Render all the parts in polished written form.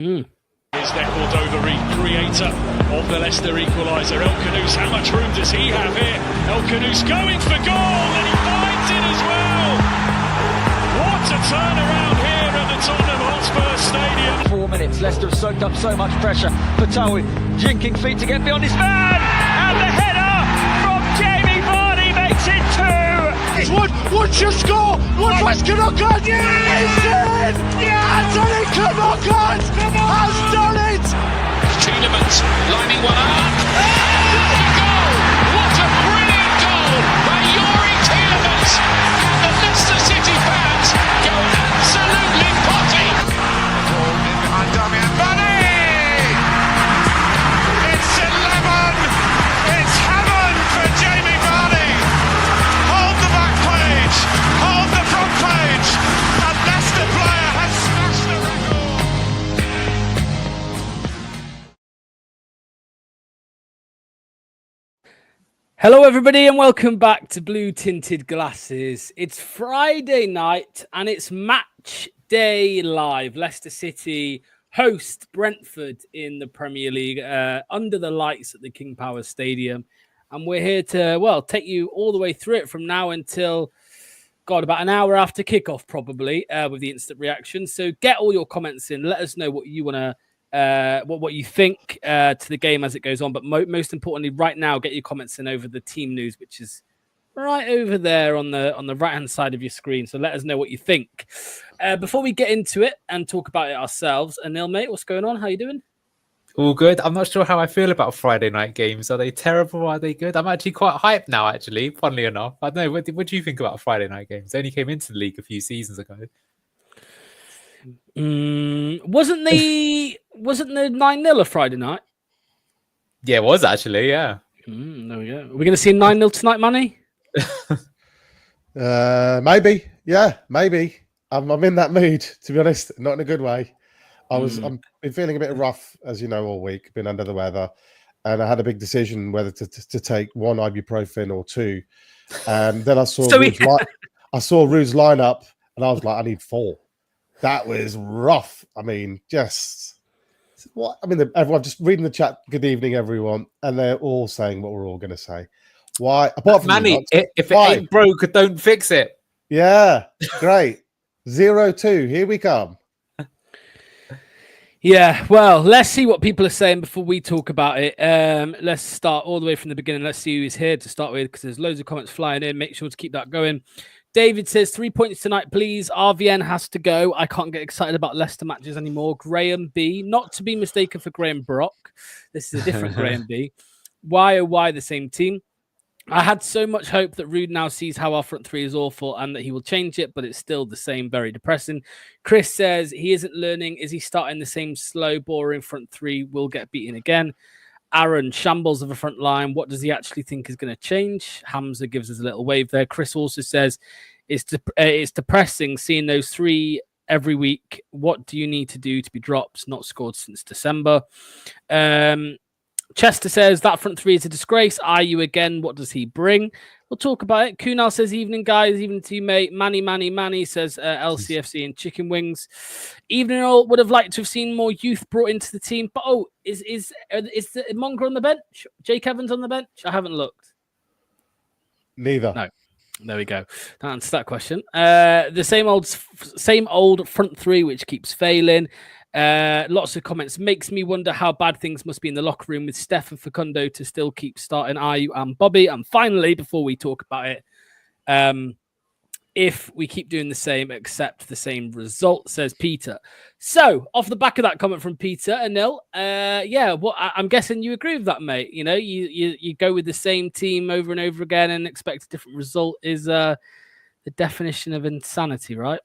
Is their Cordoba creator of the Leicester equaliser. El Khanous, how much room does he have here? El Khanous going for goal and he finds it as well. What a turnaround here at the Tottenham Hotspur Stadium. 4 minutes, Leicester have soaked up so much pressure. Fatawi jinking feet to get beyond his man, and the header from Jamie Vardy makes it 2. It's Wood should score. Wood Cannot yes! Yes! Anthony Cannot has done it. Tielemans lining one up. What a goal! What a brilliant goal by Youri Tielemans, and the Leicester City fans go absolutely potty. Ball in behind Damian Vardy. It's 11. It's heaven for Jamie Vardy. Hold the back page, hold the front page. A Leicester player has smashed the record. Hello everybody and welcome back to Blue Tinted Glasses. It's Friday night and it's match day live. Leicester City host Brentford in the Premier League under the lights at the King Power Stadium. And we're here to, take you all the way through it from now until, about an hour after kickoff probably with the instant reaction. So get all your comments in. Let us know what you want to what you think to the game as it goes on, but most importantly, right now, get your comments in over the team news, which is right over there on the right hand side of your screen. So let us know what you think. Before we get into it and talk about it ourselves, Anil, mate, what's going on? How you doing? All good. I'm not sure how I feel about Friday night games. Are they terrible? Are they good? I'm actually quite hyped now, actually, funnily enough. I don't know. What do you think about Friday night games? They only came into the league a few seasons ago. Wasn't the 9-0 a Friday night? Yeah, it was actually, yeah. There we go. Are we going to see 9-0 tonight, Manny? Maybe. Yeah, maybe. I'm in that mood, to be honest. Not in a good way. I'm been feeling a bit rough, as you know, all week. Been under the weather, and I had a big decision whether to take one ibuprofen or two. And then I saw Rude's lineup, and I was like, I need 4. That was rough. I mean, everyone just reading the chat. Good evening, everyone, and they're all saying what we're all going to say. Why? Apart from Manny, if it ain't broke, don't fix it. Yeah, great. 0-2. Here we come. Yeah, well, let's see what people are saying before we talk about it. Let's start all the way from the beginning. Let's see who's here to start with, because there's loads of comments flying in. Make sure to keep that going. David says 3 points tonight, please. RVN has to go. I can't get excited about Leicester matches anymore. Graham B, not to be mistaken for Graham Brock. This is a different Graham B. Why, oh, why the same team? I had so much hope that Rude now sees how our front three is awful and that he will change it, but it's still the same, very depressing. Chris says he isn't learning. Is he starting the same slow, boring front three? Will get beaten again. Aaron, shambles of a front line. What does he actually think is going to change? Hamza gives us a little wave there. Chris also says it's depressing seeing those 3 every week. What do you need to do to be dropped? Not scored since December. Chester says that front 3 is a disgrace. Are you again? What does he bring? We'll talk about it. Kunal says, evening, guys. Evening to you, mate. Manny says LCFC and chicken wings. Evening all. Would have liked to have seen more youth brought into the team. But, is the Monger on the bench? Jake Evans on the bench? I haven't looked. Neither. No. There we go. That answers that question. The same old front 3, which keeps failing. Lots of comments. Makes me wonder how bad things must be in the locker room with Steph and Facundo to still keep starting Ayew and Bobby. And finally, before we talk about it, if we keep doing the same, accept the same result, says Peter. So, off the back of that comment from Peter, Anil, I'm guessing you agree with that, mate. You know, you go with the same team over and over again and expect a different result is the definition of insanity, right?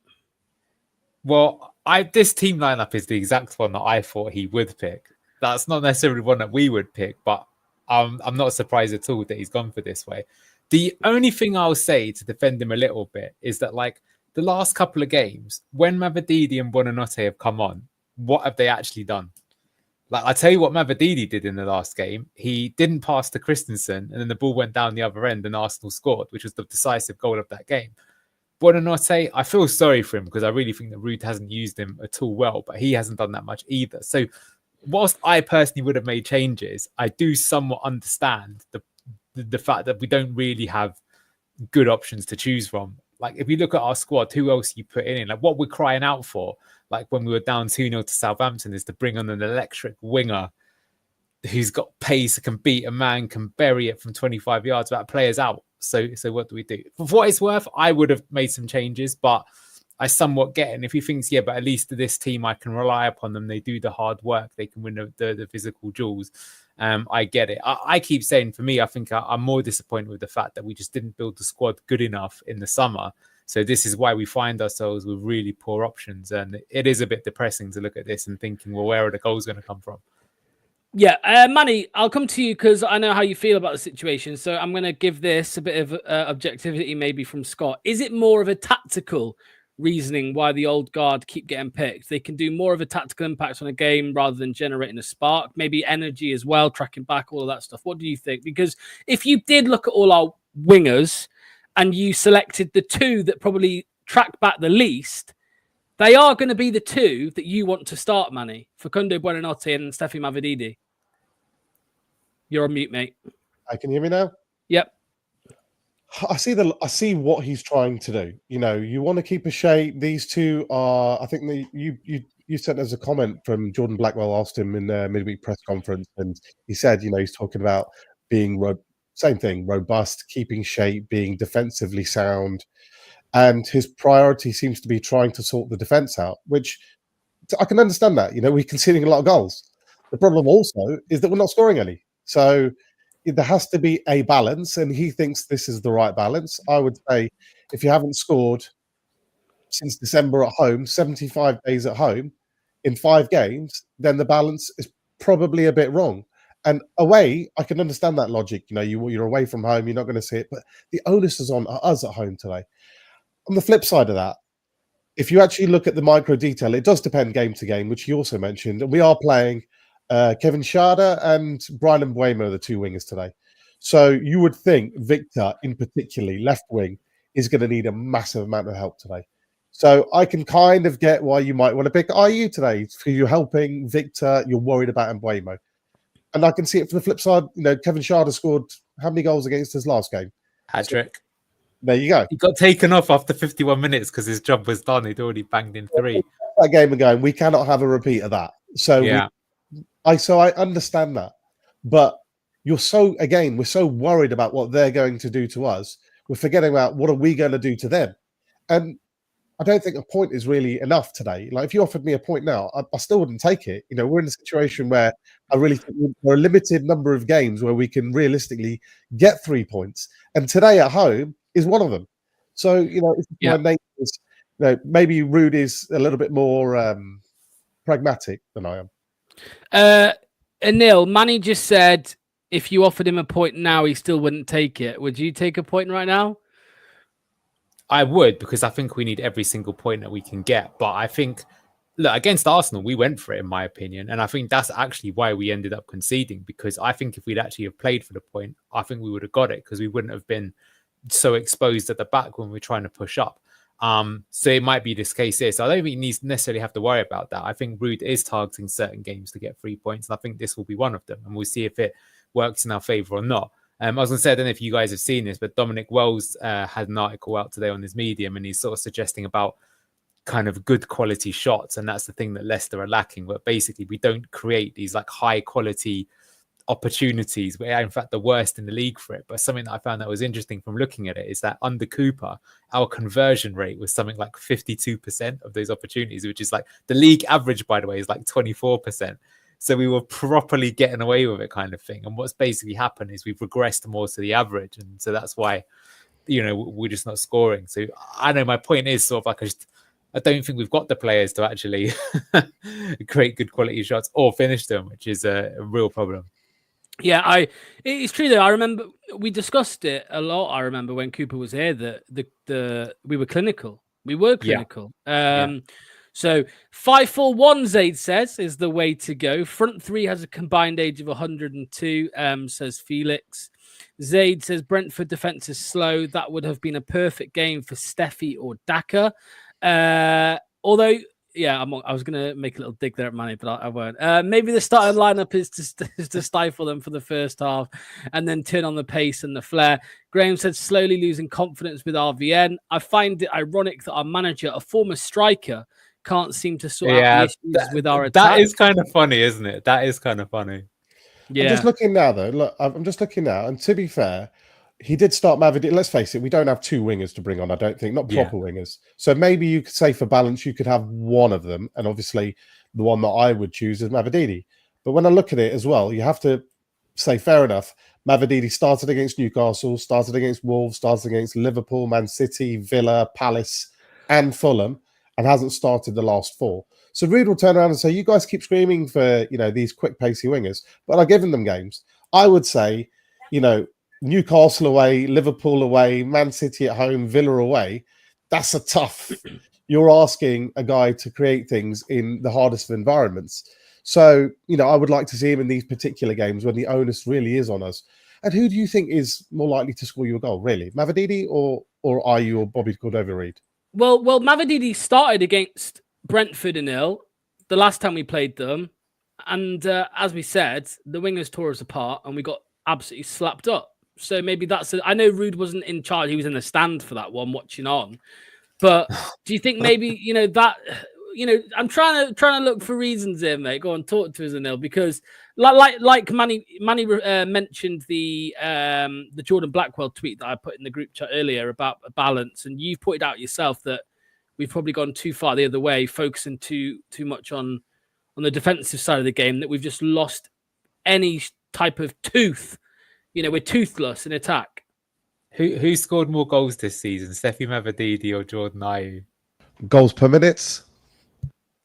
Well, this team lineup is the exact one that I thought he would pick. That's not necessarily one that we would pick, but I'm not surprised at all that he's gone for this way. The only thing I'll say to defend him a little bit is that, like, the last couple of games, when Mavididi and Buonanotte have come on, what have they actually done? Like, I tell you what Mavididi did in the last game. He didn't pass to Christensen, and then the ball went down the other end and Arsenal scored, which was the decisive goal of that game. Buonanotte, I feel sorry for him because I really think that Ruud hasn't used him at all well, but he hasn't done that much either. So whilst I personally would have made changes, I do somewhat understand the fact that we don't really have good options to choose from. Like, if you look at our squad, who else you put in? Like, what we're crying out for, like when we were down 2-0 to Southampton, is to bring on an electric winger who's got pace, can beat a man, can bury it from 25 yards without players out. So what do we do? For what it's worth, I would have made some changes, but I somewhat get it. And if he thinks, yeah, but at least this team, I can rely upon them. They do the hard work. They can win the physical duels. I get it. I keep saying, for me, I think I'm more disappointed with the fact that we just didn't build the squad good enough in the summer. So this is why we find ourselves with really poor options. And it is a bit depressing to look at this and thinking, well, where are the goals going to come from? Yeah, Manny, I'll come to you because I know how you feel about the situation. So I'm going to give this a bit of objectivity, maybe from Scott. Is it more of a tactical reasoning why the old guard keep getting picked? They can do more of a tactical impact on a game rather than generating a spark, maybe energy as well, tracking back, all of that stuff. What do you think? Because if you did look at all our wingers and you selected the two that probably track back the least, they are going to be the two that you want to start, Manny, Facundo Buonanotte and Steffi Mavididi. You're on mute, mate. Can you hear me now? Yep. I see what he's trying to do. You know, you want to keep a shape. These two are. I think you sent us a comment from Jordan Blackwell, asked him in the midweek press conference, and he said, you know, he's talking about being same thing, robust, keeping shape, being defensively sound, and his priority seems to be trying to sort the defense out, which I can understand that. You know, we're conceding a lot of goals. The problem also is that we're not scoring any. So there has to be a balance, and he thinks this is the right balance. I would say if you haven't scored since December at home, 75 days at home in 5 games, then the balance is probably a bit wrong. And away, I can understand that logic. You know, you're away from home, you're not going to see it, but the onus is on us at home today. On the flip side of that, if you actually look at the micro detail, it does depend game to game, which you also mentioned. And we are playing Kevin Schade and Brian Mbeumo, the 2 wingers today. So you would think Victor, in particularly left wing, is going to need a massive amount of help today. So I can kind of get why you might want to pick IU today. For you helping Victor, you're worried about Mbeumo. And I can see it from the flip side. You know, Kevin Schade scored how many goals against us last game? Hat-trick. There you go. He got taken off after 51 minutes because his job was done. He'd already banged in 3. That game and going, we cannot have a repeat of that. So yeah. I understand that. But we're so worried about what they're going to do to us. We're forgetting about what are we going to do to them. And I don't think a point is really enough today. Like, if you offered me a point now, I still wouldn't take it. You know, we're in a situation where I really think there are a limited number of games where we can realistically get 3 points. And today at home is one of them. So, you know, maybe Ruud is a little bit more pragmatic than I am. Anil, Manny just said if you offered him a point now, he still wouldn't take it. Would you take a point right now? I would, because I think we need every single point that we can get. But I think, look, against Arsenal, we went for it, in my opinion. And I think that's actually why we ended up conceding, because I think if we'd actually have played for the point, I think we would have got it, because we wouldn't have been so exposed at the back when we're trying to push up. So it might be this case here. So I don't think he needs necessarily have to worry about that. I think Ruud is targeting certain games to get 3 points. And I think this will be one of them. And we'll see if it works in our favour or not. I was going to say, I don't know if you guys have seen this, but Dominic Wells had an article out today on his Medium, and he's sort of suggesting about kind of good quality shots. And that's the thing that Leicester are lacking. But basically, we don't create these like high quality opportunities. We're in fact the worst in the league for it. But something that I found that was interesting from looking at it is that under Cooper, our conversion rate was something like 52% of those opportunities, which is like the league average, by the way, is like 24%. So we were properly getting away with it, kind of thing. And what's basically happened is we've regressed more to the average. And so that's why, you know, we're just not scoring. So I know my point is sort of like, I don't think we've got the players to actually create good quality shots or finish them, which is a real problem. Yeah, it's true though. I remember we discussed it a lot. I remember when Cooper was here that we were clinical. We were clinical. So 5-4-1, Zaid says, is the way to go. Front three has a combined age of 102, says Felix. Zaid says Brentford defense is slow. That would have been a perfect game for Steffi or Daka. Although, yeah, I was going to make a little dig there at Manny, but I won't. Maybe the starting lineup is to stifle them for the first half and then turn on the pace and the flair. Graham said slowly losing confidence with RVN. I find it ironic that our manager, a former striker, can't seem to sort out the issues with our attack. That is kind of funny, isn't it? That is kind of funny. Yeah. I'm just looking now, though. Look, I'm just looking now, and to be fair, he did start Mavidi. Let's face it, we don't have two wingers to bring on, I don't think, not proper wingers. So maybe you could say for balance, you could have one of them, and obviously the one that I would choose is Mavididi. But when I look at it as well, you have to say, fair enough, Mavididi started against Newcastle, started against Wolves, started against Liverpool, Man City, Villa, Palace, and Fulham, and hasn't started the last four. So Reid will turn around and say, you guys keep screaming for, these quick, pacey wingers, but I've given them games. I would say, Newcastle away, Liverpool away, Man City at home, Villa away. That's a tough. You're asking a guy to create things in the hardest of environments. So, I would like to see him in these particular games when the onus really is on us. And who do you think is more likely to score you a goal, really? Mavididi or Ayew or Bobby Cordova-Reid? Well, Mavididi started against Brentford in Ill the last time we played them. And as we said, the wingers tore us apart and we got absolutely slapped up. So maybe I know Rude wasn't in charge. He was in the stand for that one, watching on. But do you think maybe, I'm trying to look for reasons here, mate. Go on, talk to us, Anil, because like Manny mentioned the Jordan Blackwell tweet that I put in the group chat earlier about a balance, and you've pointed out yourself that we've probably gone too far the other way, focusing too much on the defensive side of the game, that we've just lost any type of tooth. We're toothless in attack. Who scored more goals this season, Steffi Mavididi or Jordan Ayew? Goals per minute?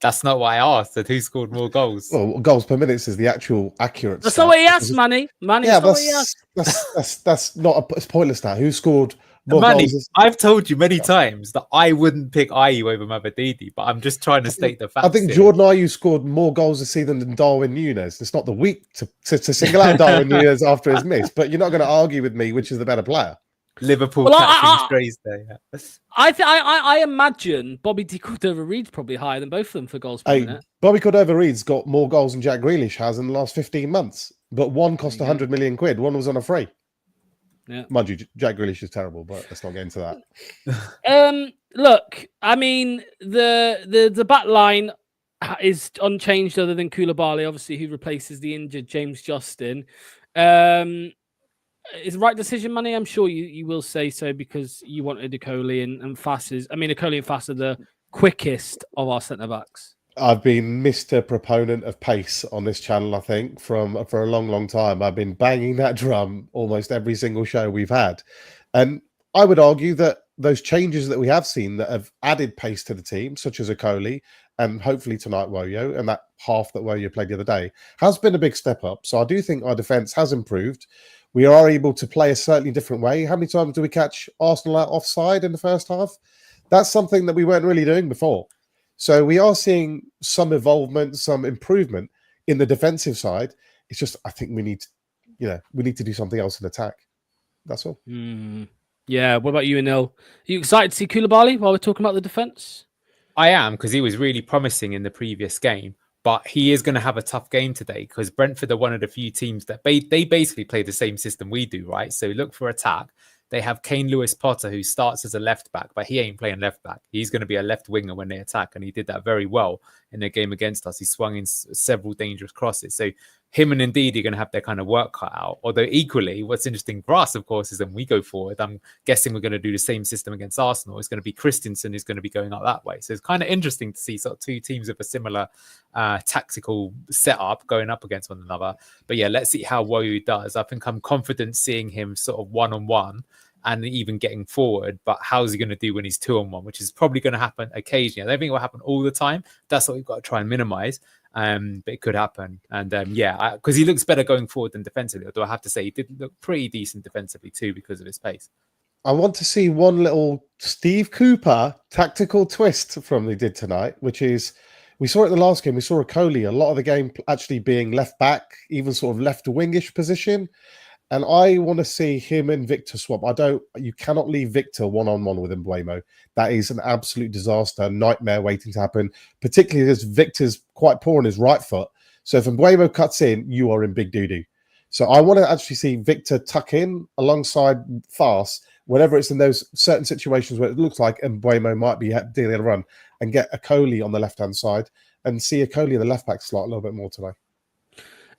That's not what I asked. Who scored more goals? Well, goals per minute is the actual accurate. That's not what he asked, Manny. Yeah, that's not it's pointless now. Who scored more goals? I've told you many times that I wouldn't pick Ayew over Mavididi, but I'm just trying to state the facts. I think Jordan Ayew scored more goals this season than Darwin Núñez. It's not the week to single out Darwin Núñez after his miss, but you're not going to argue with me which is the better player. Liverpool catching strays there. I imagine Bobby Cordova-Reid's probably higher than both of them for goals per minute. Bobby Cordova-Reid's got more goals than Jack Grealish has in the last 15 months, but one cost 100 million quid. One was on a free. Yeah, mind you, Jack Grealish is terrible, but let's not get into that. Look, I mean, the back line is unchanged other than Koulibaly, obviously, who replaces the injured James Justin. Is the right decision, Manny? I'm sure you will say so because you wanted Okoli and Fass. Okoli and Fass are the quickest of our centre-backs. I've been Mr. Proponent of pace on this channel, I think, for a long, long time. I've been banging that drum almost every single show we've had. And I would argue that those changes that we have seen that have added pace to the team, such as Okoli and hopefully tonight Woyo, and that half that Woyo played the other day, has been a big step up. So I do think our defence has improved. We are able to play a slightly different way. How many times do we catch Arsenal out offside in the first half? That's something that we weren't really doing before. So we are seeing some evolvement, some improvement in the defensive side. It's just, I think we need to do something else in attack. That's all. Yeah. What about you, Anil? Are you excited to see Koulibaly while we're talking about the defense? I am, because he was really promising in the previous game. But he is going to have a tough game today because Brentford are one of the few teams that they basically play the same system we do, right? So look for attack. They have Kane Lewis-Potter, who starts as a left back, but he ain't playing left back. He's going to be a left winger when they attack, and he did that very well in their game against us. He swung in several dangerous crosses. So him and Ndidi are going to have their kind of work cut out. Although equally, what's interesting for us, of course, is when we go forward, I'm guessing we're going to do the same system against Arsenal. It's going to be Christensen who's going to be going up that way. So it's kind of interesting to see sort of two teams of a similar tactical setup going up against one another. But yeah, let's see how Woyu does. I think I'm confident seeing him sort of one-on-one and even getting forward, but how's he going to do when he's 2-on-1, which is probably going to happen occasionally. I don't think it will happen all the time. That's what we've got to try and minimize. But it could happen. And because he looks better going forward than defensively, although I have to say he did look pretty decent defensively too because of his pace. I want to see one little Steve Cooper tactical twist from they did tonight, which is we saw it in the last game. We saw a Coley a lot of the game actually being left back, even sort of left wingish position. And I want to see him and Victor swap. You cannot leave Victor one-on-one with Mbeumo. That is an absolute disaster, nightmare waiting to happen, particularly as Victor's quite poor on his right foot. So if Mbeumo cuts in, you are in big doo-doo. So I want to actually see Victor tuck in alongside Fast, whenever it's in those certain situations where it looks like Mbeumo might be dealing a run, and get a Coley on the left-hand side and see a Coley in the left-back slot a little bit more today.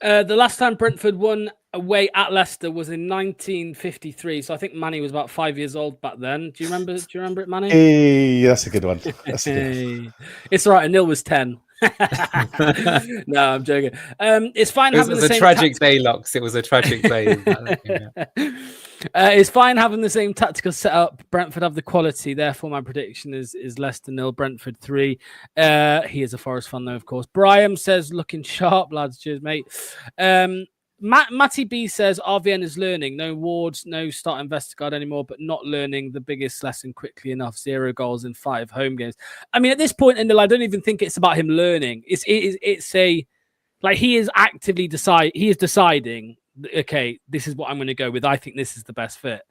The last time Brentford won away at Leicester was in 1953. So I think Manny was about 5 years old back then. Do you remember it, Manny? Hey, that's a good one. That's a good one. It's all right. Anil was 10. No, I'm joking. It's fine having the same tragic day, Lux. It was a tragic day. It's fine having the same tactical setup. Brentford have the quality. Therefore, my prediction is Leicester 0, Brentford 3. He is a Forest fan, though, of course. Brian says, looking sharp, lads. Cheers, mate. Matty B says, RVN is learning. No Wards, no start Vestergaard anymore, but not learning the biggest lesson quickly enough. 0 goals in 5 home games. I mean, at this point, I don't even think it's about him learning. He is actively deciding, okay, this is what I'm going to go with. I think this is the best fit.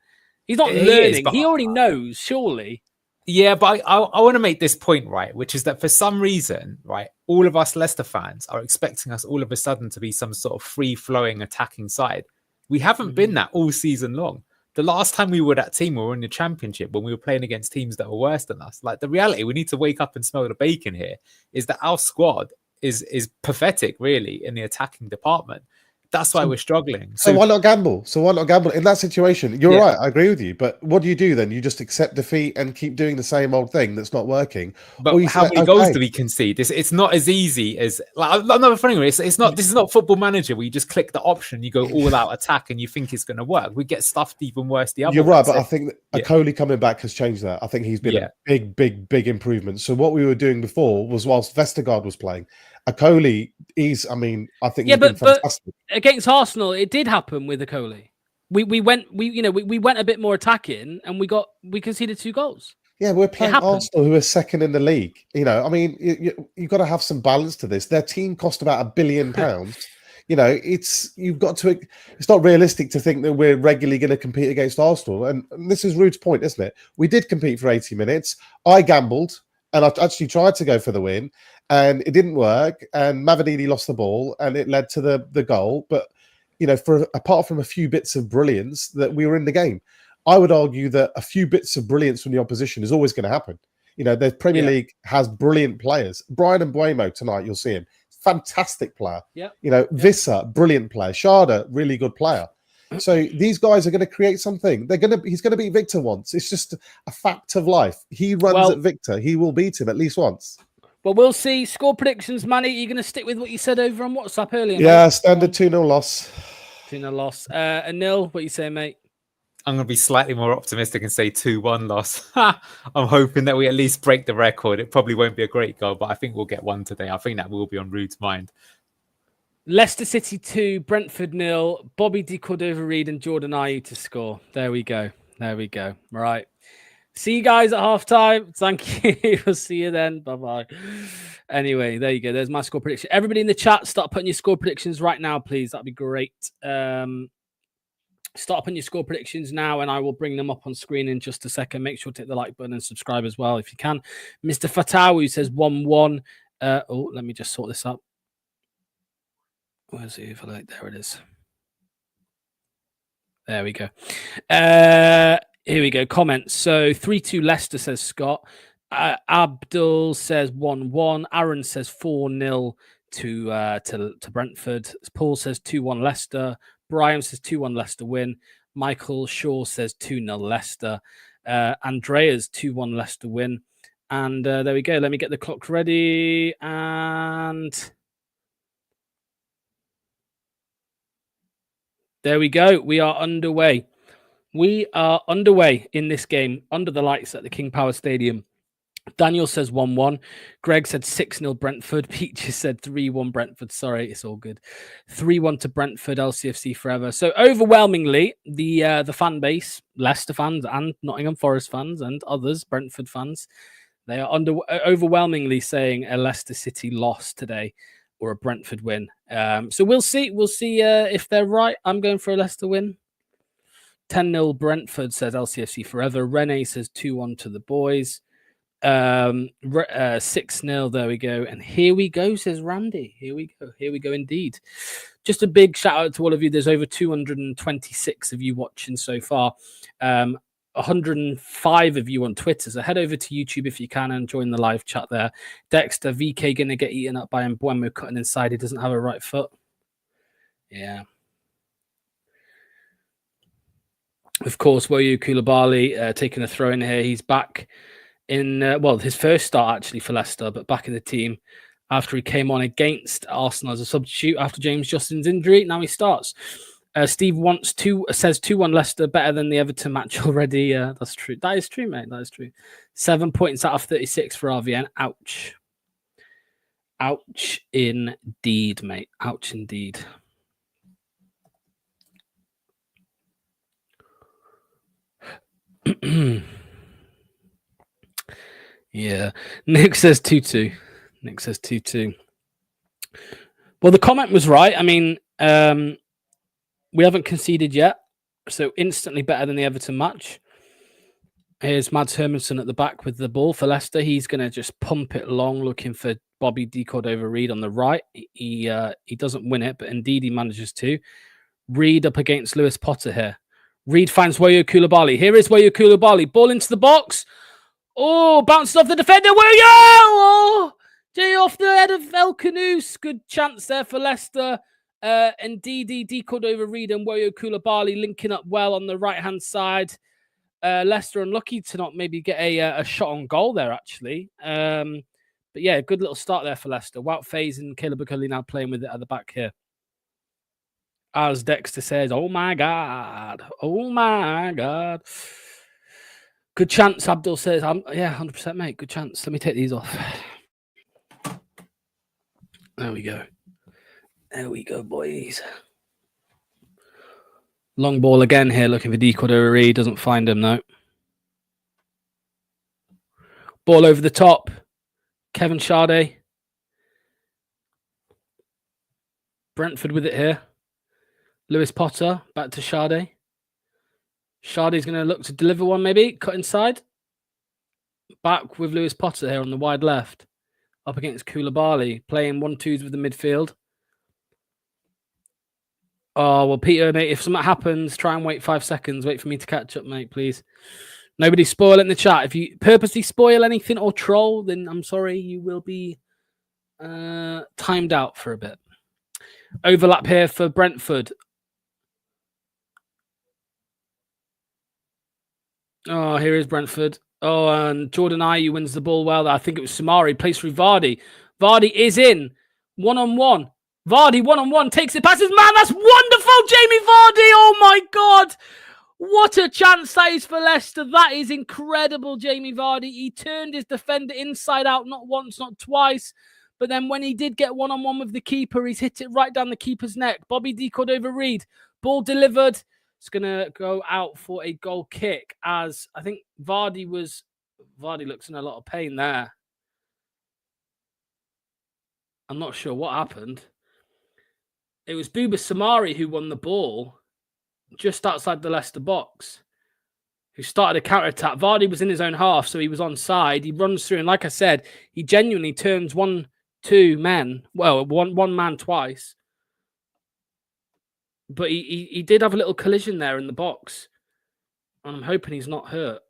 He's not learning. He already knows, surely. Yeah, but I want to make this point, right, which is that for some reason, right, all of us Leicester fans are expecting us all of a sudden to be some sort of free-flowing attacking side. We haven't been that all season long. The last time we were that team, we were in the Championship when we were playing against teams that were worse than us. Like, the reality, we need to wake up and smell the bacon here, is that our squad is pathetic, really, in the attacking department. That's why we're struggling. So why not gamble? In that situation? You're right. I agree with you. But what do you do then? You just accept defeat and keep doing the same old thing that's not working. But how many goals do we concede? It's not as easy as another funny way. It's not. This is not Football Manager where you just click the option, you go all out attack, and you think it's going to work. We get stuffed even worse. The other. You're right, but I think that Coley coming back has changed that. I think he's been a big improvement. So what we were doing before was whilst Vestergaard was playing. Coley is, I think he's been fantastic. But against Arsenal, it did happen with Coley. We went a bit more attacking, and we conceded 2 goals. Yeah, we're playing Arsenal, who are second in the league. You've got to have some balance to this. Their team cost about £1 billion. It's not realistic to think that we're regularly going to compete against Arsenal. And this is Rude's point, isn't it? We did compete for 80 minutes. I gambled, and I actually tried to go for the win. And it didn't work, and Mavididi lost the ball, and it led to the goal. But apart from a few bits of brilliance, that we were in the game. I would argue that a few bits of brilliance from the opposition is always going to happen. The Premier League has brilliant players. Brian Mbeumo tonight, you'll see him, fantastic player. Yeah. Visser, brilliant player. Sharda, really good player. So these guys are going to create something. He's going to beat Victor once. It's just a fact of life. He runs at Victor. He will beat him at least once. Well, we'll see. Score predictions, Manny. Are you going to stick with what you said over on WhatsApp earlier? Yeah, mate? Standard 2-0 loss. 2-0 loss. Anil, what you say, mate? I'm going to be slightly more optimistic and say 2-1 loss. I'm hoping that we at least break the record. It probably won't be a great goal, but I think we'll get one today. I think that will be on Rude's mind. Leicester City 2, Brentford 0, Bobby D. Cordova-Reid and Jordan Ayew to score. There we go. Right. See you guys at halftime. Thank you. We'll see you then. Bye-bye. Anyway, there you go. There's my score prediction. Everybody in the chat, start putting your score predictions right now, please. That'd be great. Start putting your score predictions now, and I will bring them up on screen in just a second. Make sure to hit the like button and subscribe as well if you can. Mr. Fatawu says 1-1. Let me just sort this up. Where's it? There it is. There we go. Here we go. Comments. So 3-2 Leicester, says Scott. Abdul says 1-1. Aaron says 4-0 to Brentford. Paul says 2-1 Leicester. Brian says 2-1 Leicester win. Michael Shaw says 2-0 Leicester. Andrea's 2-1 Leicester win. And there we go. Let me get the clock ready. And there we go. We are underway. We are underway in this game under the lights at the King Power Stadium. Daniel says 1-1. Greg said 6-0 Brentford. Peaches said 3-1 Brentford. Sorry, it's all good. 3-1 to Brentford, LCFC forever. So overwhelmingly, the fan base, Leicester fans and Nottingham Forest fans and others, Brentford fans, they are overwhelmingly saying a Leicester City loss today or a Brentford win. So we'll see. We'll see if they're right. I'm going for a Leicester win. 10-0 Brentford, says LCFC forever. Rene says 2-1 to the boys. 6-0, there we go. And here we go, says Randy. Here we go indeed. Just a big shout out to all of you. There's over 226 of you watching so far. 105 of you on Twitter. So head over to YouTube if you can and join the live chat there. Dexter, VK gonna get eaten up by Mbuemo cutting inside. He doesn't have a right foot. Yeah. Of course, Woyu Koulibaly taking a throw in here. He's back in, his first start actually for Leicester, but back in the team after he came on against Arsenal as a substitute after James Justin's injury. Now he starts. Steve says 2-1 Leicester, better than the Everton match already. Yeah, that's true. That is true, mate. That is true. 7 points out of 36 for RVN. Ouch. Ouch indeed, mate. Ouch indeed. Yeah. Nick says 2-2. Nick says 2-2. Well, the comment was right. I mean, we haven't conceded yet, so instantly better than the Everton match. Here's Mads Hermansen at the back with the ball for Leicester. He's going to just pump it long, looking for Bobby Decordova-Reid on the right. He doesn't win it, but indeed he manages to. Reid up against Lewis Potter here. Reid finds Woyu Koulibaly. Here is Woyu Koulibaly. Ball into the box. Oh, bounced off the defender. Woyu! Oh, Jay off the head of El Canoes. Good chance there for Leicester. And Decordova-Reid and Woyu Koulibaly linking up well on the right-hand side. Leicester unlucky to not maybe get a shot on goal there, actually. But yeah, good little start there for Leicester. Wout Faes and Caleb Buckley now playing with it at the back here. As Dexter says, oh my God. Oh my God. Good chance, Abdul says. Yeah, 100%, mate. Good chance. Let me take these off. There we go. There we go, boys. Long ball again here, looking for Decordova-Reid. Doesn't find him, though. Ball over the top. Kevin Sade. Brentford with it here. Lewis Potter, back to Sade. Sade's going to look to deliver one, maybe. Cut inside. Back with Lewis Potter here on the wide left. Up against Koulibaly. Playing 1-2s with the midfield. Oh, well, Peter, mate, if something happens, try and wait 5 seconds. Wait for me to catch up, mate, please. Nobody spoil it in the chat. If you purposely spoil anything or troll, then I'm sorry, you will be timed out for a bit. Overlap here for Brentford. Oh, here is Brentford. Oh, and Jordan Ayew wins the ball well. I think it was Samari. Plays through Vardy. Vardy is in. One-on-one. Vardy, one-on-one. Takes it past his man. That's wonderful, Jamie Vardy. Oh, my God. What a chance that is for Leicester. That is incredible, Jamie Vardy. He turned his defender inside out, not once, not twice. But then when he did get one-on-one with the keeper, he's hit it right down the keeper's neck. Bobby Decordova-Reid. Ball delivered. It's going to go out for a goal kick as I think Vardy looks in a lot of pain there. I'm not sure what happened. It was Buba Samari who won the ball just outside the Leicester box, who started a counter-attack. Vardy was in his own half, so he was onside. He runs through, and like I said, he genuinely turns one man twice. But he did have a little collision there in the box. And I'm hoping he's not hurt.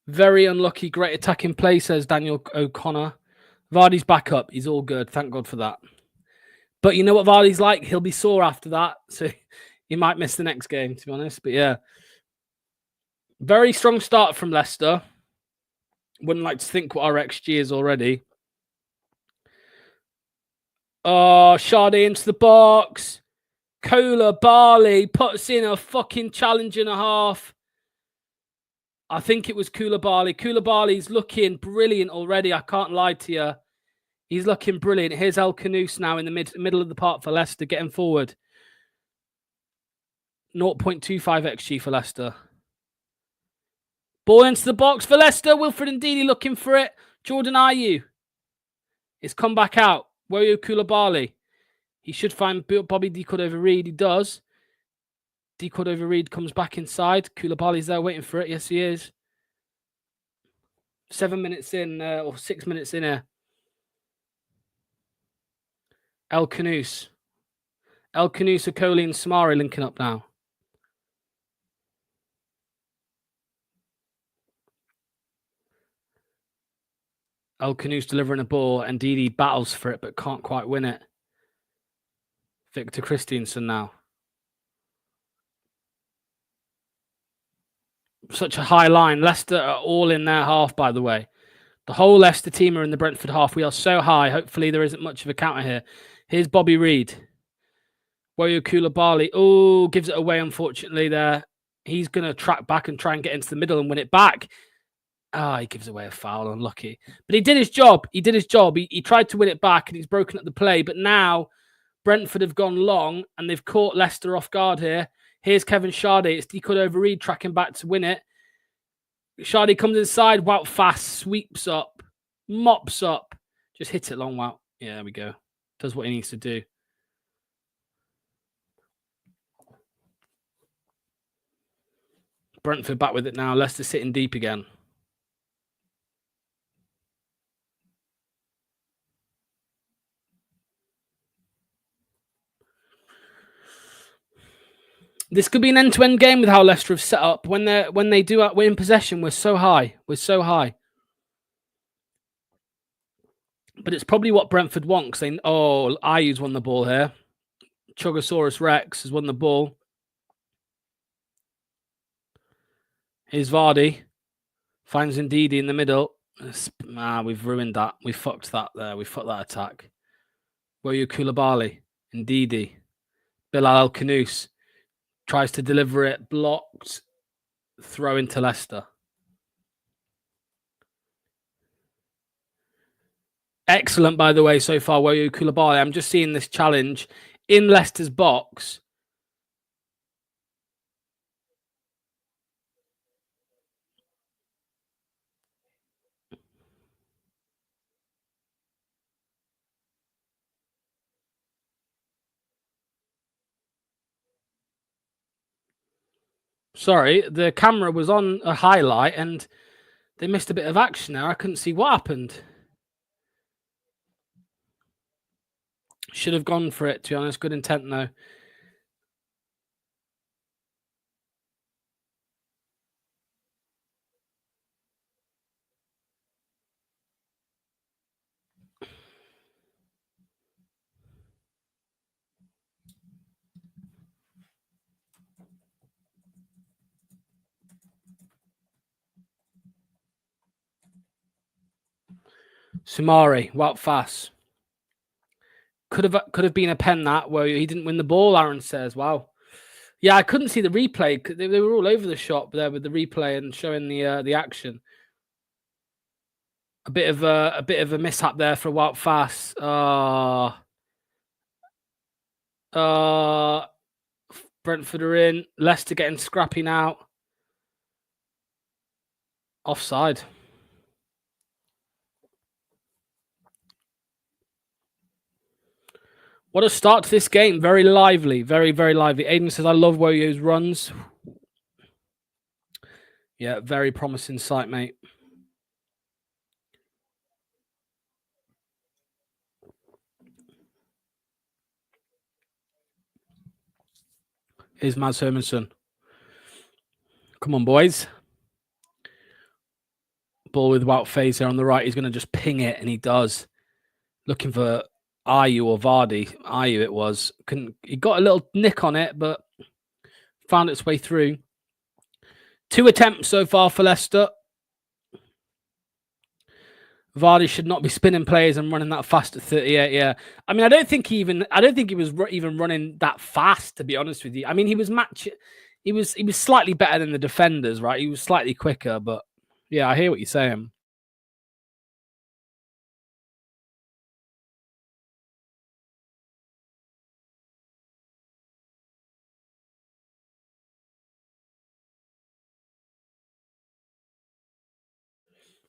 Very unlucky. Great attacking play, says Daniel O'Connor. Vardy's back up. He's all good. Thank God for that. But you know what Vardy's like? He'll be sore after that. So he might miss the next game, to be honest. But yeah. Very strong start from Leicester. Wouldn't like to think what our XG is already. Oh, Sade into the box. Koulibaly puts in a fucking challenge and a half. I think it was Koulibaly. Koulibaly's looking brilliant already. I can't lie to you. He's looking brilliant. Here's El Canoes now in the middle of the park for Leicester, getting forward. 0.25 XG for Leicester. Ball into the box for Leicester. Wilfred Ndidi looking for it. Jordan Ayew. It's come back out. Woyo Koulibaly. He should find Bobby Decordova-Reid. He does. Decordova-Reid comes back inside. Koulibaly's there waiting for it. Yes, he is. 7 minutes in, or 6 minutes in here. El Canoes. El Canoes, Okoli and Samari linking up now. El Canoes delivering a ball, and Ndidi battles for it but can't quite win it. Victor Christiansen now. Such a high line. Leicester are all in their half, by the way. The whole Leicester team are in the Brentford half. We are so high. Hopefully there isn't much of a counter here. Here's Bobby Reid. Woyo Koulibaly. Oh, gives it away, unfortunately, there. He's going to track back and try and get into the middle and win it back. He gives away a foul. Unlucky. But he did his job. He did his job. He tried to win it back and he's broken up the play. But now Brentford have gone long and they've caught Leicester off guard here. Here's Kevin Shardy. It's Decordova-Reid tracking back to win it. Shardy comes inside. Wout fast. Sweeps up. Mops up. Just hits it long, Wout. Yeah, there we go. Does what he needs to do. Brentford back with it now. Leicester sitting deep again. This could be an end-to-end game with how Leicester have set up. When they do we're in possession, we're so high. We're so high. But it's probably what Brentford want. Because Ayew's won the ball here. Chogosaurus Rex has won the ball. Here's Vardy. Finds Ndidi in the middle. We've ruined that. We fucked that there. We fucked that attack. Woyo Koulibaly. Ndidi. Bilal El Canoes. Tries to deliver it. Blocked. Throw into Leicester. Excellent, by the way, so far, Woyo Koulibaly. I'm just seeing this challenge in Leicester's box. Sorry, the camera was on a highlight and they missed a bit of action there. I couldn't see what happened. Should have gone for it, to be honest. Good intent, though. Sumari, Wout fast. Could have been a pen that where he didn't win the ball, Aaron says. Wow. Yeah, I couldn't see the replay. They were all over the shop there with the replay and showing the action. A bit of a mishap there for Wout fast. Brentford are in. Leicester getting scrappy now. Offside. What a start to this game. Very lively. Very, very lively. Aiden says, I love Woyo's runs. Yeah, very promising sight, mate. Here's Mads Hermansen. Come on, boys. Ball with Wout Fazer on the right. He's going to just ping it, and he does. Looking for Ayew or Vardy. Ayew it was. He got a little nick on it, but found its way through. 2 attempts so far for Leicester. Vardy should not be spinning players and running that fast at 38. Yeah, I mean, I don't think he was even running that fast, to be honest with you. I mean, he was slightly better than the defenders, right? He was slightly quicker, but yeah, I hear what you're saying.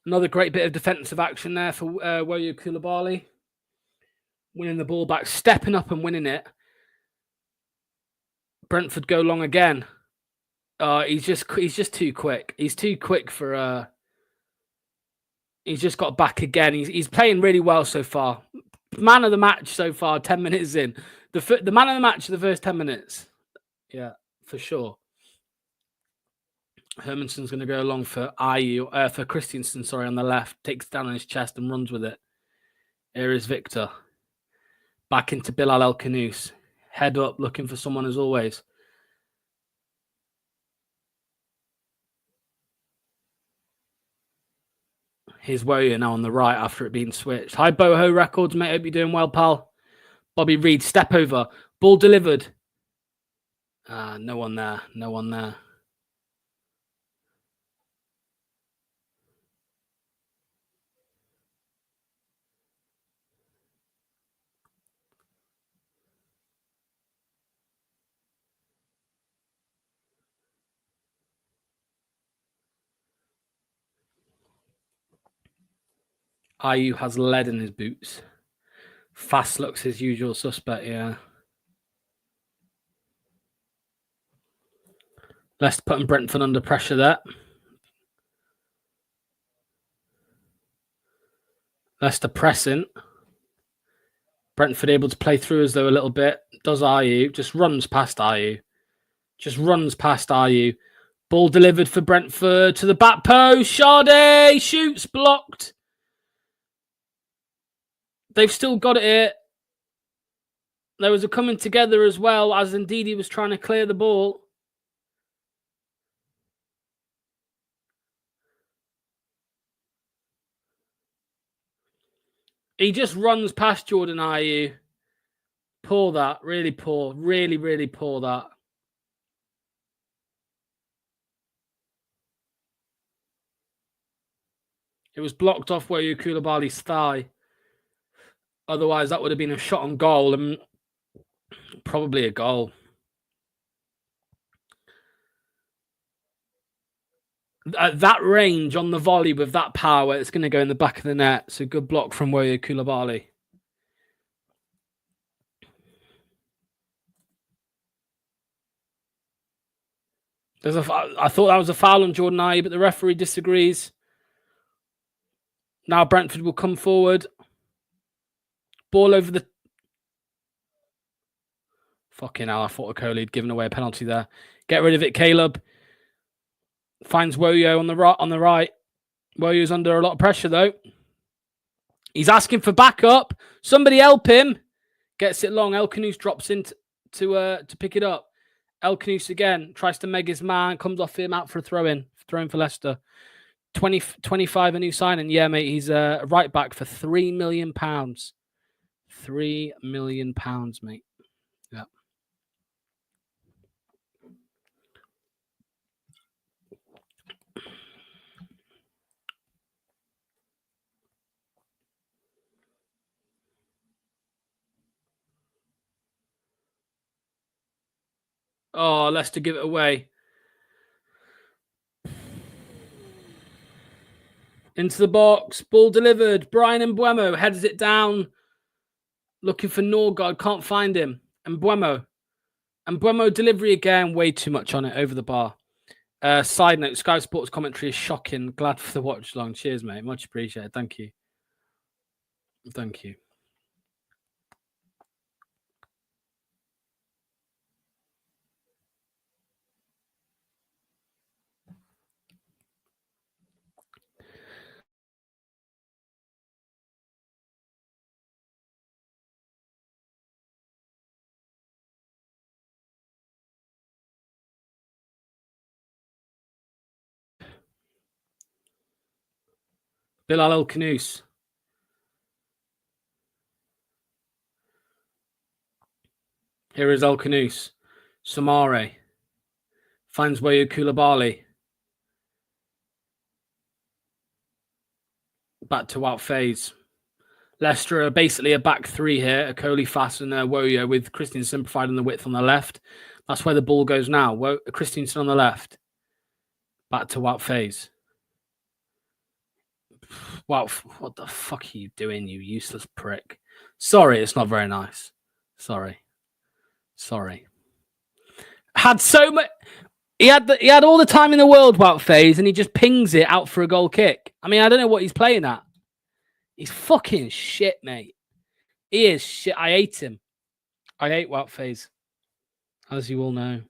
Another great bit of defensive action there for Woyo Koulibaly. Winning the ball back, stepping up and winning it. Brentford go long again. He's just too quick. He's too quick for. He's just got back again. He's playing really well so far. Man of the match so far. 10 minutes in, the man of the match of the first 10 minutes. Yeah, for sure. Hermanson's going to go along for for Christensen. Sorry, on the left, takes down on his chest and runs with it. Here is Victor. Back into Bilal El Khanous. Head up, looking for someone as always. Here's Woyo now on the right after it being switched. Hi, Boho Records, mate. Hope you're doing well, pal. Bobby Reed, step over. Ball delivered. No one there. No one there. Ayew has lead in his boots. Fast looks his usual suspect, yeah. Leicester putting Brentford under pressure there. Leicester pressing. Brentford able to play through as though a little bit. Does Ayew. Just runs past Ayew. Ball delivered for Brentford to the back post. Sade shoots, blocked. They've still got it here. There was a coming together as well, as indeed he was trying to clear the ball. He just runs past Jordan Ayew. Poor that. Really poor. Really, really poor that. It was blocked off Woyo Koulibaly's thigh. Otherwise, that would have been a shot on goal and probably a goal. At that range on the volley with that power, it's going to go in the back of the net. So good block from Woyo Koulibaly. I thought that was a foul on Jordan Ayew, but the referee disagrees. Now Brentford will come forward. Ball over the... Fucking hell, I thought Okoli had given away a penalty there. Get rid of it, Caleb. Finds Woyo on the right. Woyo's under a lot of pressure, though. He's asking for backup. Somebody help him. Gets it long. El Khanous drops in to pick it up. El Khanous again. Tries to meg his man. Comes off him out for a throw-in. Throw-in for Leicester. 25, a new signing. Yeah, mate. He's a right back for £3 million. £3 million, mate. Yeah. Oh, Leicester give it away. Into the box. Ball delivered. Brian Mbeumo heads it down. Looking for Norgard. Can't find him. Mbeumo delivery again. Way too much on it. Over the bar. Side note, Sky Sports commentary is shocking. Glad for the watch long. Cheers, mate. Much appreciated. Thank you. Thank you. Bilal El Khanous. Here is El Khanous. Samare finds Wayu Koulibaly. Back to out phase. Leicester are basically a back three here. Akoli, Fass and Woyo with Christensen providing the width on the left. That's where the ball goes now. Christensen on the left. Back to out phase. Wow, what the fuck are you doing, you useless prick? Sorry, it's not very nice. Sorry. Had so much. He had all the time in the world, Wout phase, and he just pings it out for a goal kick. I mean, I don't know what he's playing at. He's fucking shit, mate. He is shit. I hate him. I hate Wout phase, as you all know.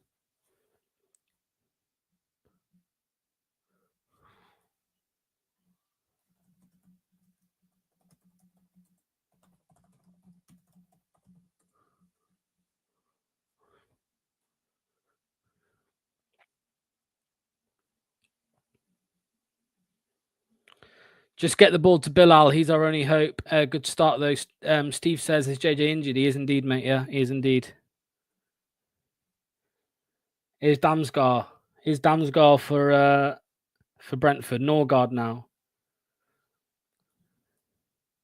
Just get the ball to Bilal. He's our only hope. Good start, though. Steve says, is JJ injured? He is indeed, mate. Yeah, he is indeed. Here's Damsgaard. Here's Damsgaard for Brentford. Norgard now.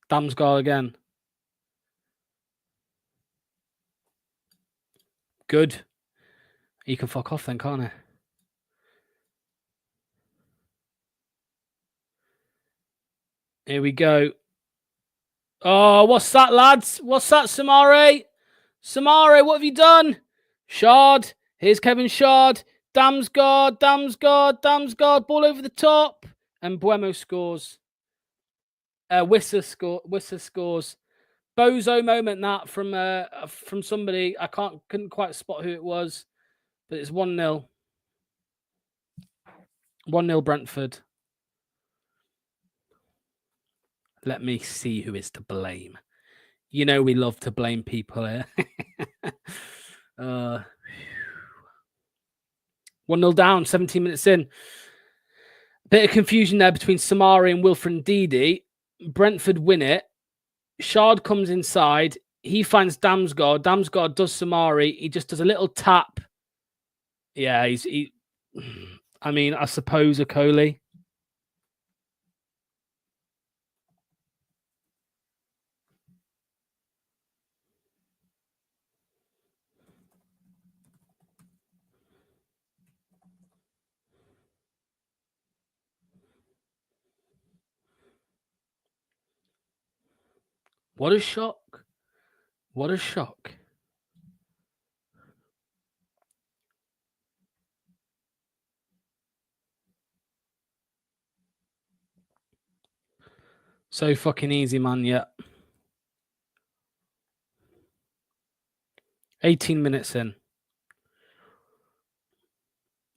Damsgaard again. Good. He can fuck off then, can't he? Here we go. Oh, what's that, lads? What's that, Samare? Samare, what have you done? Shard. Here's Kevin Shard. Damsgaard. Ball over the top. And Buemo scores. Wissa scores. Bozo moment that from somebody. I couldn't quite spot who it was. But it's 1-0. 1-0 Brentford. Let me see who is to blame. You know we love to blame people here. 1-0 down, 17 minutes in. Bit of confusion there between Samari and Wilfred Ndidi. Brentford win it. Shard comes inside. He finds Damsgaard. Damsgaard does Samari. He just does a little tap. Yeah, I mean, I suppose Akoli. What a shock. What a shock. So fucking easy, man. Yeah. 18 minutes in.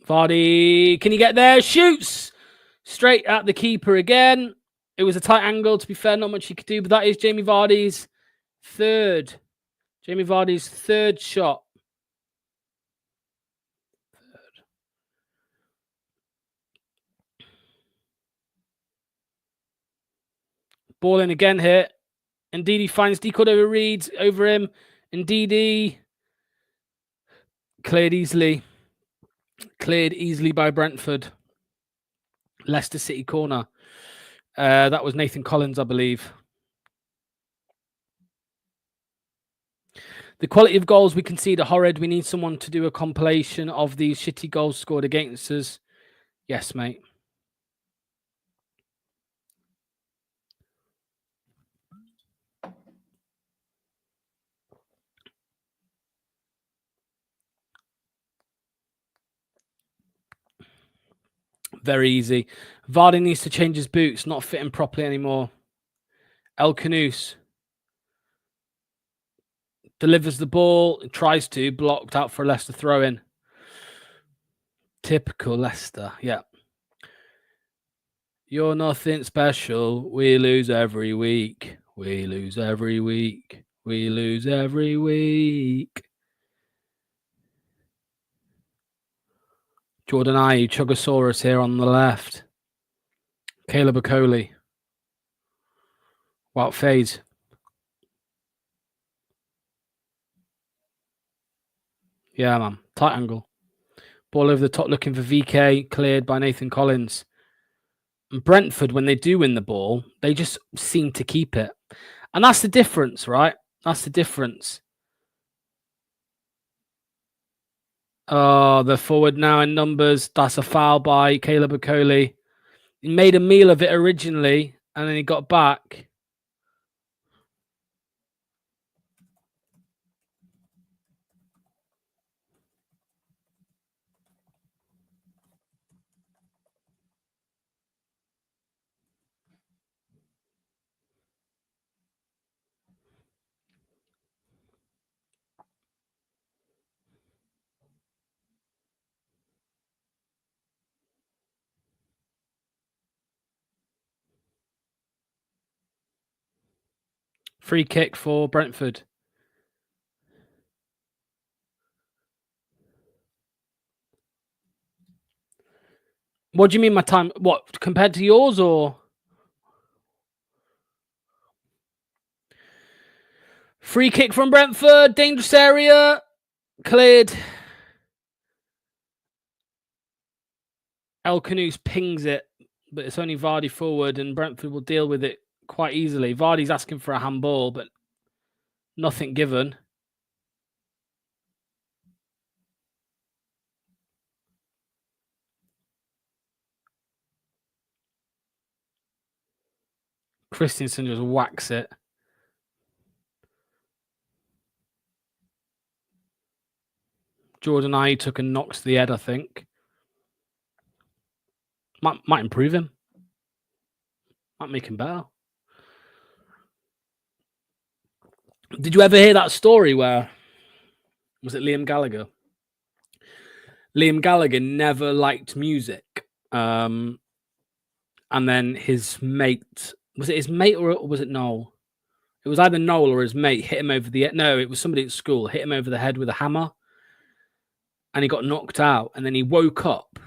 Vardy, can you get there? Shoots straight at the keeper again. It was a tight angle, to be fair, not much he could do, but that is Jamie Vardy's third shot. Ball in again here. Ndidi finds Deco over Reed over him. Ndidi cleared easily by Brentford. Leicester City corner. That was Nathan Collins, I believe. The quality of goals we concede are horrid. We need someone to do a compilation of these shitty goals scored against us. Yes, mate. Very easy. Vardy needs to change his boots, not fitting properly anymore. El Khanous delivers the ball, tries to, blocked out for a Leicester throw-in. Typical Leicester, yeah. You're nothing special. We lose every week. We lose every week. We lose every week. Jordan Ayew, Chugosaurus here on the left. Caleb Akoli. Wout phase. Yeah, man. Tight angle. Ball over the top looking for VK, cleared by Nathan Collins. And Brentford, when they do win the ball, they just seem to keep it. And that's the difference, right? That's the difference. Oh, they're forward now in numbers. That's a foul by Caleb Okoli. He made a meal of it originally, and then he got back. Free kick for Brentford. What do you mean my time? What, compared to yours or? Free kick from Brentford. Dangerous area. Cleared. El Canoes pings it, but it's only Vardy forward, and Brentford will deal with it quite easily. Vardy's asking for a handball, but nothing given. Christensen just whacks it. Jordan Ayew took a knocks to the head, I think. Might improve him. Might make him better. Did you ever hear that story where, was it Liam Gallagher? Liam Gallagher never liked music. And then his mate, was it his mate or was it Noel? It was either Noel or his mate hit him over the head. No, it was somebody at school, hit him over the head with a hammer. And he got knocked out. And then he woke up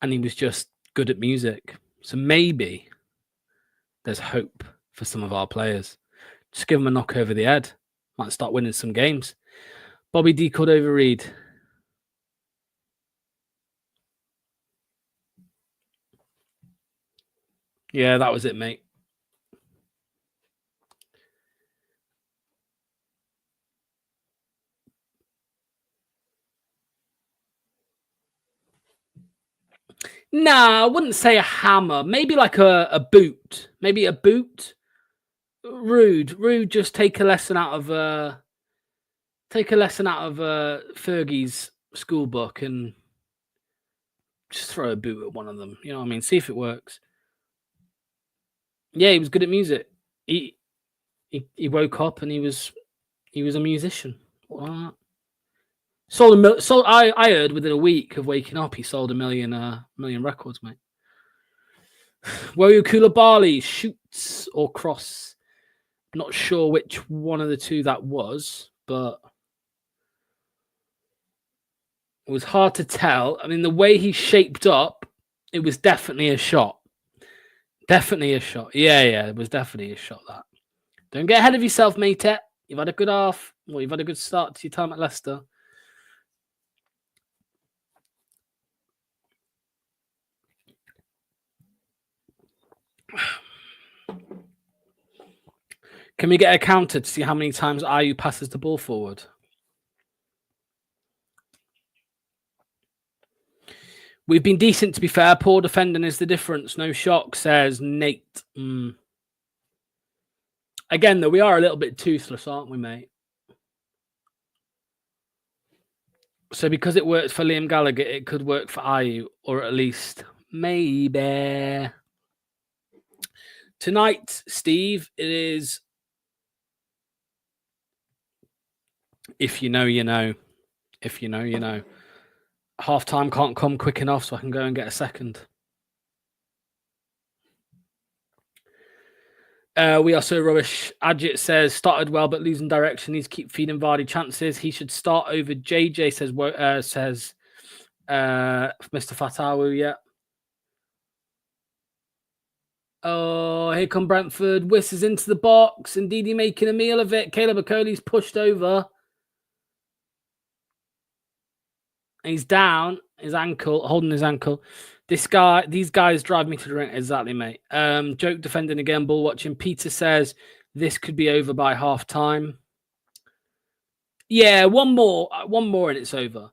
and he was just good at music. So maybe there's hope for some of our players. Just give them a knock over the head. Might start winning some games. Bobby D. Cordova-Reid. Yeah, that was it, mate. Nah, I wouldn't say a hammer. Maybe like a boot. Maybe a boot. Rude. Just take a lesson out of Fergie's school book and just throw a boot at one of them. You know what I mean? See if it works. Yeah, he was good at music. He woke up and he was a musician. What? I heard within a week of waking up, he sold a million records, mate. Woyo Koulibaly shoots or cross. Not sure which one of the two that was, but it was hard to tell. I mean, the way he shaped up, it was definitely a shot. Definitely a shot. Yeah, it was definitely a shot, that. Don't get ahead of yourself, mate. You've had a good half. Well, you've had a good start to your time at Leicester. Can we get a counter to see how many times Ayew passes the ball forward? We've been decent, to be fair. Poor defending is the difference. No shock, says Nate. Again, though, we are a little bit toothless, aren't we, mate? So because it worked for Liam Gallagher, it could work for Ayew, or at least maybe. Tonight, Steve, it is... If you know, you know. If you know, you know. Half-time can't come quick enough, so I can go and get a second. We are so rubbish. Ajit says, started well, but losing direction. Needs to keep feeding Vardy chances. He should start over JJ, says Mr. Fatawu, yeah. Oh, here come Brentford. Whistles into the box. Indeed, making a meal of it. Caleb Okoli's pushed over. He's down, his ankle, holding his ankle. These guys drive me to the ring. Exactly, mate. Joke defending again, ball watching. Peter says this could be over by half time. Yeah, one more and it's over.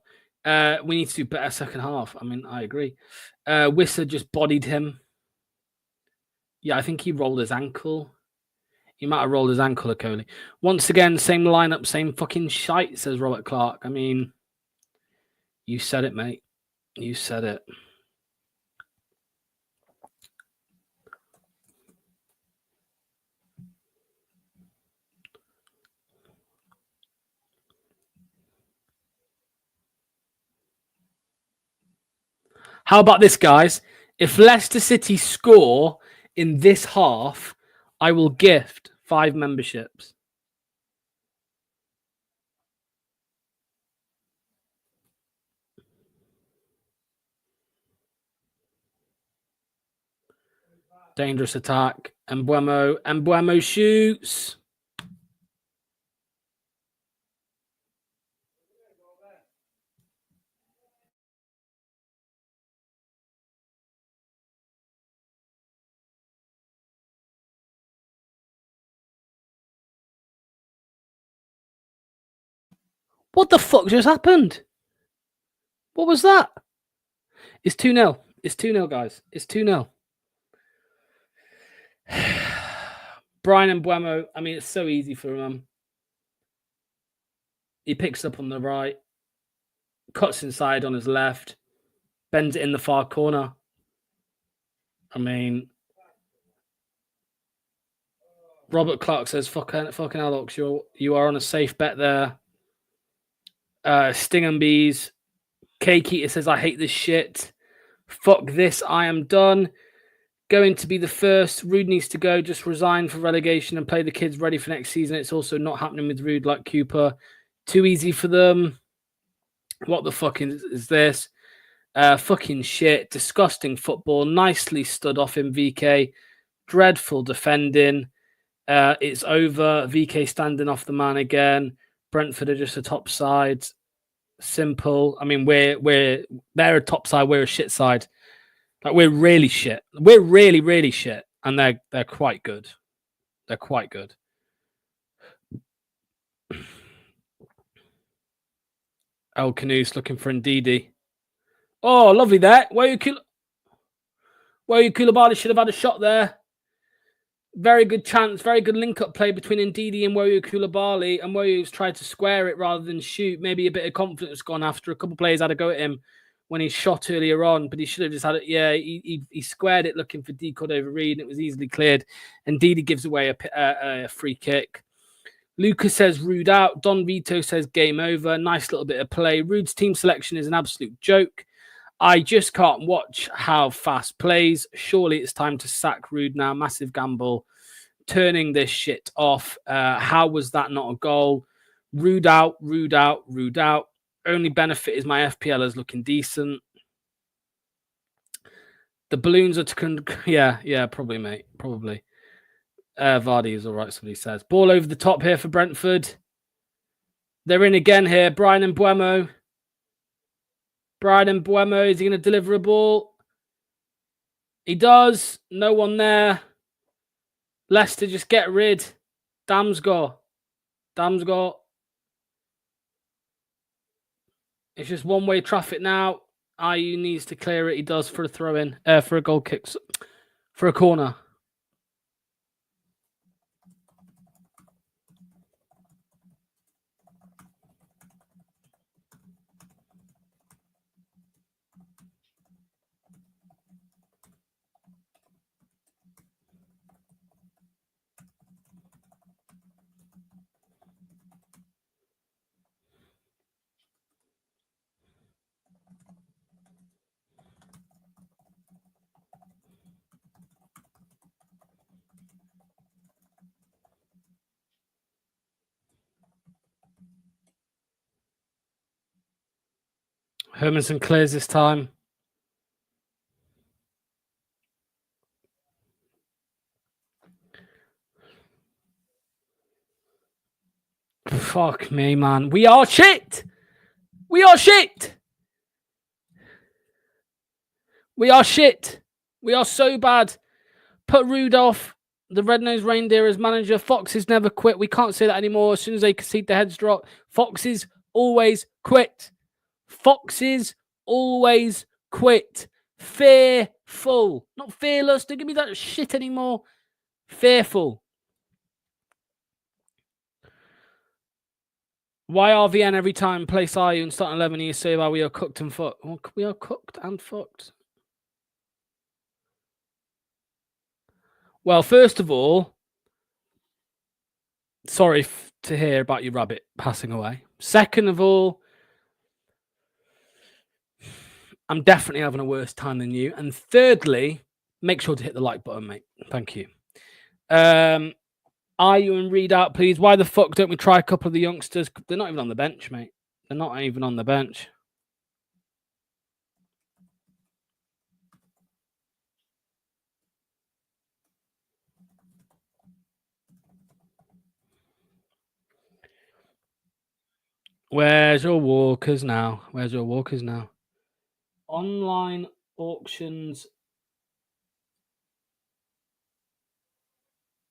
We need to do better second half. I mean, I agree. Wissa just bodied him. Yeah, I think he rolled his ankle. He might have rolled his ankle, Okoli. Once again, same lineup, same fucking shite, says Robert Clark. I mean, you said it, mate. You said it. How about this, guys? If Leicester City score in this half, I will gift 5 memberships. Dangerous attack. Embuemo shoots. What the fuck just happened? What was that? It's 2-0. It's 2-0, guys. It's 2-0. Brian Embuemo, I mean, it's so easy for him. He picks up on the right, cuts inside on his left, bends it in the far corner. I mean, Robert Clark says, fucking Alex, you are on a safe bet there. Sting and Bees. K Keater says, I hate this shit. Fuck this, I am done. Going to be the first. Rude needs to go. Just resign for relegation and play the kids ready for next season. It's also not happening with Rude like Cooper. Too easy for them. What the fuck is this? Fucking shit. Disgusting football. Nicely stood off in VK. Dreadful defending. It's over. VK standing off the man again. Brentford are just a top side. Simple. I mean, they're a top side. We're a shit side. Like, we're really shit. We're really, really shit. And they're quite good. They're quite good. El Canoes looking for Ndidi. Oh, lovely there. Koulibaly should have had a shot there. Very good chance. Very good link-up play between Ndidi and Koulibaly. And Woyu's tried to square it rather than shoot. Maybe a bit of confidence gone after a couple of players had a go at him when he shot earlier on, but he should have just had it. Yeah, he squared it looking for Decoud over Reed, and it was easily cleared. And Didi gives away a free kick. Lucas says Rude out. Don Vito says game over. Nice little bit of play. Rude's team selection is an absolute joke. I just can't watch how fast plays. Surely it's time to sack Rude now. Massive gamble. Turning this shit off. How was that not a goal? Rude out, Rude out, Rude out. Only benefit is my FPL is looking decent. The balloons are to... Yeah, probably, mate. Probably. Vardy is all right, somebody says. Ball over the top here for Brentford. They're in again here. Brian Embuemo. Is he going to deliver a ball? He does. No one there. Leicester just get rid. Damsgaard. It's just one-way traffic now. IU needs to clear it. He does for a throw-in. For a goal kick. For a corner. Hermanson clears this time. Fuck me, man. We are shit. We are shit. We are so bad. Put Rudolph, the red-nosed reindeer, as manager. Foxes never quit. We can't say that anymore. As soon as they concede, the heads drop. Foxes always quit. Foxes always quit. Fearful. Not fearless. Don't give me that shit anymore. Fearful. Why RVN every time place are you and start 11 you say well, we are cooked and fucked. Well, we are cooked and fucked. Well, first of all, sorry to hear about your rabbit passing away. Second of all, I'm definitely having a worse time than you. And thirdly, make sure to hit the like button, mate. Thank you. Are you and read out, please? Why the fuck don't we try a couple of the youngsters? They're not even on the bench, mate. They're not even on the bench. Where's your walkers now? Where's your walkers now? Online auctions.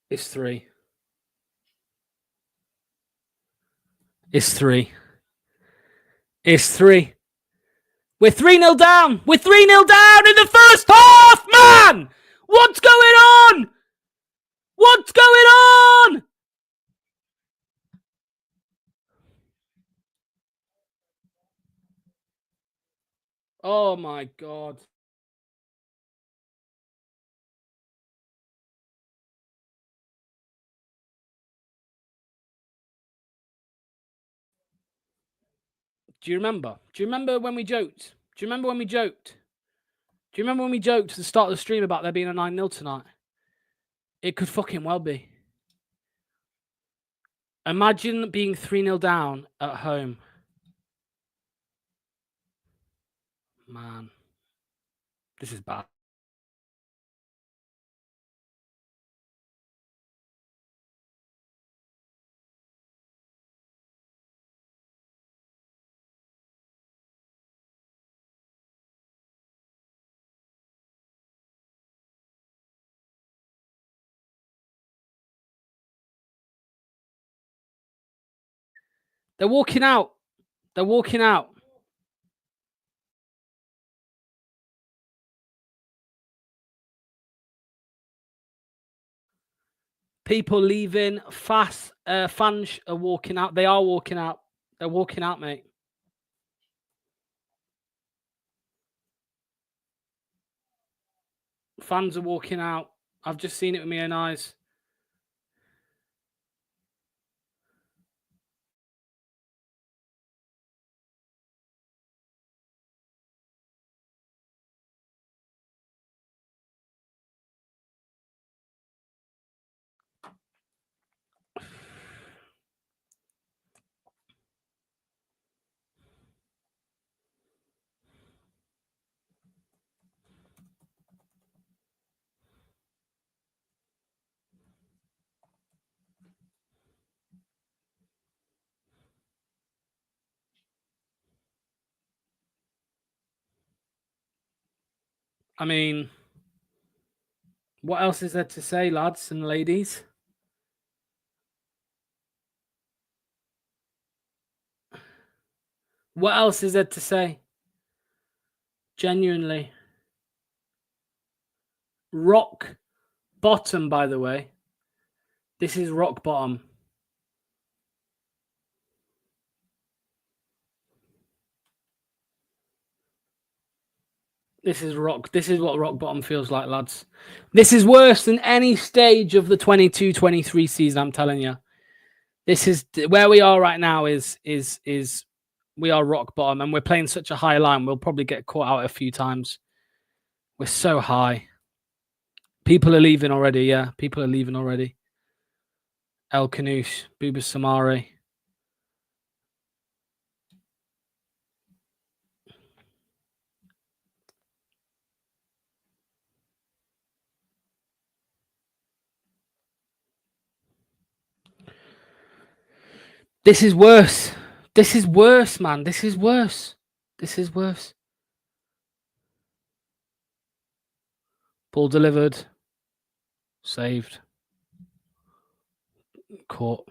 It's 3. It's 3. It's 3. We're 3-0 down. We're 3-0 down in the first half, man! What's going on? What's going on? Oh my God. Do you remember? Do you remember when we joked? Do you remember when we joked? Do you remember when we joked at the start of the stream about there being a 9-0 tonight? It could fucking well be. Imagine being 3-0 down at home. Man. This is bad. They're walking out. They're walking out. People leaving. Fans are walking out. They are walking out. They're walking out, mate. Fans are walking out. I've just seen it with my own eyes. I mean, what else is there to say, lads and ladies? What else is there to say? Genuinely. Rock bottom, by the way. This is rock bottom. This is what rock bottom feels like, lads. This is worse than any stage of the 22-23 season, I'm telling you. This is where we are right now is we are rock bottom, and we're playing such a high line. We'll probably get caught out a few times. We're so high. People are leaving already, yeah. People are leaving already. El Kanoush, Buba Samari. This is worse. This is worse, man. This is worse. This is worse. Ball delivered. Saved. Caught.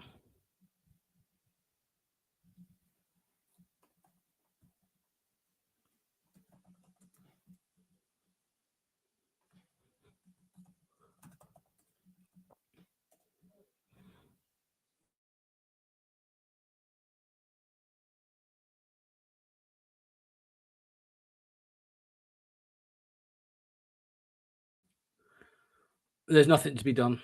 There's nothing to be done.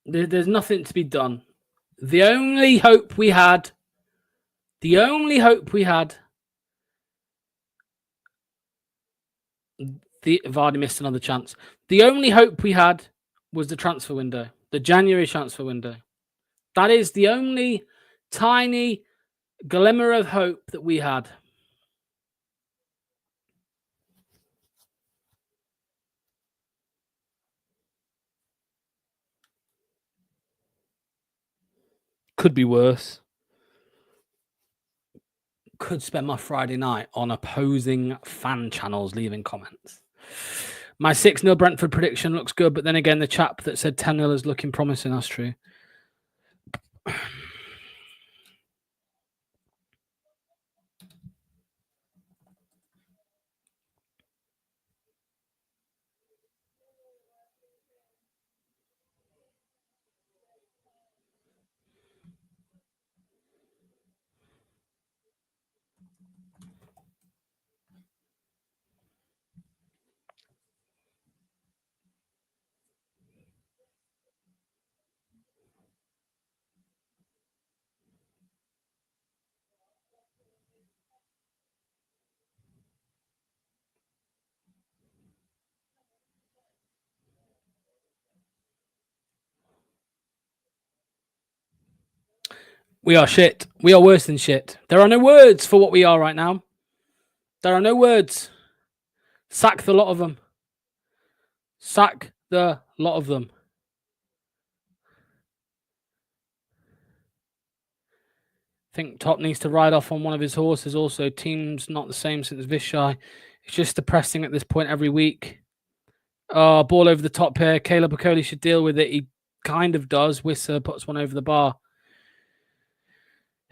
There's nothing to be done. The only hope we had, Vardy missed another chance. The only hope we had was the transfer window, the January transfer window. That is the only tiny glimmer of hope that we had. Could be worse. Could spend my Friday night on opposing fan channels leaving comments. My 6-0 Brentford prediction looks good, but then again, the chap that said 10-0 is looking promising. That's true. We are shit. We are worse than shit. There are no words for what we are right now. There are no words. Sack the lot of them. Sack the lot of them. I think Top needs to ride off on one of his horses also. Team's not the same since Vishai. It's just depressing at this point every week. Oh, ball over the top here. Caleb Okoli should deal with it. He kind of does. Wisser puts one over the bar.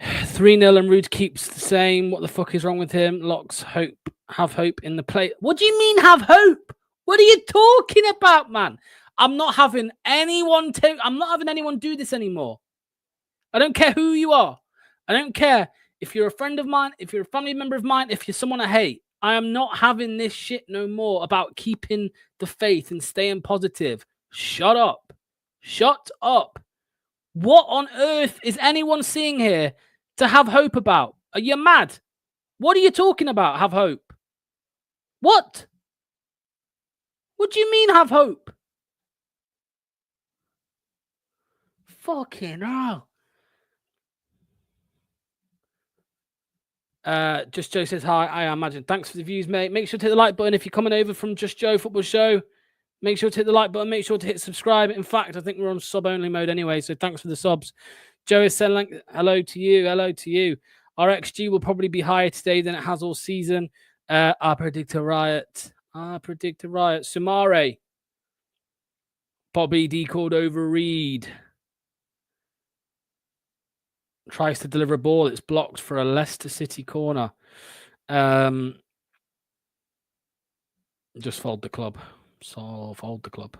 3-0 and Rude keeps the same. What the fuck is wrong with him? Locks have hope in the play. What do you mean have hope? What are you talking about, man? I'm not having anyone do this anymore. I don't care who you are. I don't care if you're a friend of mine, if you're a family member of mine, if you're someone I hate. I am not having this shit no more about keeping the faith and staying positive. Shut up. Shut up. What on earth is anyone seeing here to have hope about? Are you mad? What are you talking about, have hope? What? What do you mean have hope? Fucking hell. Just Joe says hi. I imagine. Thanks for the views, mate. Make sure to hit the like button if you're coming over from Just Joe Football Show. Make sure to hit the like button. Make sure to hit subscribe. In fact, I think we're on sub only mode anyway. So thanks for the subs. Joe is saying hello to you. Hello to you. Our XG will probably be higher today than it has all season. I predict a riot. Sumare. Bobby decalled over Reed. Tries to deliver a ball. It's blocked for a Leicester City corner. Just fold the club. So fold the club.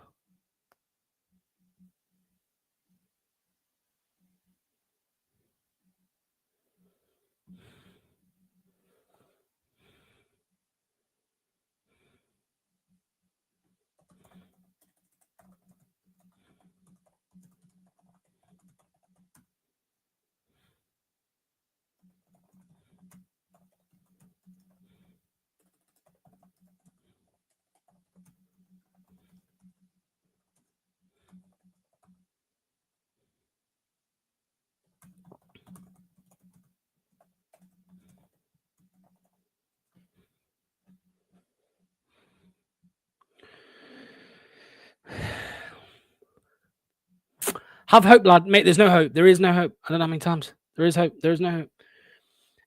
Have hope, lad. Mate, there's no hope. There is no hope. I don't know how many times. There is hope. There is no hope.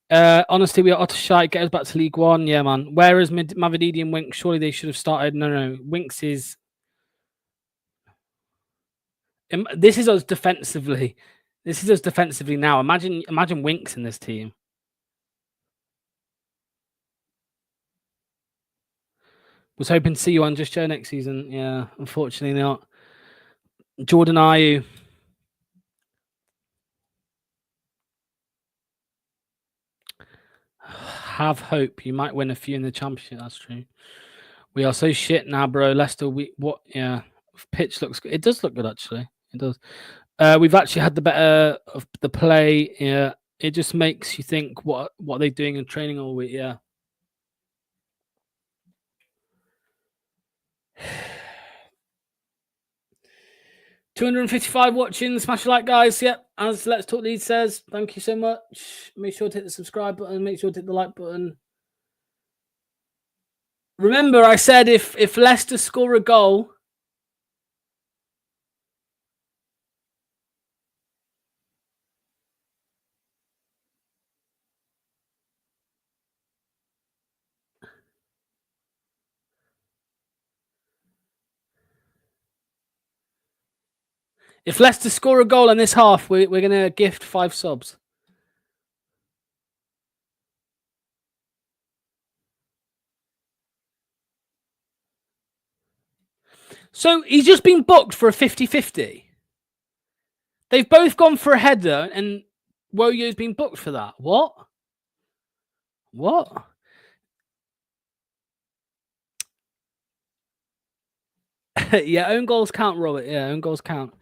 Honestly, we are utter shite. Get us back to League One. Yeah, man. Where is Mavididi and Winks? Surely they should have started. No. Winks is. This is us defensively. This is us defensively now. Imagine Winks in this team. Was hoping to see you on Just Joe next season. Yeah, unfortunately not. Jordan Ayew. Have hope. You might win a few in the championship. That's true. We are so shit now, bro. Leicester. Yeah. Pitch looks good. It does look good, actually. It does. We've actually had the better of the play. Yeah. It just makes you think what they're doing in training all week. Yeah. $255 watching. Smash a like, guys. Yep. As Let's Talk Leeds says, thank you so much. Make sure to hit the subscribe button. Make sure to hit the like button. Remember, I said if Leicester score a goal, if Leicester score a goal in this half, we're going to gift 5 subs. So he's just been booked for a 50-50. They've both gone for a header, and Woyo's been booked for that. What? Yeah, own goals count, Robert. Yeah, own goals count.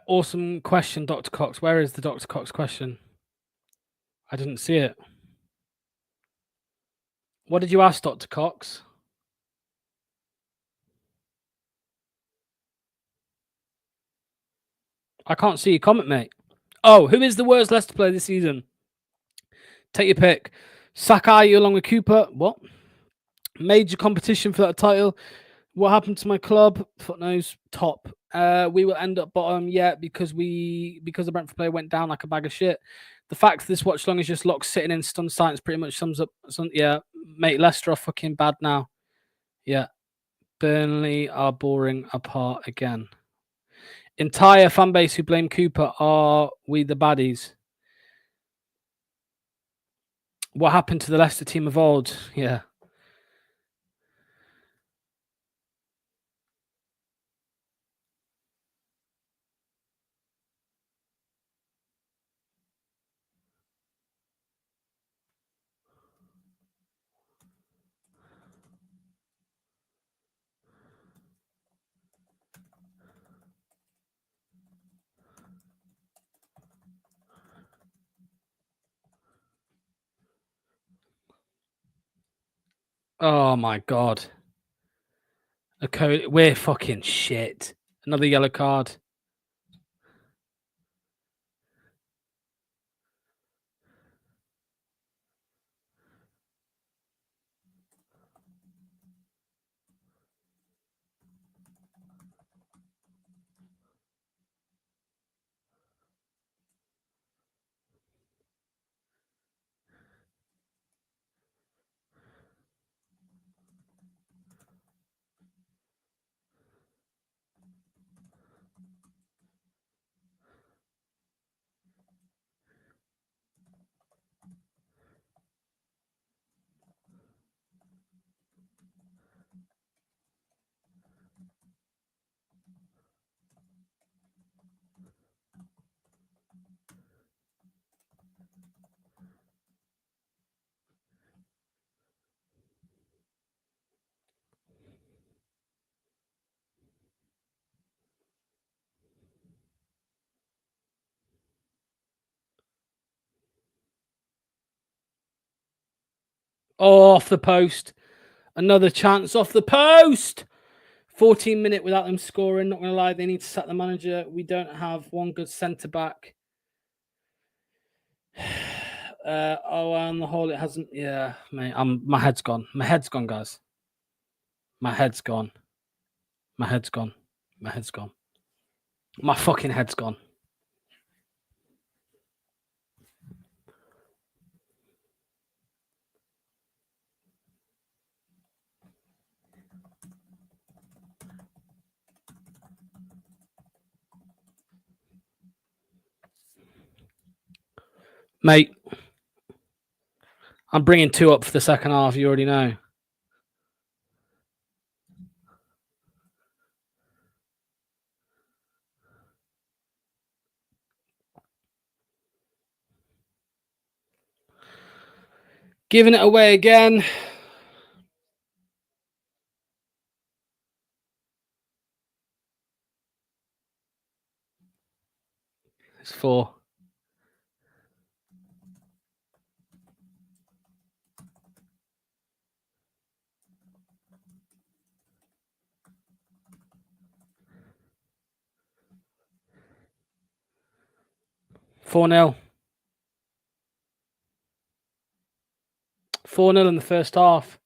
Awesome question, Dr. Cox. Where is the Dr. Cox question? I didn't see it. What did you ask, Dr. Cox? I can't see your comment, mate. Oh, who is the worst Leicester player this season? Take your pick. Sakai along with Cooper. What? Major competition for that title. What happened to my club? Footnotes. Top. We will end up bottom, because the Brentford player went down like a bag of shit. The fact that this watch long is just locked sitting in stun silence pretty much sums up. Mate, Leicester are fucking bad now. Yeah. Burnley are boring apart again. Entire fan base who blame Cooper are we the baddies. What happened to the Leicester team of old? Yeah. Oh my god. Okay, we're fucking shit. Another yellow card. Oh, off the post. Another chance off the post. 14-minute without them scoring. Not going to lie, they need to sack the manager. We don't have one good centre back. On the whole, it hasn't. Yeah, mate. My head's gone. My head's gone, guys. My head's gone. My head's gone. My head's gone. My fucking head's gone. Mate, I'm bringing 2 up for the second half. You already know. Giving it away again. It's 4. Four 0. 4-0 in the first half.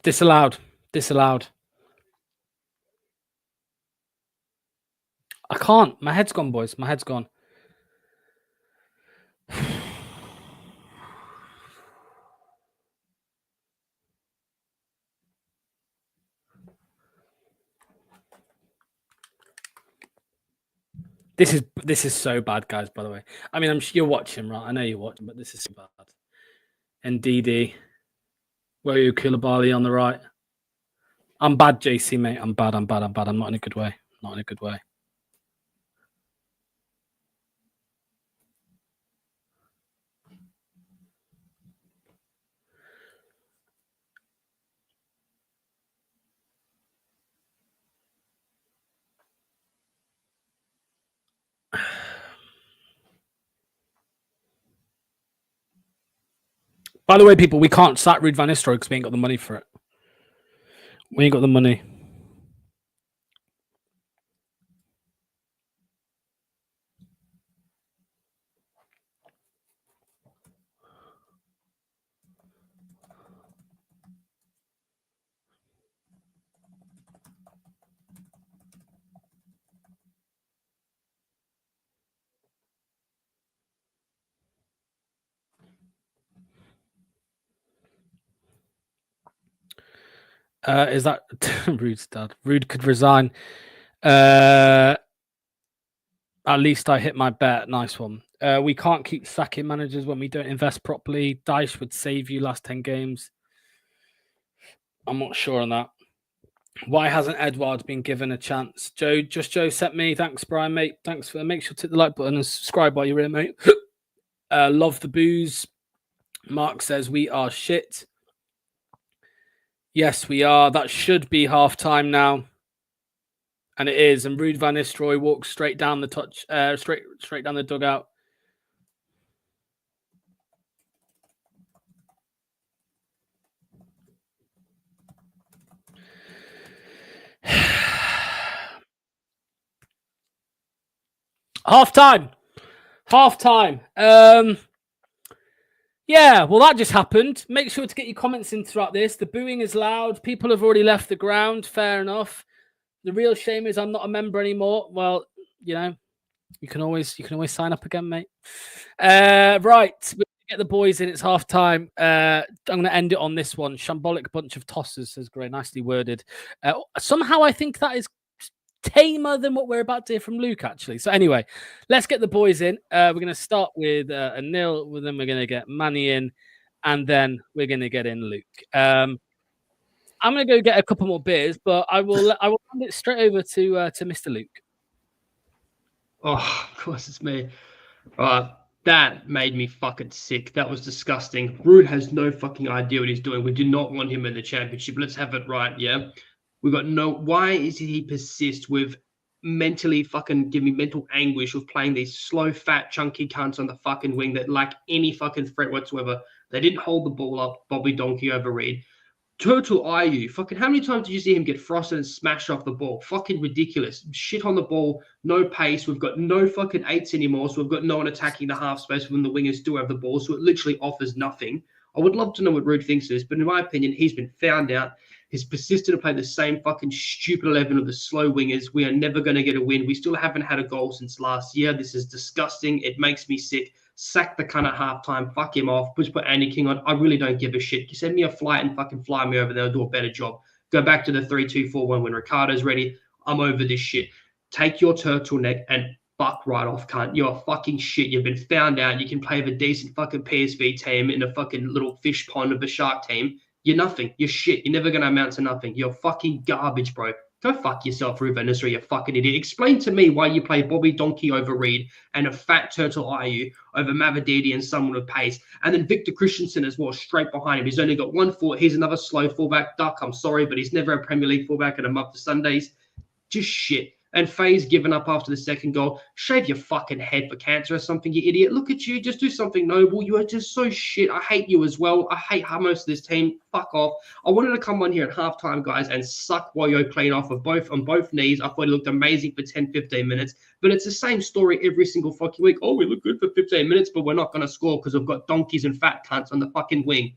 Disallowed. Disallowed. I can't. My head's gone, boys. My head's gone. This is so bad, guys, by the way. I mean, you're watching, right? I know you're watching, but this is so bad. NDD. Where are you, Koulibaly on the right? I'm bad, JC, mate. I'm bad. I'm not in a good way. Not in a good way. By the way, people, we can't sack Ruud van Nistelrooy because we ain't got the money for it. We ain't got the money. Is that Ruud's dad? Ruud could resign. At least I hit my bet. Nice one. We can't keep sacking managers when we don't invest properly. Dyche would save you last 10 games. I'm not sure on that. Why hasn't Edouard been given a chance? Joe sent me. Thanks, Brian, mate. Thanks for make sure to hit the like button and subscribe while you're in, mate. Love the booze. Mark says we are shit. Yes, we are. That should be half time now. And it is. And Ruud van Nistelrooy walks straight down the touch, straight down the dugout. Half time. Yeah, well, that just happened. Make sure to get your comments in throughout this. The booing is loud. People have already left the ground. Fair enough. The real shame is I'm not a member anymore. Well, you know, you can always sign up again, mate. Right, we're gonna get the boys in. It's half time. I'm going to end it on this one. Shambolic bunch of tossers, says Gray. Nicely worded. Somehow I think that is tamer than what we're about to hear from Luke, actually. So anyway, let's get the boys in. We're going to start with a nil. Then we're going to get Manny in, and then we're going to get in Luke. I'm going to go get a couple more beers, but I will hand it straight over to Mr. Luke. Oh, of course, it's me. That made me fucking sick. That was disgusting. Rude has no fucking idea what he's doing. We do not want him in the championship. Let's have it right, yeah? We got no. Why is he persist with mentally fucking give me mental anguish of playing these slow, fat, chunky cunts on the fucking wing that lack any fucking threat whatsoever? They didn't hold the ball up. Bobby Donkey over Reed. Turtle IU, fucking how many times did you see him get frosted and smashed off the ball? Fucking ridiculous. Shit on the ball, no pace. We've got no fucking eights anymore, so we've got no one attacking the half space when the wingers do have the ball, so it literally offers nothing. I would love to know what Rude thinks of this, but in my opinion, he's been found out. He's persisted to play the same fucking stupid 11 of the slow wingers. We are never going to get a win. We still haven't had a goal since last year. This is disgusting. It makes me sick. Sack the cunt at halftime, fuck him off, just put Andy King on. I really don't give a shit. You send me a flight and fucking fly me over there, I'll do a better job. Go back to the 3-2-4-1 when Ricardo's ready. I'm over this shit. Take your turtleneck and fuck right off, cunt. You're fucking shit. You've been found out. You can play with a decent fucking PSV team in a fucking little fish pond of a shark team. You're nothing. You're shit. You're never going to amount to nothing. You're fucking garbage, bro. Go fuck yourself, Ruben Nisra, you fucking idiot. Explain to me why you play Bobby Donkey over Reed and a fat Turtle IU over Mavididi and someone with pace. And then Victor Christensen as well, straight behind him. He's only got 1 foot. He's another slow fullback. Duck, I'm sorry, but he's never a Premier League fullback and I'm up for Sundays. Just shit. And Faye's given up after the second goal. Shave your fucking head for cancer or something, you idiot. Look at you. Just do something noble. You are just so shit. I hate you as well. I hate how most of this team. Fuck off. I wanted to come on here at halftime, guys, and suck Woyo clean off of on both knees. I thought he looked amazing for 10, 15 minutes. But it's the same story every single fucking week. Oh, we look good for 15 minutes, but we're not going to score because we've got donkeys and fat cunts on the fucking wing.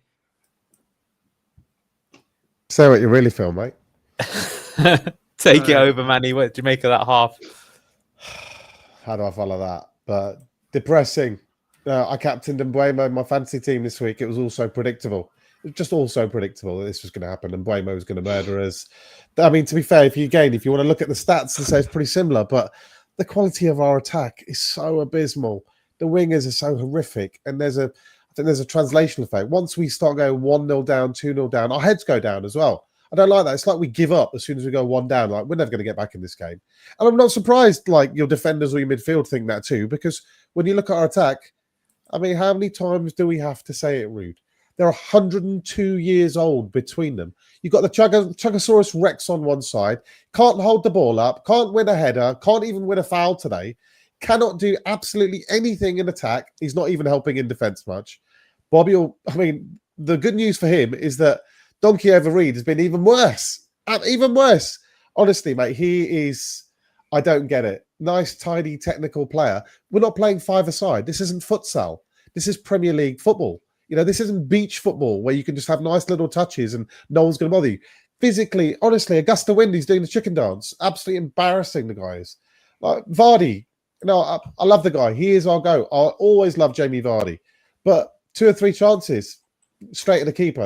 Say what you really feel, mate. Take it over, Manny. What do you make of that half? How do I follow that? But depressing. I captained Mbuemo in my fantasy team this week. It was also predictable. It was just also predictable that this was going to happen and Mbuemo was going to murder us. I mean, to be fair, if you want to look at the stats and say it's pretty similar, but the quality of our attack is so abysmal. The wingers are so horrific. And I think there's a translation effect. Once we start going 1-0 down, 2-0 down, our heads go down as well. I don't like that. It's like we give up as soon as we go 1 down. Like, we're never going to get back in this game. And I'm not surprised, like, your defenders or your midfield think that too, because when you look at our attack, I mean, how many times do we have to say it, Rude? They're 102 years old between them. You've got the Chugosaurus Rex on one side, can't hold the ball up, can't win a header, can't even win a foul today, cannot do absolutely anything in attack. He's not even helping in defense much. The good news for him is that Donkey over Reed has been even worse. Even worse. Honestly, mate, I don't get it. Nice, tidy, technical player. We're not playing five-a-side. This isn't futsal. This is Premier League football. You know, this isn't beach football where you can just have nice little touches and no one's going to bother you. Physically, honestly, Augusta Windy's doing the chicken dance. Absolutely embarrassing, the guys. Like Vardy, I love the guy. He is our go. I always love Jamie Vardy. But 2 or 3 chances, straight to the keeper.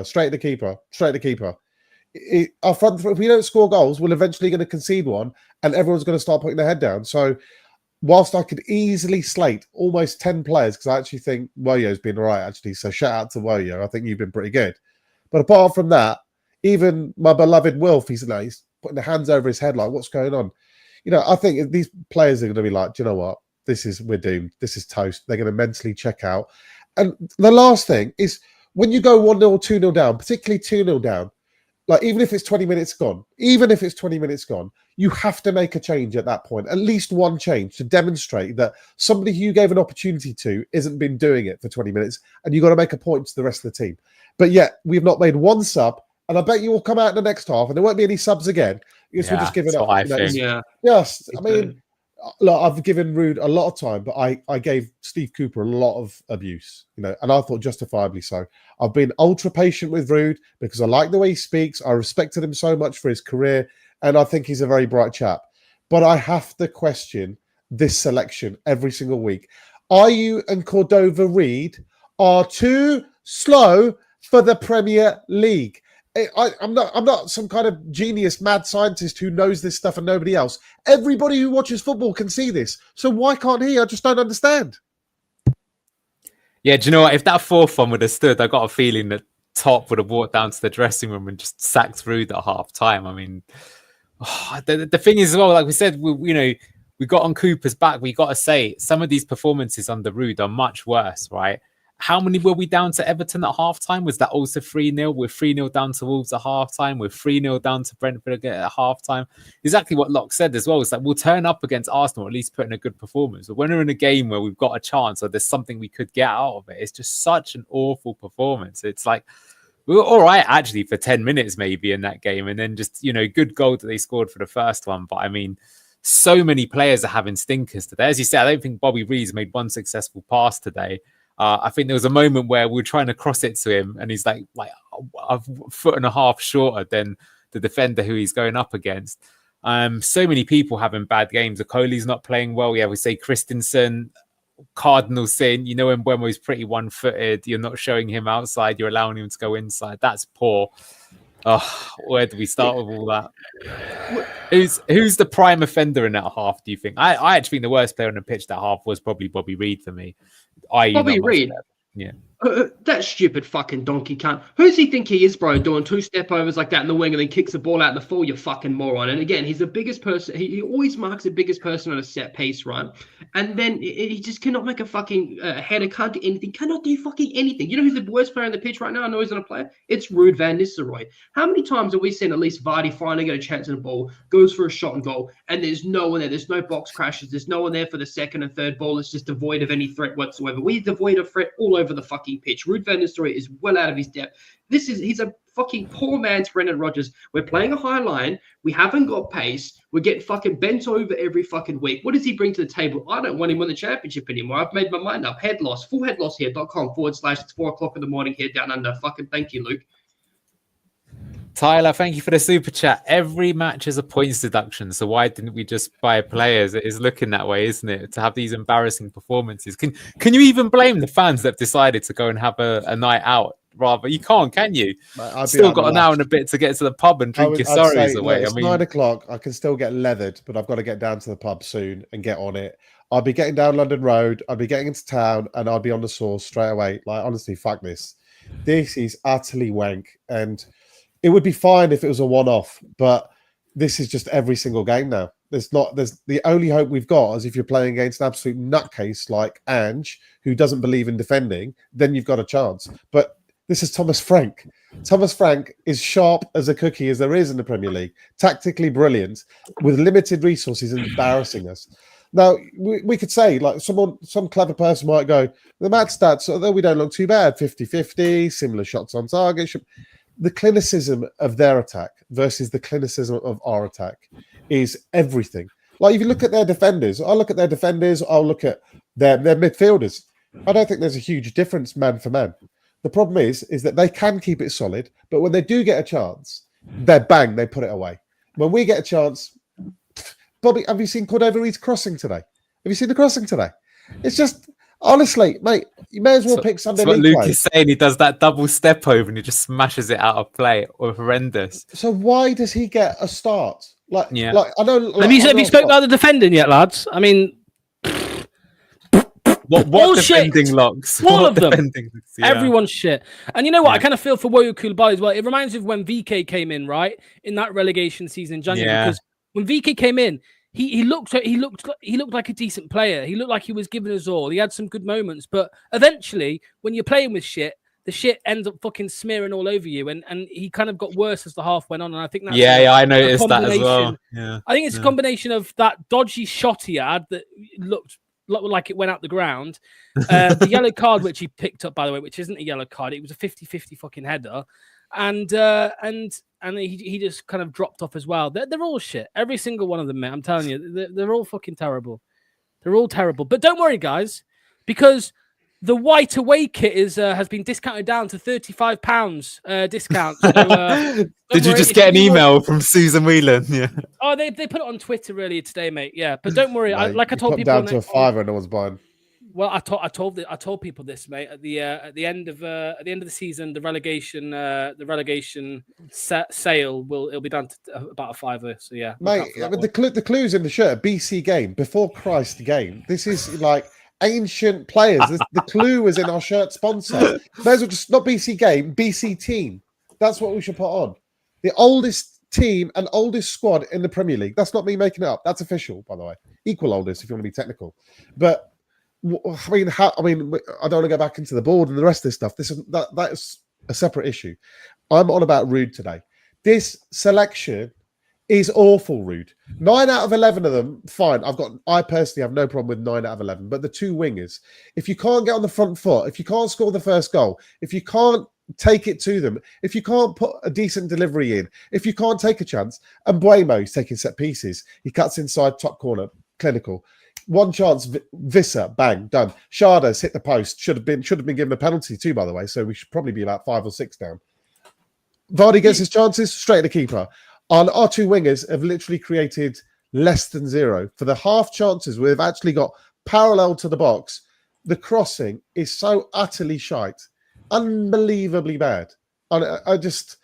Our front, if we don't score goals, we're eventually going to concede one and everyone's going to start putting their head down. So whilst I could easily slate almost 10 players, because I actually think Woyo's been all right, actually. So shout out to Woyo. I think you've been pretty good. But apart from that, even my beloved Wilf, he's putting the hands over his head like, what's going on? You know, I think these players are going to be like, do you know what? We're doomed. This is toast. They're going to mentally check out. And the last thing is, when you go 1-0, 2-0 down, particularly 2-0 down, like even if it's 20 minutes gone, you have to make a change at that point, at least one change to demonstrate that somebody who you gave an opportunity to isn't been doing it for 20 minutes and you've got to make a point to the rest of the team. But yet we've not made one sub and I bet you will come out in the next half and there won't be any subs again because we're just giving up. I think. Yeah. Yes, I mean, look, I've given Rude a lot of time, but I gave Steve Cooper a lot of abuse, you know, and I thought justifiably so. I've been ultra patient with Rude because I like the way he speaks. I respected him so much for his career, and I think he's a very bright chap. But I have to question this selection every single week. Ayew and Cordova Reed are too slow for the Premier League. I'm not some kind of genius mad scientist who knows this stuff and nobody else. Everybody who watches football can see this. So why can't he? I just don't understand. Yeah, do you know what? If that fourth one would have stood, I got a feeling that Top would have walked down to the dressing room and just sacked Rude at half time. I mean, the thing is as well, like we said, We got on Cooper's back. We got to say, some of these performances under Rude are much worse, right? How many were we down to Everton at halftime? Was that also 3-0? We're 3-0 down to Wolves at halftime. We're 3-0 down to Brentford again at halftime. Exactly what Locke said as well. It's like we'll turn up against Arsenal, at least put in a good performance. But when we're in a game where we've got a chance or there's something we could get out of it, it's just such an awful performance. It's like we were all right actually for 10 minutes maybe in that game. And then just, good goal that they scored for the first one. But I mean, so many players are having stinkers today. As you said, I don't think Bobby Reed's made one successful pass today. I think there was a moment where we were trying to cross it to him and he's like a foot and a half shorter than the defender who he's going up against. So many people having bad games. Okoli's not playing well. Yeah, we say Christensen, Cardinal saying, when Buemo's pretty one-footed, you're not showing him outside, you're allowing him to go inside. That's poor. Oh, where do we start with all that? Who's the prime offender in that half, do you think? I actually think the worst player on the pitch that half was probably Bobby Reed for me. Bobby Reed? Yeah. That stupid fucking donkey cunt. Who's he think he is, bro? Doing 2 step overs like that in the wing and then kicks the ball out in the full, you fucking moron. And again, he's the biggest person. He always marks the biggest person on a set piece, right? And then he just cannot make a fucking header, can't do anything, cannot do fucking anything. You know who's the worst player on the pitch right now? I know he's not a player. It's Ruud van Nistelrooy. How many times have we seen at least Vardy finally get a chance at the ball, goes for a shot and goal, and there's no one there. There's no box crashes. There's no one there for the second and third ball. It's just devoid of any threat whatsoever. We're devoid of threat all over the fucking pitch. Ruud van Nistelrooy is well out of his depth. He's a fucking poor man's Brendan Rodgers. We're playing a high line. We haven't got pace. We're getting fucking bent over every fucking week. What does he bring to the table? I don't want him on the championship anymore. I've made my mind up. Head loss. Fullheadlosshere.com/. It's 4 o'clock in the morning here down under. Fucking thank you, Luke. Tyler, thank you for the super chat. Every match is a points deduction, so why didn't we just buy players? It is looking that way, isn't it? To have these embarrassing performances. Can you even blame the fans that have decided to go and have a night out? Rather, you can't, can you? Still got an hour and a bit to get to the pub and drink your sorries away. It's 9 o'clock. I can still get leathered, but I've got to get down to the pub soon and get on it. I'll be getting down London Road. I'll be getting into town, and I'll be on the sauce straight away. Like, honestly, fuck this. This is utterly wank, and it would be fine if it was a one-off, but this is just every single game now. There's the only hope we've got is if you're playing against an absolute nutcase like Ange, who doesn't believe in defending, then you've got a chance. But this is Thomas Frank. Thomas Frank is sharp as a cookie as there is in the Premier League, tactically brilliant, with limited resources, embarrassing us. Now, we could say, like, some clever person might go, the match stats, although we don't look too bad, 50-50, similar shots on target. The clinicism of their attack versus the clinicism of our attack is everything. Like, if you look at their defenders, I'll look at their defenders, I'll look at their midfielders. I don't think there's a huge difference man for man. The problem is that they can keep it solid, but when they do get a chance, they put it away. When we get a chance, Bobby, have you seen Cordova-Reid's crossing today? Have you seen the crossing today? It's just, honestly, mate, you may as well pick Sunday League. What Luke is saying, he does that double step over and he just smashes it out of play. Or horrendous. So why does he get a start? Like I know. Like, have you spoke about the defending yet, lads? I mean, what defending locks? All of them. Yeah. Everyone's shit. And you know what? I kind of feel for Woyo Koulibaly as well. It reminds me of when VK came in, right? In that relegation season in January. Yeah. Because when VK came in, he looked like a decent player. He looked like he was giving us all. He had some good moments. But eventually, when you're playing with shit, the shit ends up fucking smearing all over you. And he kind of got worse as the half went on. And I think that's I noticed that as well. Yeah. I think it's a combination of that dodgy shot he had that looked like it went out the ground. The yellow card, which he picked up, by the way, which isn't a yellow card. It was a 50-50 fucking header. And he just kind of dropped off as well. They're all shit. Every single one of them, mate. I'm telling you, they're all fucking terrible. They're all terrible. But don't worry, guys, because the white away kit has been discounted down to £35 discount. So, did you just get an email from Susan Whelan? Yeah. Oh, they put it on Twitter earlier today, mate. Yeah, but don't worry. I told people down to a £5 and no one's buying. Well, I told people this, mate. At the end of the season, the relegation sale it'll be down to about a £5. So yeah, mate. The clue's in the shirt. BC game, before Christ game. This is like ancient players. The clue was in our shirt sponsor. Those are just not BC game, BC team. That's what we should put on. The oldest team and oldest squad in the Premier League. That's not me making it up. That's official, by the way. equal holders if you want to be technical. But I mean, I don't want to go back into the board and the rest of this stuff. That is a separate issue. I'm on about Ruud today. This selection is awful, Ruud. 9 out of 11 of them, fine. I personally have no problem with 9 out of 11. But the two wingers, if you can't get on the front foot, if you can't score the first goal, if you can't take it to them, if you can't put a decent delivery in, if you can't take a chance, and Buemo is taking set pieces, he cuts inside top corner, clinical. One chance, Visser, bang, done. Sharda's hit the post. Should have been given a penalty too, by the way. So we should probably be about 5 or 6 down. Vardy gets his chances, straight to the keeper. Our two wingers have literally created less than 0. For the half chances we've actually got parallel to the box, the crossing is so utterly shite. Unbelievably bad. I just...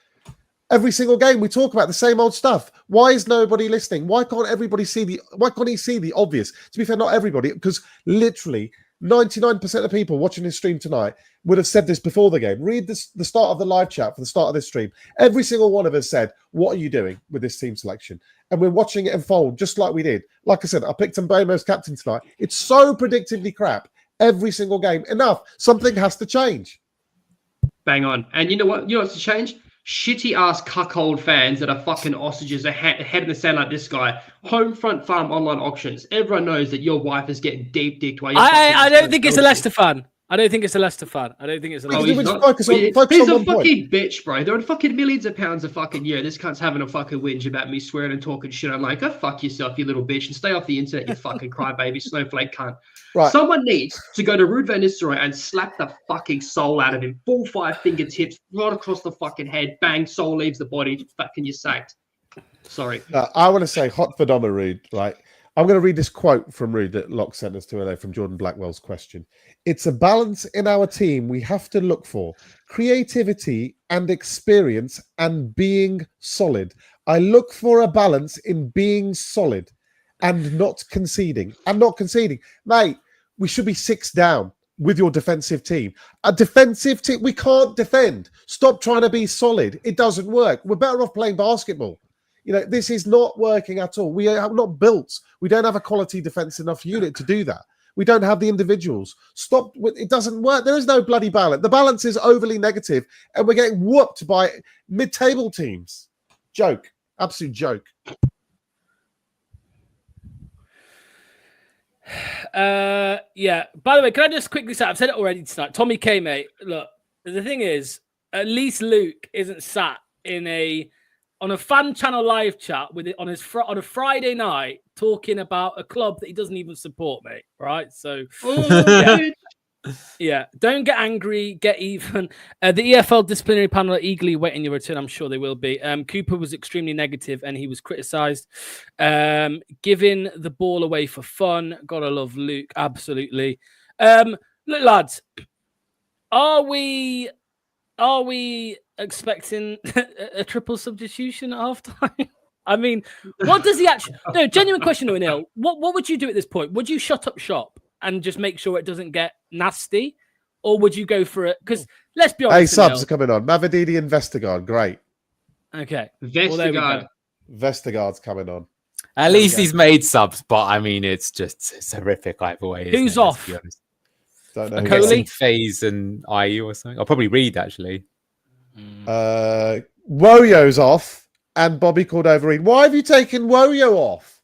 Every single game we talk about the same old stuff. Why is nobody listening? Why can't everybody see why can't he see the obvious? To be fair, not everybody, because literally 99% of people watching this stream tonight would have said this before the game. Read the start of the live chat for the start of this stream. Every single one of us said, what are you doing with this team selection? And we're watching it unfold just like we did. Like I said, I picked Mbeumo as captain tonight. It's so predictably crap every single game. Enough. Something has to change. Bang on. And you know what? You know what's to change? Shitty ass cuckold fans that are fucking ostriches head in the sand like this guy. Home front farm online auctions. Everyone knows that your wife is getting deep dicked while I don't think it's a Leicester fan. I don't think it's a Leicester fan. I don't think it's a Leicester fan. He's a fucking bitch, bro. They're on fucking millions of pounds a fucking year. This cunt's having a fucking whinge about me swearing and talking shit. I'm like, go fuck yourself, you little bitch, and stay off the internet, you fucking crybaby snowflake cunt. Right. Someone needs to go to Ruud van Nistelrooy and slap the fucking soul out of him. Full 5 fingertips right across the fucking head. Bang, soul leaves the body. Fucking you're sacked. Sorry. I want to say hot for Donna Ruud. Right. I'm going to read this quote from Ruud that Locke sent us to earlier from Jordan Blackwell's question. It's a balance in our team we have to look for. Creativity and experience and being solid. I look for a balance in being solid and not conceding. Mate, we should be 6 down with your defensive team. A defensive team, we can't defend. Stop trying to be solid. It doesn't work. We're better off playing basketball. You know, this is not working at all. We are not built. We don't have a quality defense enough unit to do that. We don't have the individuals. Stop. It doesn't work. There is no bloody balance. The balance is overly negative, and we're getting whooped by mid-table teams. Joke. Absolute joke. Yeah. By the way, can I just quickly say, I've said it already tonight. Tommy K, mate. Look, the thing is, at least Luke isn't sat on a fan channel live chat with it on a Friday night talking about a club that he doesn't even support, mate. Right? So, yeah. Don't get angry. Get even. The EFL disciplinary panel are eagerly waiting your return. I'm sure they will be. Cooper was extremely negative and he was criticised. Giving the ball away for fun. Gotta love Luke. Absolutely. Look, lads, are we expecting a triple substitution at halftime? I mean, what does he actually... No, genuine question, O'Neill. What would you do at this point? Would you shut up shop and just make sure it doesn't get nasty? Or would you go for it? Because let's be honest. Hey, subs are coming on. Mavididi and Vestergaard. Great. Okay. Vestergaard. Vestergaard's coming on. At least he's made subs, but I mean, it's horrific either way. Who's off? Don't know. Guessing FaZe and IU or something. I'll probably read actually. Woyo's off and Bobby Cordova-Reid. Why have you taken Woyo off?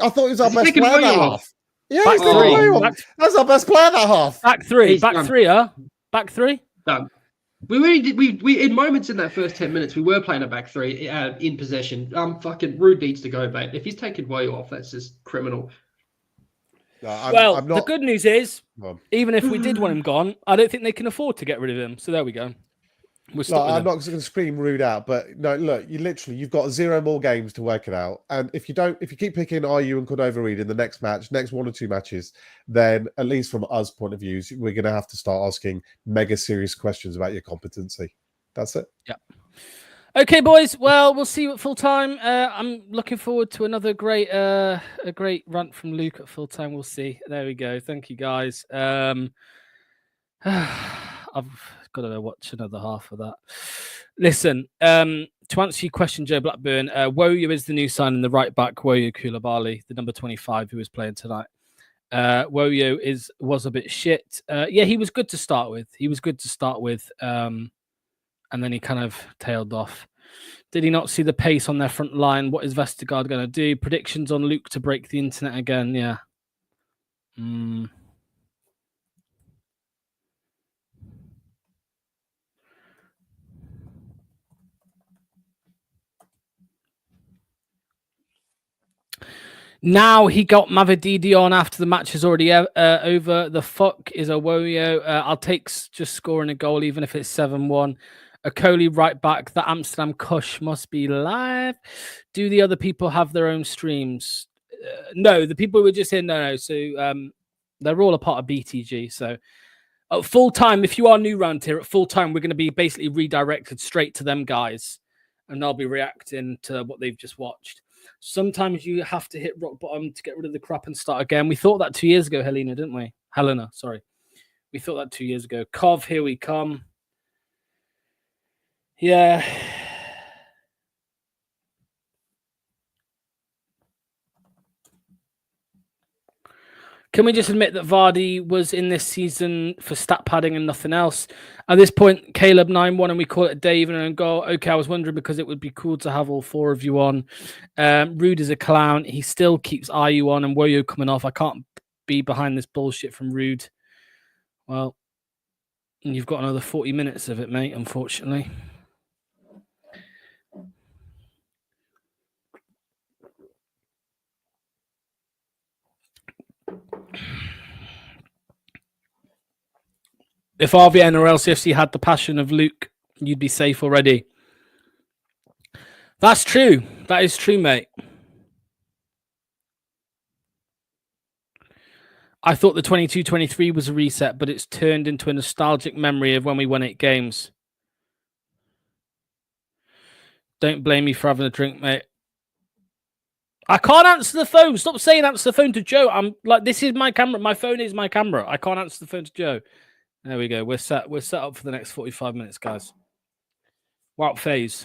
I thought he was our best player that half. Yeah, back three. That's our best player that half. Back three. Back three, huh? Back three? Done. We really did. We in moments in that first 10 minutes, we were playing a back three in possession. Fucking Ruud needs to go, mate. If he's taken Woyo off, that's just criminal. No, the good news is, even if we did want him gone, I don't think they can afford to get rid of him. So there we go. I'm not going to scream Ruud out, but no, look, you've got 0 more games to work it out, and if you keep picking IU and Cordova-Reid in the next 1 or 2 matches, then at least from us point of view, we're going to have to start asking mega serious questions about your competency. That's it. Yeah. Okay, boys. Well, we'll see you at full time. I'm looking forward to another great rant from Luke at full time. We'll see. There we go. Thank you, guys. I've got to watch another half of that. Listen, To answer your question, Joe Blackburn, Woyo is the new sign in the right back, Woyo Koulibaly, the number 25 who is playing tonight. Woyo was a bit shit. Yeah, he was good to start with. And then he kind of tailed off. Did he not see the pace on their front line? What is Vestergaard going to do? Predictions on Luke to break the internet again. Yeah. Now he got Mavididi on after the match is already over. The fuck is a Woyo? I'll take just scoring a goal, even if it's 7-1. A Coley right back. The Amsterdam Kush must be live. Do the other people have their own streams? No, the people who were just here, no. So they're all a part of BTG. So at full time, if you are new around here, at full time, we're going to be basically redirected straight to them guys. And they'll be reacting to what they've just watched. Sometimes you have to hit rock bottom to get rid of the crap and start again. We thought that 2 years ago, Helena, didn't we? Helena, sorry. We thought that 2 years ago. Cov, here we come. Yeah. Can we just admit that Vardy was in this season for stat padding and nothing else? At this point, Caleb 9-1 and we call it a day even and go, okay, I was wondering because it would be cool to have all four of you on. Rude is a clown. He still keeps IU on and Woyo coming off. I can't be behind this bullshit from Rude. Well, you've got another 40 minutes of it, mate, unfortunately. If RVN or LCFC had the passion of Luke, you'd be safe already. That's true. That is true, mate. I thought the 22-23 was a reset, but it's turned into a nostalgic memory of when we won 8 games. Don't blame me for having a drink, mate. I can't answer the phone. Stop saying answer the phone to Joe. I'm like, this is my camera. My phone is my camera. I can't answer the phone to Joe. There we go. We're set up for the next 45 minutes, guys. Wild phase.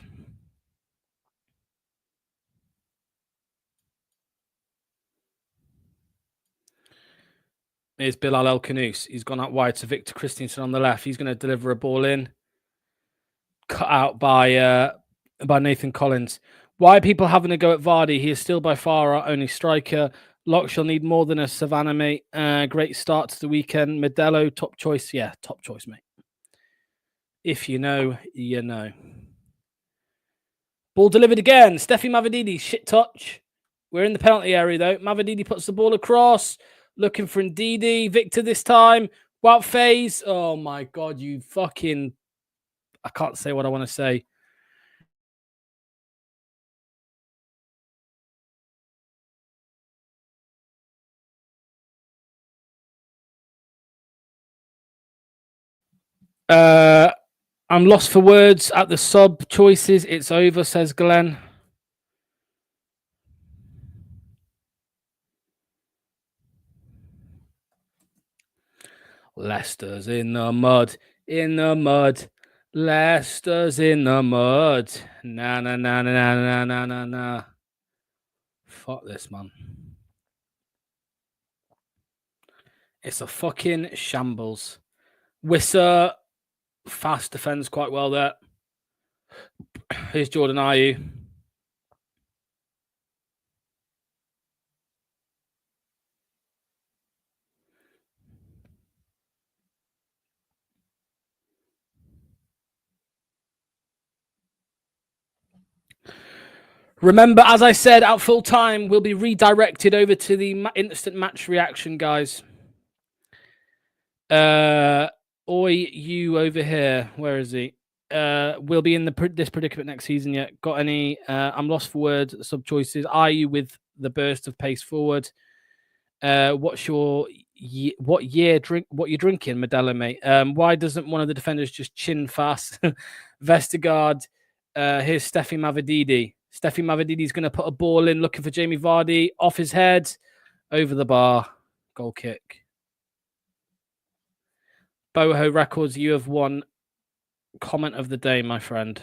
Here's Bilal El Khanous. He's gone out wide to Victor Christensen on the left. He's going to deliver a ball in. Cut out by Nathan Collins. Why are people having a go at Vardy? He is still by far our only striker. Locke shall need more than a Savannah, mate. Great start to the weekend. Modelo, top choice. Yeah, top choice, mate. If you know, you know. Ball delivered again. Steffi Mavididi, shit touch. We're in the penalty area, though. Mavididi puts the ball across. Looking for Ndidi. Victor this time. Wild phase. Oh, my God, you fucking... I can't say what I want to say. I'm lost for words at the sub choices. It's over, says Glenn. Leicester's in the mud. In the mud. Leicester's in the mud. Nah, nah, nah, nah, nah, nah, nah, nah. Fuck this, man. It's a fucking shambles. Wisser fast defends quite well there. Here's Jordan Ayew. Remember, as I said, at full time, we'll be redirected over to the instant match reaction, guys. Oi, you over here. Where is he? We'll be in this predicament next season yet. Got any? I'm lost for words. Sub choices. Are you with the burst of pace forward? What's your what you're drinking, Modelo, mate? Why doesn't one of the defenders just chin fast? Vestergaard. Here's Steffi Mavididi. Steffi Mavididi's going to put a ball in, looking for Jamie Vardy. Off his head, over the bar. Goal kick. Boho Records, you have won comment of the day, my friend.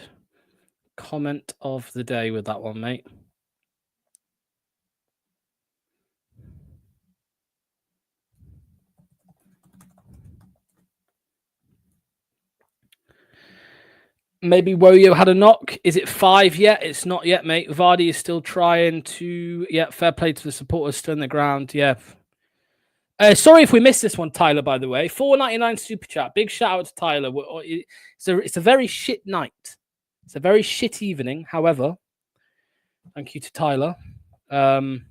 comment of the day with that one, mate. Maybe Woyo had a knock. Is it 5 yet? It's not yet, mate. Vardy is still trying to... Yeah, fair play to the supporters still in the ground. Yeah. Sorry if we missed this one, Tyler, by the way. $4.99 super chat. Big shout out to Tyler. It's a very shit night. It's a very shit evening. However, thank you to Tyler. Every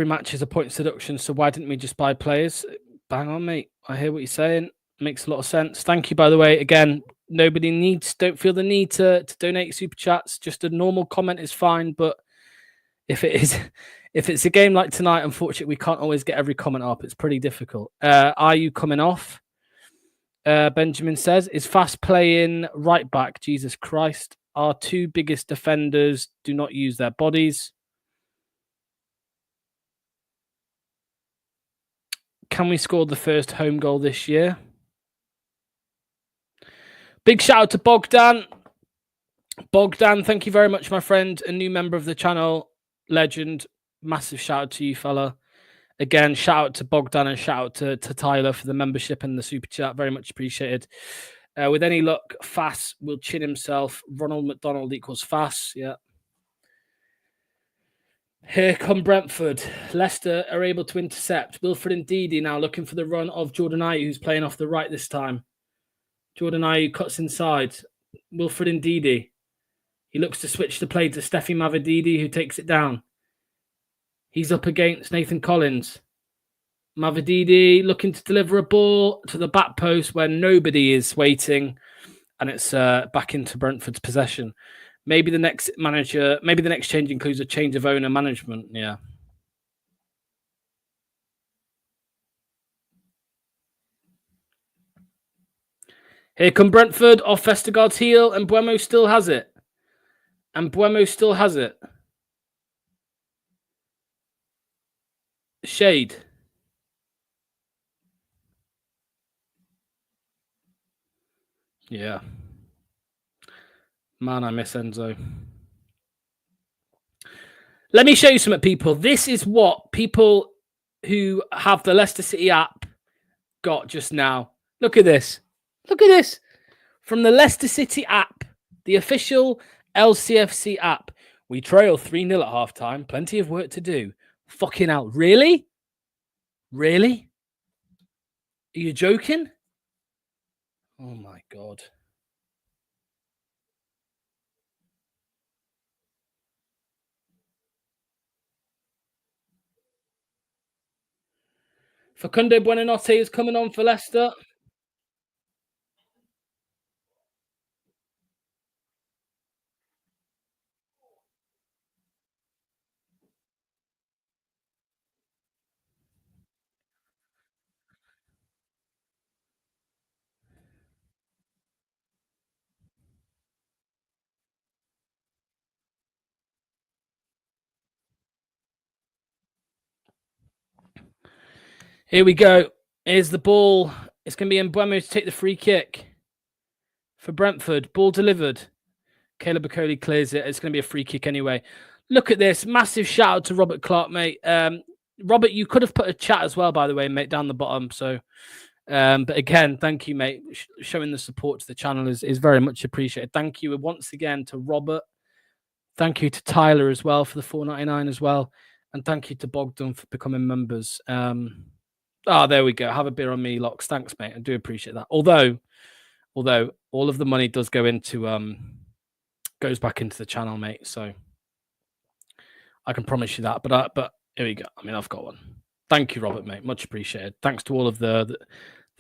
match is a point deduction, so why didn't we just buy players? Bang on, mate. I hear what you're saying. Makes a lot of sense. Thank you, by the way. Again, don't feel the need to donate super chats. Just a normal comment is fine, but if it's a game like tonight, unfortunately, we can't always get every comment up. It's pretty difficult. Are you coming off? Benjamin says, is Fast playing right back? Jesus Christ. Our two biggest defenders do not use their bodies. Can we score the first home goal this year? Big shout out to Bogdan. Bogdan, thank you very much, my friend. A new member of the channel. Legend. Massive shout out to you, fella. Again, shout out to Bogdan and shout out to Tyler for the membership and the super chat. Very much appreciated. With any luck, Fass will chin himself. Ronald McDonald equals Fass. Yeah. Here come Brentford. Leicester are able to intercept. Wilfred Ndidi now looking for the run of Jordan Ayew, who's playing off the right this time. Jordan Ayew cuts inside. Wilfred Ndidi. He looks to switch the play to Steffi Mavididi, who takes it down. He's up against Nathan Collins. Mavididi looking to deliver a ball to the back post where nobody is waiting. And it's back into Brentford's possession. Maybe the next change includes a change of owner management. Yeah. Here come Brentford off Vestergaard's heel, and Mbeumo still has it. Shade. Yeah. Man, I miss Enzo. Let me show you something, people. This is what people who have the Leicester City app got just now. Look at this. Look at this. From the Leicester City app, the official LCFC app. We trail 3-0 at halftime. Plenty of work to do. Fucking hell. Really? Really? Are you joking? Oh my God. Facundo Buonanotte is coming on for Leicester. Here we go. Here's the ball. It's going to be Mbeumo to take the free kick for Brentford. Ball delivered. Caleb Okoli clears it. It's going to be a free kick anyway. Look at this. Massive shout out to Robert Clark, mate. Robert, you could have put a chat as well, by the way, mate, down the bottom. So, but again, thank you, mate. Showing the support to the channel is very much appreciated. Thank you once again to Robert. Thank you to Tyler as well for the $4.99 as well. And thank you to Bogdan for becoming members. There we go. Have a beer on me, Locks. Thanks, mate. I do appreciate that. Although all of the money does go into goes back into the channel, mate. So I can promise you that. But here we go. I mean, I've got one. Thank you, Robert, mate. Much appreciated. Thanks to all of the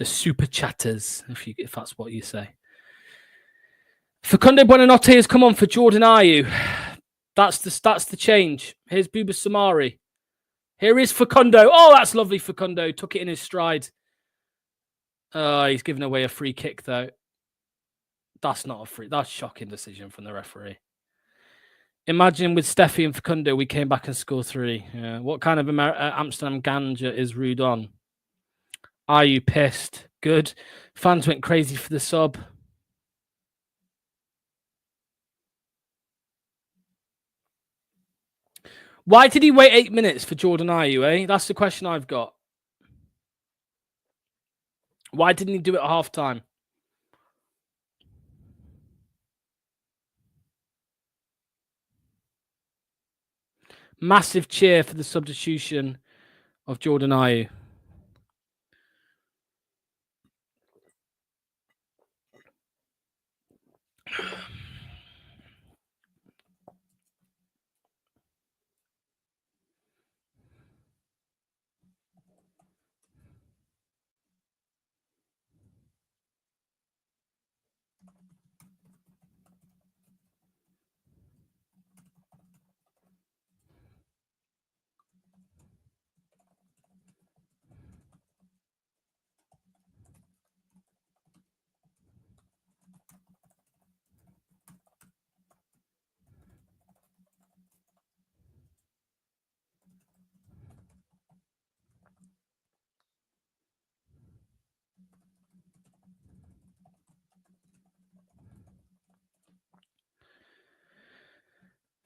super chatters, if that's what you say. Facundo Buonanotte has come on for Jordan Ayew. That's the change. Here's Buba Samari. Here is Facundo. Oh, that's lovely, Facundo. Took it in his stride. He's given away a free kick, though. That's not a free. That's a shocking decision from the referee. Imagine with Steffi and Facundo, we came back and scored 3. Yeah. What kind of Amsterdam ganja is Rude on? Are you pissed? Good. Fans went crazy for the sub. Why did he wait 8 minutes for Jordan Ayew, eh? That's the question I've got. Why didn't he do it at half time? Massive cheer for the substitution of Jordan Ayew.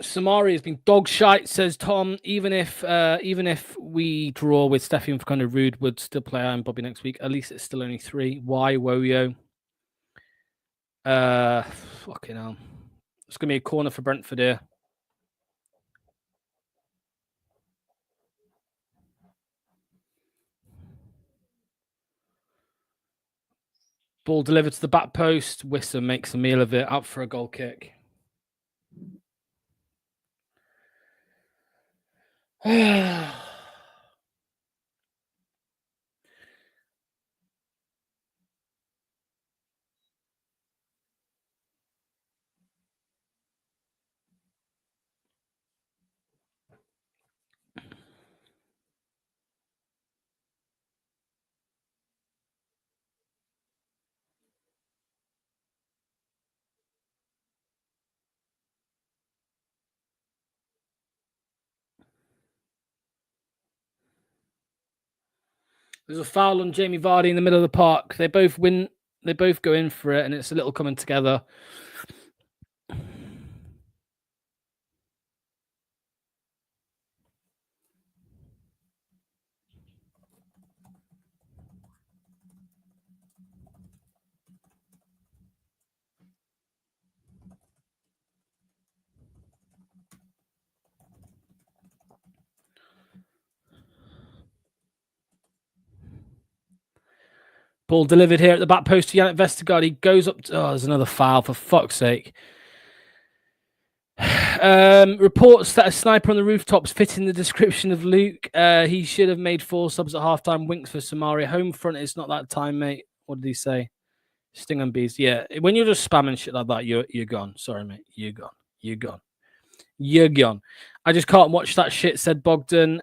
Samari has been dog shite, says Tom. Even if we draw with Steffi and kind of Rude would still play Iron Bobby next week. At least it's still only 3. Why Woyo? Fucking hell. It's gonna be a corner for Brentford here. Ball delivered to the back post. Wissa makes a meal of it. Out for a goal kick. There's a foul on Jamie Vardy in the middle of the park. They both win. They both go in for it, and it's a little coming together. Ball delivered here at the back post to Yannick Vestergaard. He goes up. There's another foul, for fuck's sake. Reports that a sniper on the rooftops fit in the description of Luke. He should have made 4 subs at halftime. Winks for Samari. Home front, it's not that time, mate. What did he say? Sting and bees. Yeah, when you're just spamming shit like that, you're gone. Sorry, mate. You're gone. You're gone. You're gone. I just can't watch that shit, said Bogdan.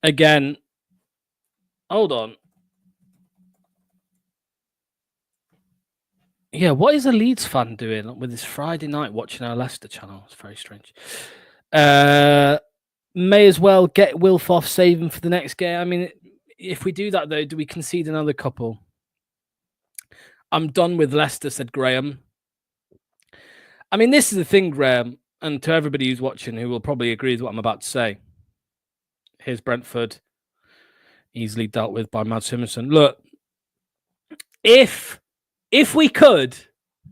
Again, hold on. Yeah, what is a Leeds fan doing with this Friday night watching our Leicester channel? It's very strange. May as well get Wilf off, save him for the next game. I mean, if we do that, though, do we concede another couple? I'm done with Leicester, said Graham. I mean, this is the thing, Graham, and to everybody who's watching who will probably agree with what I'm about to say. Here's Brentford, easily dealt with by Mads Humansson. Look, if we could,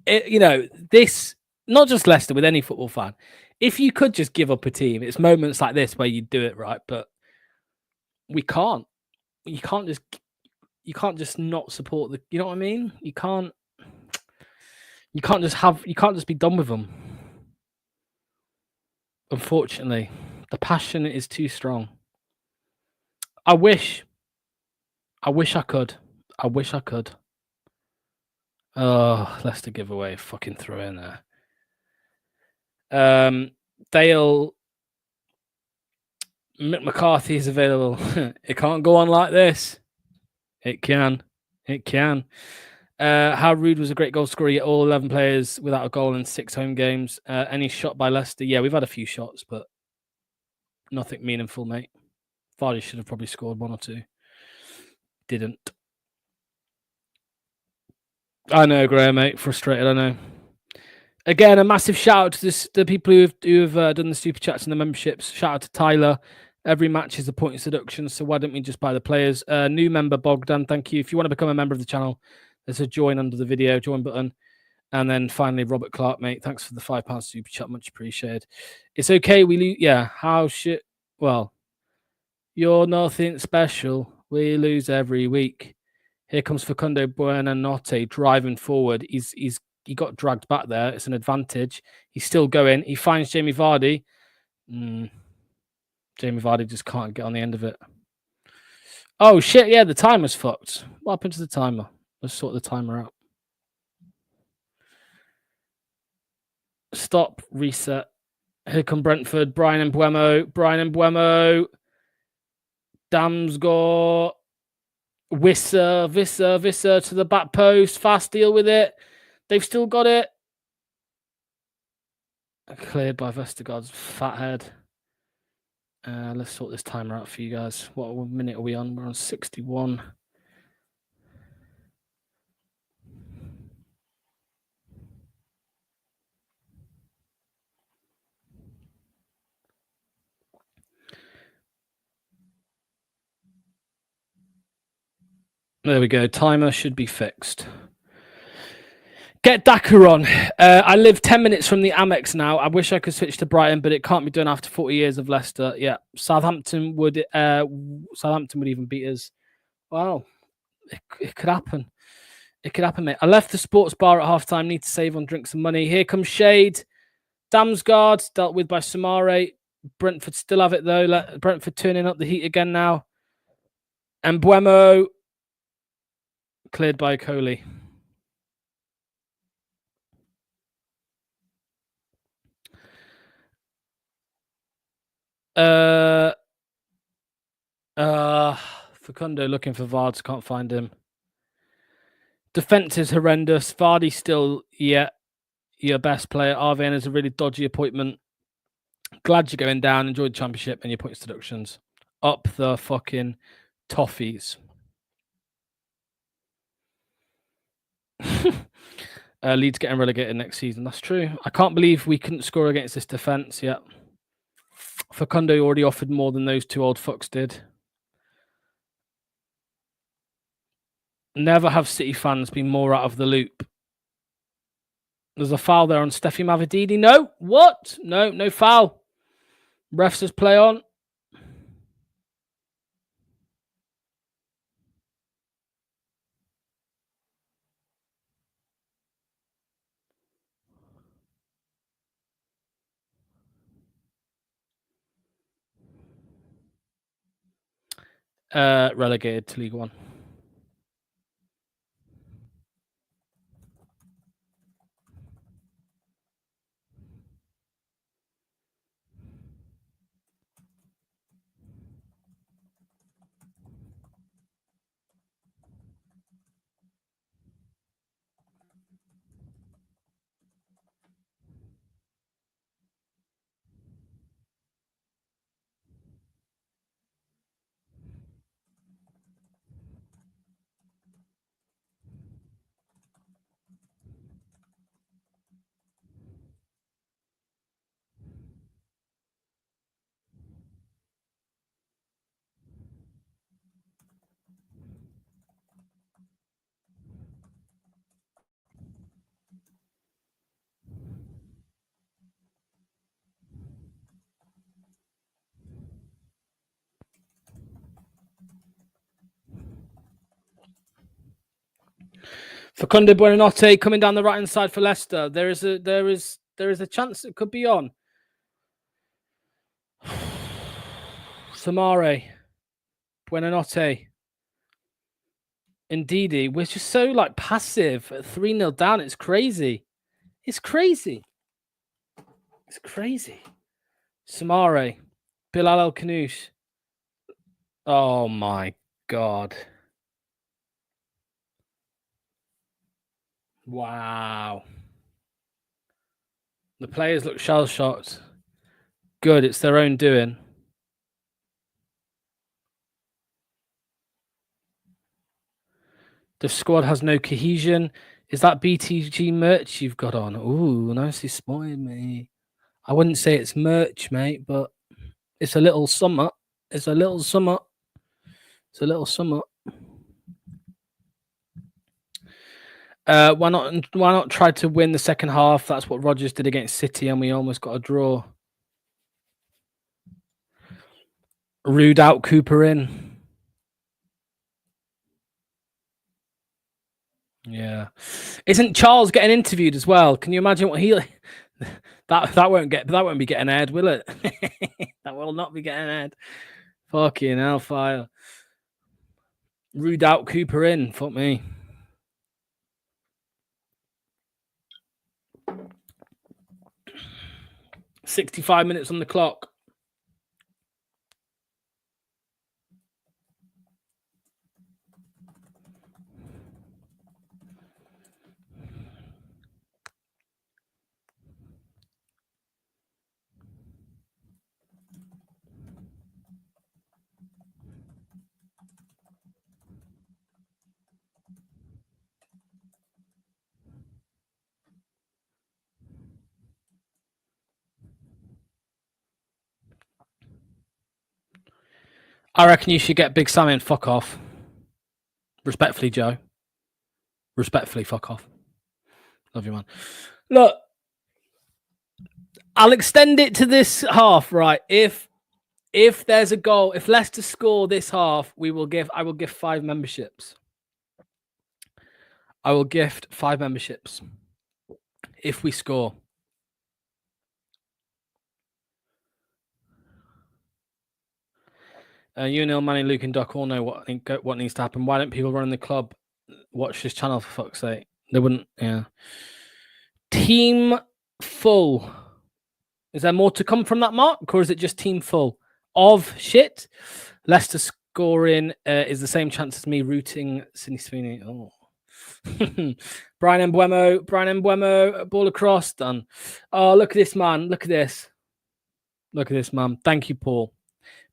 this, not just Leicester, with any football fan, if you could just give up a team, it's moments like this where you do it, right? But we can't. You can't just not support the. You know what I mean? You can't just be done with them. Unfortunately, the passion is too strong. I wish I could. Oh, Leicester giveaway. Fucking throw in there. Dale McCarthy is available. It can't go on like this. It can. How Rude was a great goal scorer, yet all 11 players without a goal in 6 home games. Any shot by Leicester? Yeah, we've had a few shots, but nothing meaningful, mate. Vardy should have probably scored 1 or 2. Didn't. I know, Graham, mate. Frustrated, I know. Again, a massive shout out to the people who've done the super chats and the memberships. Shout out to Tyler. Every match is a point of seduction, so why don't we just buy the players? New member Bogdan, thank you. If you want to become a member of the channel, there's a join under the video, join button. And then finally, Robert Clark, mate, thanks for the £5 super chat, much appreciated. It's okay, we lose. Yeah, how shit? Well, you're nothing special. We lose every week. Here comes Facundo Buonanotte driving forward. He got dragged back there. It's an advantage. He's still going. He finds Jamie Vardy. Jamie Vardy just can't get on the end of it. Oh, shit. Yeah, the timer's fucked. What happened to the timer? Let's sort the timer out. Stop. Reset. Here come Brentford. Brian Mbuemo. Damsgaard. Visser to the back post. Fast deal with it. They've still got it. Cleared by Vestergaard's fat head. Let's sort this timer out for you guys. What minute are we on? We're on 61. There we go. Timer should be fixed. Get Dakar on. I live 10 minutes from the Amex now. I wish I could switch to Brighton, but it can't be done after 40 years of Leicester. Yeah, Southampton would even beat us. Wow, it could happen. It could happen, mate. I left the sports bar at halftime. Need to save on drinks and money. Here comes Shade. Damsgaard dealt with by Samare. Brentford still have it though. Brentford turning up the heat again now. And Mbuemo cleared by Coley. Facundo looking for Vards, can't find him. Defense is horrendous. Vardy still, your best player. Arvin is a really dodgy appointment. Glad you're going down. Enjoy the championship and your points deductions. Up the fucking toffees. Leeds getting relegated next season. That's true. I can't believe we couldn't score against this defense yet. Facundo already offered more than those two old fucks did. Never have City fans been more out of the loop. There's a foul there on Steffi Mavididi. No. What? No foul. Ref says play on. Relegated to League One. Facundo Buonanotte coming down the right hand side for Leicester. There is a chance it could be on. Samare, Buonanotte, Ndidi. We're just so passive. 3-0 down. It's crazy. It's crazy. It's crazy. Samare, Bilal El Kanoush. Oh my God. Wow. The players look shell-shocked. Good, it's their own doing. The squad has no cohesion. Is that BTG merch you've got on? Ooh, nicely spotted, mate. I wouldn't say it's merch, mate, but it's a little summer. It's a little summer. It's a little summer. Why not try to win the second half? That's what Rodgers did against City, and we almost got a draw. Rude out, Cooper in. Yeah. Isn't Charles getting interviewed as well? Can you imagine what he that won't be getting aired, will it? That will not be getting aired. Fucking hellfire. Rude out, Cooper in. Fuck me. $65 minutes on the clock. I reckon you should get Big Sam and fuck off. Respectfully, Joe. Respectfully, fuck off. Love you, man. Look, I'll extend it to this half, right? If there's a goal, if Leicester score this half, I will gift 5 memberships. I will gift 5 memberships if we score. You, Neil, Manny, Luke, and Doc all know what needs to happen. Why don't people running the club watch this channel, for fuck's sake? They wouldn't, yeah. Team full. Is there more to come from that, Mark? Or is it just team full of shit? Leicester scoring is the same chance as me rooting Sydney Sweeney. Oh. Brian Mbuemo, ball across, done. Oh, look at this, man. Look at this. Look at this, man. Thank you, Paul.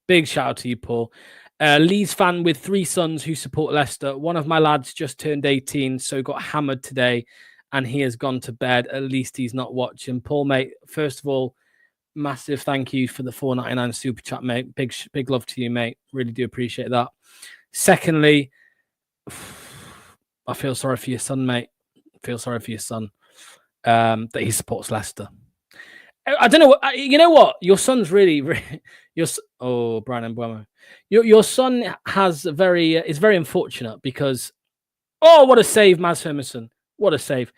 Big shout out to you, Paul. Leeds fan with 3 sons who support Leicester. One of my lads just turned 18, so got hammered today, and he has gone to bed. At least he's not watching. Paul, mate, first of all, massive thank you for the $4.99 super chat, mate. Big love to you, mate. Really do appreciate that. Secondly, I feel sorry for your son, mate. I feel sorry for your son that he supports Leicester. I don't know. You know what? Your son's really Brian Mbuemo. Your son is very unfortunate because what a save, Maz Hermanson. What a save.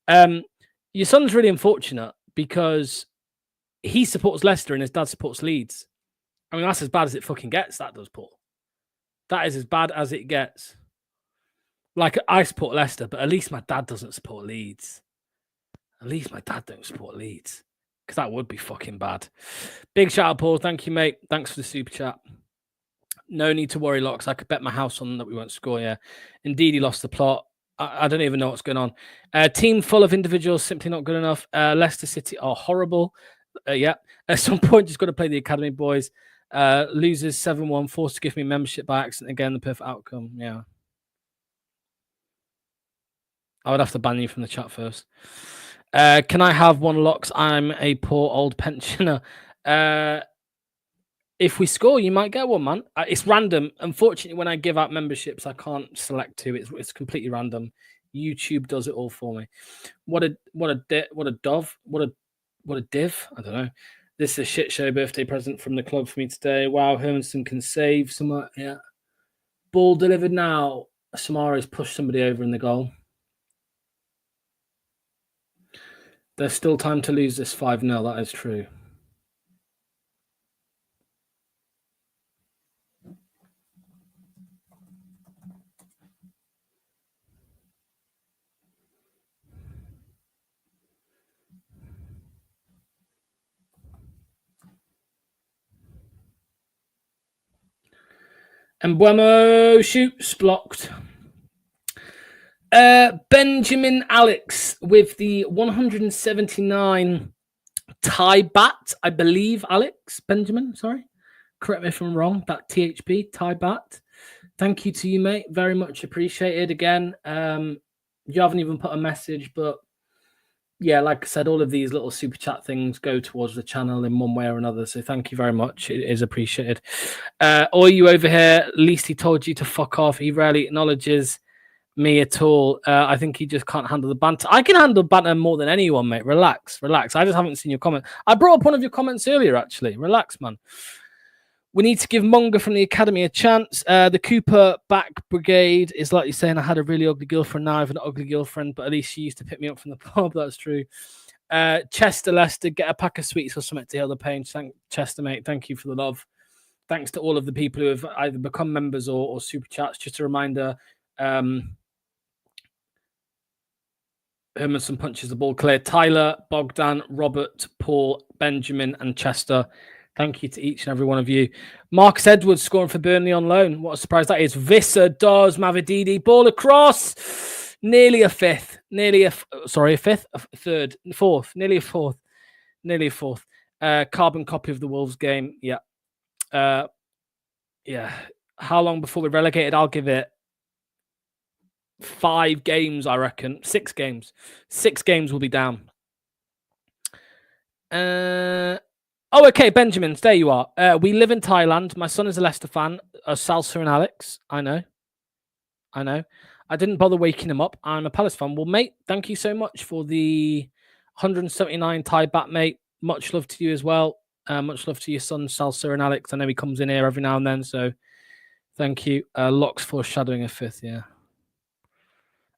Your son's really unfortunate because he supports Leicester and his dad supports Leeds. I mean, that's as bad as it fucking gets, that does, Paul. That is as bad as it gets. Like, I support Leicester, but at least my dad doesn't support Leeds. At least my dad don't support Leeds. Because that would be fucking bad. Big shout out, Paul. Thank you, mate. Thanks for the super chat. No need to worry, Locks. I could bet my house on that we won't score, yeah. Indeed, he lost the plot. I don't even know what's going on. Team full of individuals, simply not good enough. Leicester City are horrible. Yeah. At some point, just got to play the academy boys. Losers 7-1, forced to give me membership by accident. Again, the perfect outcome. Yeah. I would have to ban you from the chat first. Can I have one, Locks? I'm a poor old pensioner. If we score, you might get one, man. It's random. Unfortunately, when I give out memberships, I can't select 2. It's completely random. YouTube does it all for me. What a dove. What a div. I don't know. This is a shit show birthday present from the club for me today. Wow, Hermanson can save somewhere. Yeah. Ball delivered now. Samara's pushed somebody over in the goal. There's still time to lose this 5-0. That is true. Mbuemo shoots, blocked. Benjamin Alex with the 179 tie bat, I believe. Alex Benjamin, sorry, correct me if I'm wrong. That THB tie bat. Thank you to you, mate. Very much appreciated. Again, You haven't even put a message, but yeah, like I said, all of these little super chat things go towards the channel in one way or another. So thank you very much. It is appreciated. Or you over here, at least he told you to fuck off. He rarely acknowledges me at all. I think he just can't handle the banter. I can handle banter more than anyone, mate. Relax. I just haven't seen your comment. I brought up one of your comments earlier, actually. Relax, man. We need to give Munger from the academy a chance. The Cooper back brigade is like you saying, I had a really ugly girlfriend. Now I have an ugly girlfriend, but at least she used to pick me up from the pub. That's true. Chester Leicester, get a pack of sweets or something to heal the pain. Thank Chester, mate. Thank you for the love. Thanks to all of the people who have either become members or super chats. Just a reminder, Hermanson punches the ball clear. Tyler, Bogdan, Robert, Paul, Benjamin, and Chester. Thank you to each and every one of you. Marcus Edwards scoring for Burnley on loan. What a surprise that is. Visser does. Mavididi, ball across. Nearly a fifth. Nearly a fifth? A third. Fourth. Nearly a fourth. Nearly a fourth. Carbon copy of the Wolves game. Yeah. Yeah. How long before we're relegated? I'll give it 5 games, I reckon. 6 games. 6 games will be down. Oh, okay, Benjamin, there you are. We live in Thailand. My son is a Leicester fan. Salsa and Alex. I know. I didn't bother waking him up. I'm a Palace fan. Well, mate, thank you so much for the 179 Thai bat, mate. Much love to you as well. Much love to your son, Salsa and Alex. I know he comes in here every now and then, so thank you. Locks foreshadowing a 5th, yeah.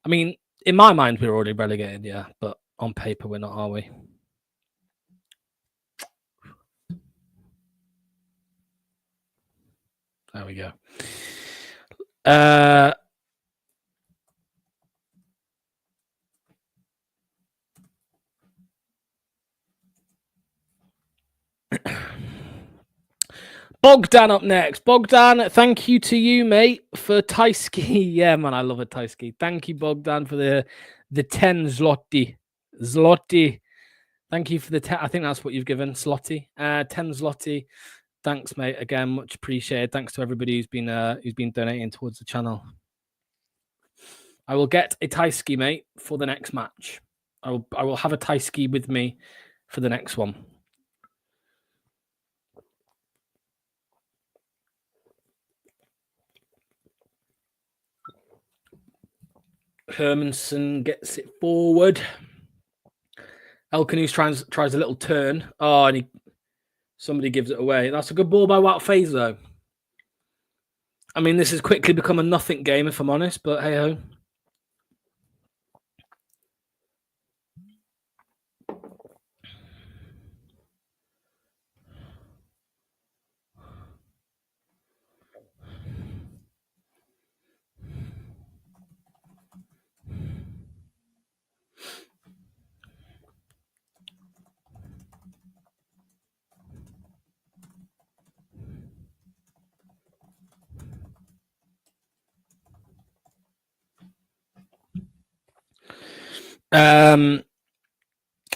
I mean, in my mind, we're already relegated, yeah, but on paper, we're not, are we? There we go. Bogdan up next. Bogdan, thank you to you, mate, for Thai ski. Yeah, man, I love a Thai ski. Thank you, Bogdan, for the 10 zloty. Zloty. Thank you for the 10. I think that's what you've given, zloty. 10 zloty. Thanks, mate. Again, much appreciated. Thanks to everybody who's been donating towards the channel. I will get a Thai ski, mate, for the next match. I will have a Thai ski with me for the next one. Hermanson gets it forward. Elkanous tries a little turn. Oh, and somebody gives it away. That's a good ball by Wout Faze, though. I mean, this has quickly become a nothing game, if I'm honest, but hey-ho.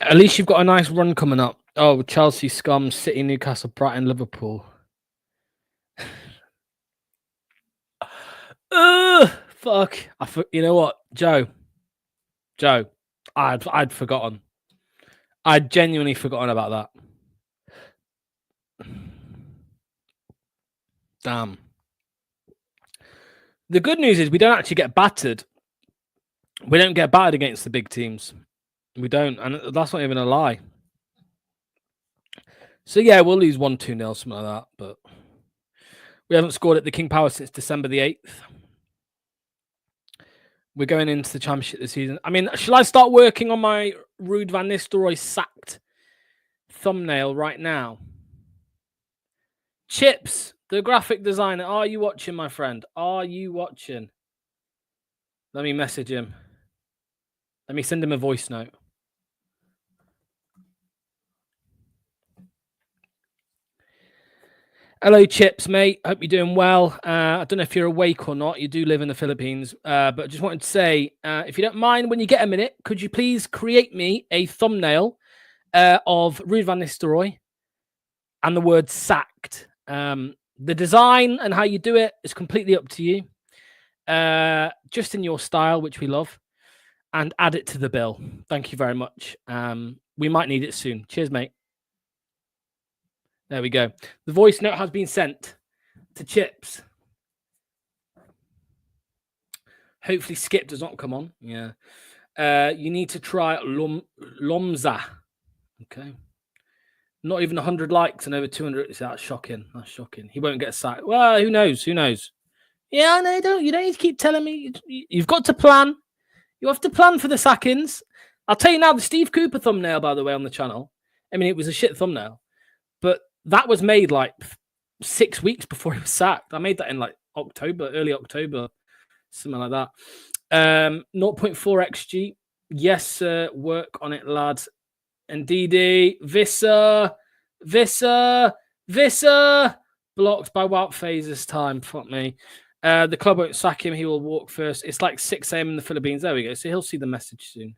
At least you've got a nice run coming up. Oh, Chelsea, Scum, City, Newcastle, Brighton, Liverpool. Fuck. You know what, Joe? I'd forgotten. I'd genuinely forgotten about that. Damn. The good news is we don't actually get battered. We don't get battered against the big teams. We don't, and that's not even a lie. So yeah, we'll lose 1-2-0, something like that. But we haven't scored at the King Power since December the 8th. We're going into the Championship this season. I mean, shall I start working on my Ruud van Nistelrooy sacked thumbnail right now? Chips, the graphic designer, are you watching, my friend? Are you watching? Let me message him. Let me send him a voice note. Hello, Chips, mate. Hope you're doing well. I don't know if you're awake or not. You do live in the Philippines. But I just wanted to say, if you don't mind, when you get a minute, could you please create me a thumbnail of Ruud van Nistelrooy and the word sacked? The design and how you do it is completely up to you. Just in your style, which we love. and add it to the bill. Thank you very much. We might need it soon. Cheers, mate. There we go. The voice note has been sent to Chips. Hopefully Skip does not come on. Yeah. You need to try Lomza. Okay. Not even 100 likes and over 200. That's shocking. That's shocking. He won't get sacked. Well, who knows? Who knows? Yeah, I know. You don't need to keep telling me. You've got to plan. You have to plan for the sackings. I'll tell you now, the Steve Cooper thumbnail, by the way, on the channel. I mean, it was a shit thumbnail, but that was made like 6 weeks before he was sacked. I made that in like October, early October, something like that. 0.4 XG. Yes, sir. Work on it, lads. And DD, Visser, blocked by Wout Phase this time. Fuck me. The club won't sack him. He will walk first. It's like 6 a.m. in the Philippines. There we go. So he'll see the message soon.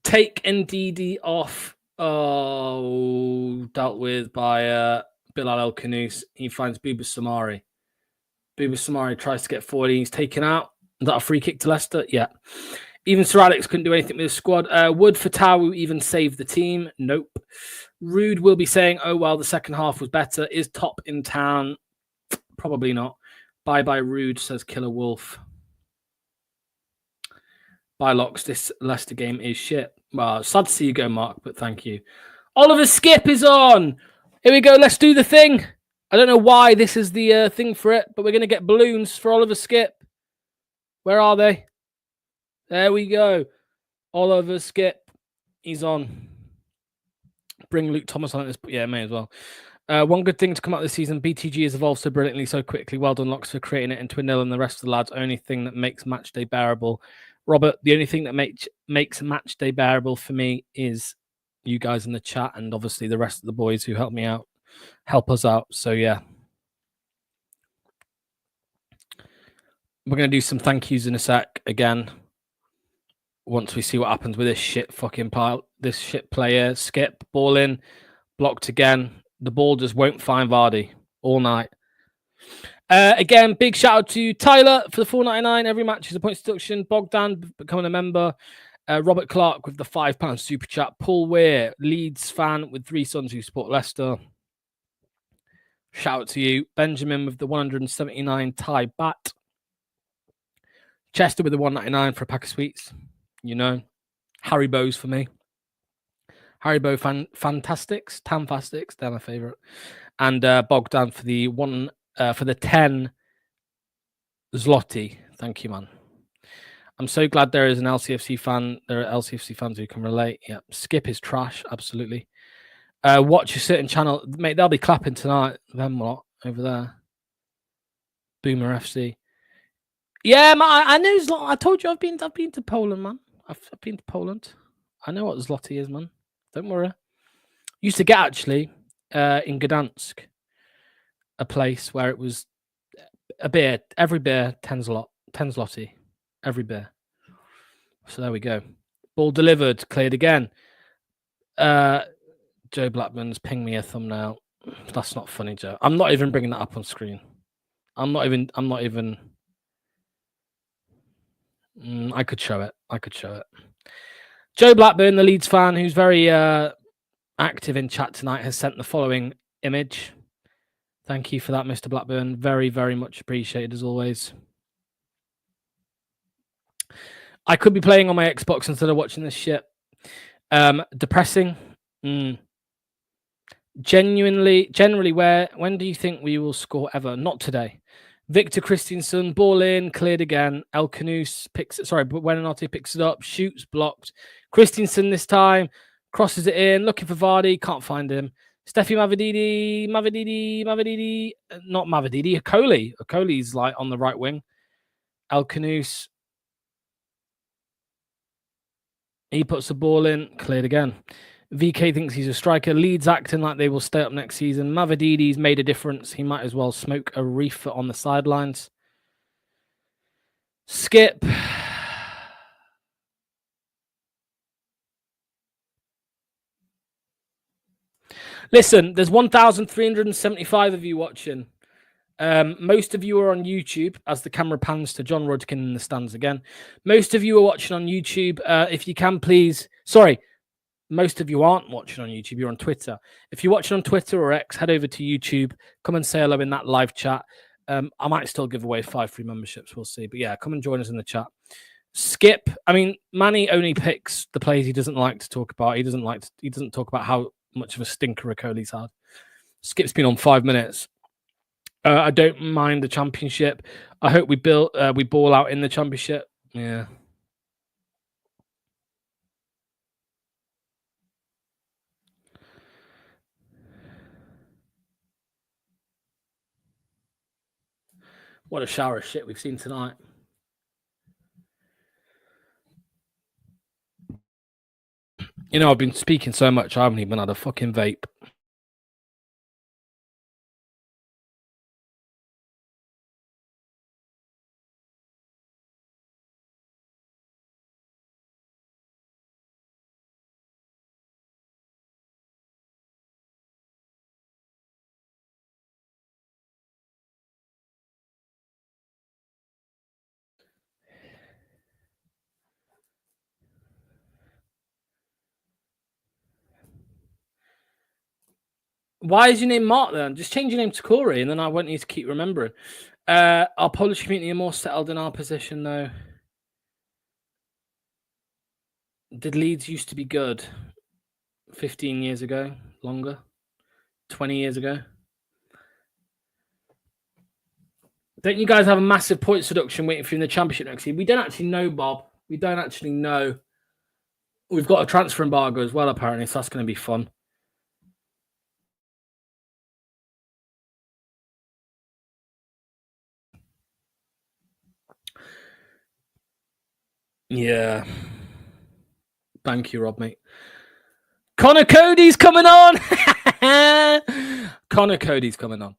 Take NDD off. Oh, dealt with by Bilal El Khanous. He finds Bouba Samari. Bouba Samari tries to get forward. He's taken out. Is that a free kick to Leicester? Yeah. Even Sir Alex couldn't do anything with his squad. Would Fatawu even save the team? Nope. Rude will be saying, oh, well, the second half was better. Is Top in town? Probably not. Bye-bye, Rude, says Killer Wolf. Bye, Locks. This Leicester game is shit. Well, sad to see you go, Mark, but thank you. Oliver Skip is on. Here we go. Let's do the thing. I don't know why this is the thing for it, but we're going to get balloons for Oliver Skip. Where are they? There we go. Oliver Skip. He's on. Bring Luke Thomas on this. Yeah, may as well. One good thing to come out this season, BTG has evolved so brilliantly, so quickly. Well done, Locks, for creating it into a nil, and the rest of the lads. Only thing that makes match day bearable. Robert, the only thing that makes match day bearable for me is you guys in the chat, and obviously the rest of the boys who help us out. So yeah. We're going to do some thank yous in a sec again. Once we see what happens with this shit fucking pile, this shit player. Skip, ball in, blocked again. The ball just won't find Vardy all night. Again, big shout out to Tyler for the $4.99. Every match is a points deduction. Bogdan becoming a member. Robert Clark with the £5 super chat. Paul Weir, Leeds fan with 3 sons who support Leicester. Shout out to you. Benjamin with the 179 Thai bat. Chester with the $1.99 for a pack of sweets. You know, Haribo's for me. Haribo Fantastics, Tamfastics, they're my favorite. And Bogdan for the 10 zloty. Thank you, man. I'm so glad there is an LCFC fan. There are LCFC fans who can relate. Yeah, Skip is trash, absolutely. Watch a certain channel, mate. They'll be clapping tonight. Them lot over there. Boomer FC. Yeah, man, I know. I told you I've been to Poland, man. I've been to Poland. I know what zloty is, man. Don't worry. Used to get actually in Gdansk, a place where it was a beer. Every beer 10 zloty. Every beer. So there we go. Ball delivered, cleared again. Joe Blackman's pinged me a thumbnail. That's not funny, Joe. I'm not even bringing that up on screen. I'm not even. I could show it. Joe Blackburn, the Leeds fan, who's very active in chat tonight, has sent the following image. Thank you for that, Mr. Blackburn. Very, very much appreciated, as always. I could be playing on my Xbox instead of watching this shit. Depressing. Generally, when do you think we will score ever? Not today. Victor Christensen, ball in, cleared again. El Khanous picks it. Sorry, but Buenanotte picks it up, shoots, blocked. Christensen this time crosses it in, looking for Vardy, can't find him. Steffi Mavididi, not Mavididi, Okoli's like on the right wing. El Khanous. He puts the ball in, cleared again. VK thinks he's a striker. Leeds acting like they will stay up next season. Mavididi's made a difference. He might as well smoke a reefer on the sidelines. Skip. Listen, there's 1,375 of you watching. Most of you are on YouTube as the camera pans to John Rudkin in the stands again. Most of you are watching on YouTube. If you can, please. Sorry, most of you aren't watching on YouTube. You're on Twitter. If you're watching on Twitter or X, head over to YouTube. Come and say hello in that live chat. I might still give away 5 free memberships. We'll see. But yeah, come and join us in the chat. Skip. I mean, Manny only picks the players he doesn't like to talk about. He doesn't talk about how much of a stinker Okoli's had. Skip's been on 5 minutes. I don't mind the championship. I hope we ball out in the championship. Yeah. What a shower of shit we've seen tonight. You know, I've been speaking so much, I haven't even had a fucking vape. Why is your name Mark then? Just change your name to Corey and then I won't need to keep remembering. Our Polish community are more settled in our position though. Did Leeds used to be good 15 years ago? Longer? 20 years ago? Don't you guys have a massive points reduction waiting for you in the championship next year? We don't actually know, Bob. We don't actually know. We've got a transfer embargo as well, apparently, so that's going to be fun. Yeah. Thank you, Rob, mate. Connor Cody's coming on. Connor Cody's coming on.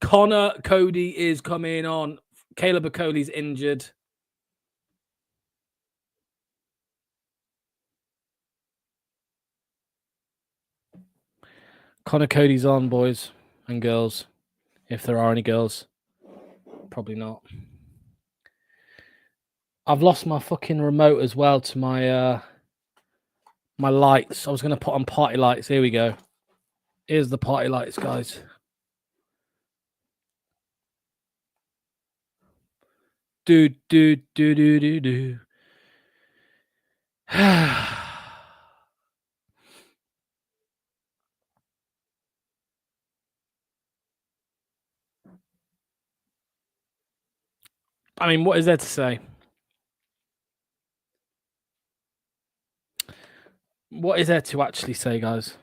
Connor Cody is coming on. Caleb Okoli's injured. Connor Cody's on, boys and girls. If there are any girls. Probably not. I've lost my fucking remote as well to my my lights. I was going to put on party lights. Here we go. Here's the party lights, guys. Do. I mean, what is there to say? What is there to actually say, guys?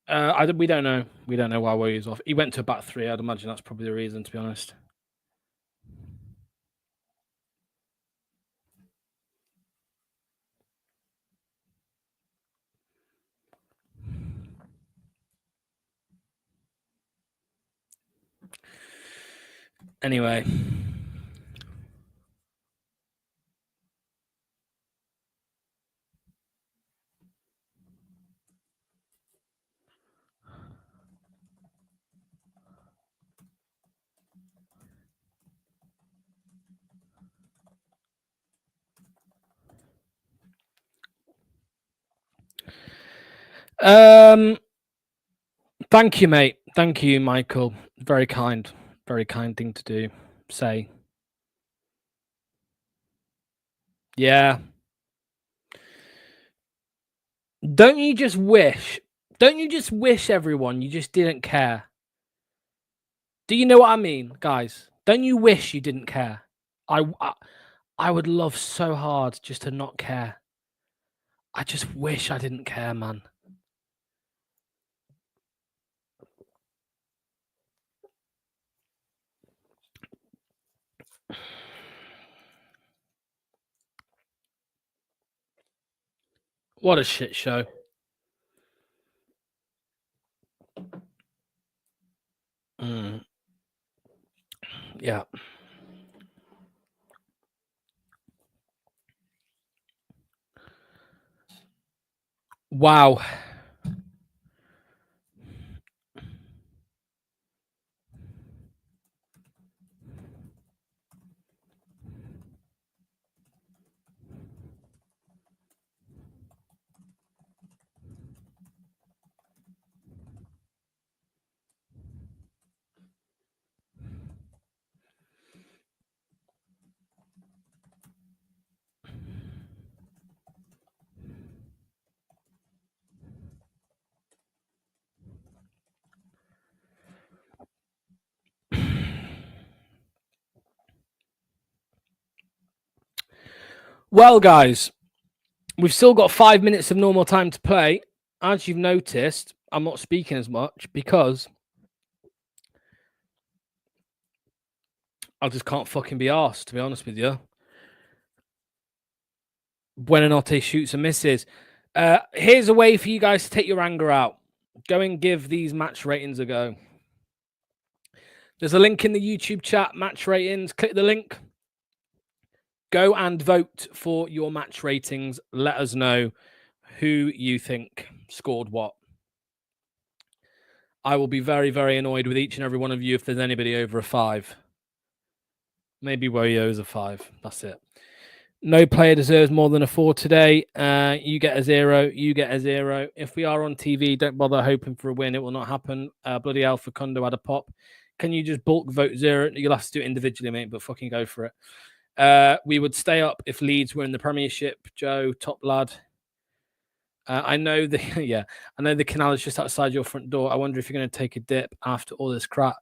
We don't know. We don't know why Woyu's off. He went to a back 3. I'd imagine that's probably the reason, to be honest. Anyway. Thank you, mate. Thank you, Michael. Very kind thing to do. Say. Yeah. Don't you just wish everyone you just didn't care? Do you know what I mean, guys? Don't you wish you didn't care? I would love so hard just to not care. I just wish I didn't care, man. What a shit show. Yeah. Wow. Well, guys, we've still got 5 minutes of normal time to play. As you've noticed, I'm not speaking as much because I just can't fucking be arsed, to be honest with you. Buenanotte shoots and misses. Here's a way for you guys to take your anger out. Go and give these match ratings a go. There's a link in the YouTube chat, match ratings. Click the link. Go and vote for your match ratings. Let us know who you think scored what. I will be very, very annoyed with each and every one of you if there's anybody over a 5. Maybe Woyo's a 5. That's it. No player deserves more than a 4 today. You get a 0. You get a 0. If we are on TV, don't bother hoping for a win. It will not happen. Bloody hell, Facundo had a pop. Can you just bulk vote 0? You'll have to do it individually, mate, but fucking go for it. We would stay up if Leeds were in the Premiership. Joe, top lad. I know the I know the canal is just outside your front door. I wonder if you're going to take a dip after all this crap.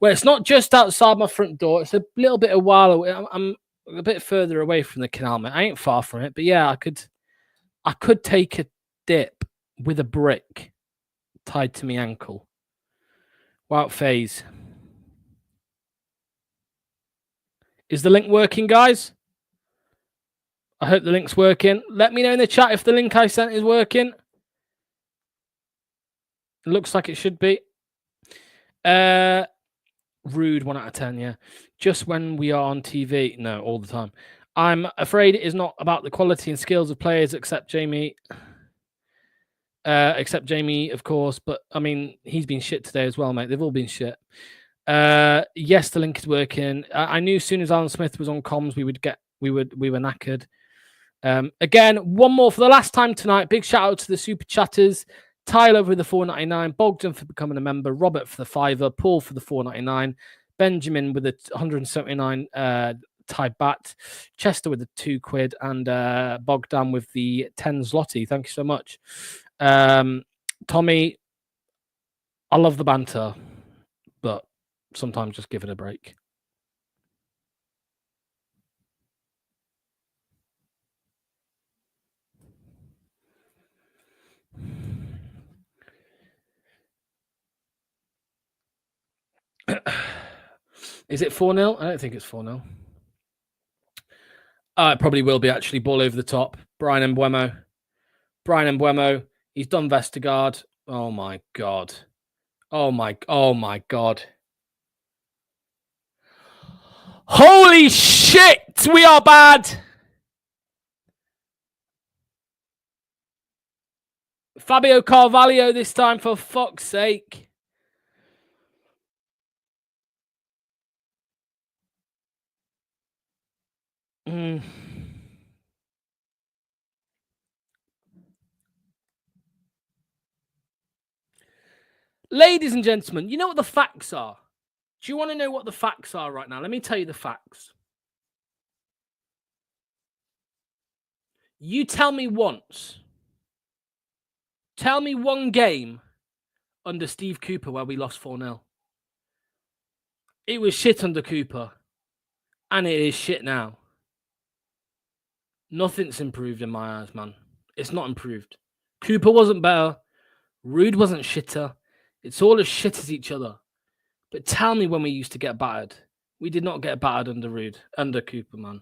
Well, it's not just outside my front door. It's a little bit a while away. I'm a bit further away from the canal, mate. I ain't far from it, but yeah, I could take a dip with a brick tied to my ankle. Wow, phase. Is the link working, guys? I hope the link's working. Let me know in the chat if the link I sent is working. It looks like it should be. Rude, 1 out of 10, yeah. Just when we are on TV. No, all the time. I'm afraid it is not about the quality and skills of players except Jamie. Of course. But, I mean, he's been shit today as well, mate. They've all been shit. Yes, the link is working. I knew as soon as Alan Smith was on comms, we were knackered. Again, one more for the last time tonight. Big shout out to the super chatters. Tyler with the $4.99, Bogdan for becoming a member, Robert for the $5, Paul for the $4.99, Benjamin with the $179 Thai baht, Chester with the £2, and Bogdan with the 10 zloty. Thank you so much. Tommy, I love the banter, but sometimes just give it a break. Is it 4-0? I don't think it's 4-0. It probably will be, actually. Ball over the top. Brian Mbuemo. He's done Vestergaard. Oh, my God. Oh, my God. Holy shit! We are bad! Fabio Carvalho this time, for fuck's sake. Ladies and gentlemen, you know what the facts are? Do you want to know what the facts are right now? Let me tell you the facts. You tell me once. Tell me one game under Steve Cooper where we lost 4-0. It was shit under Cooper. And it is shit now. Nothing's improved in my eyes, man. It's not improved. Cooper wasn't better. Rude wasn't shitter. It's all as shit as each other. But tell me when we used to get battered. We did not get battered under Cooper, man.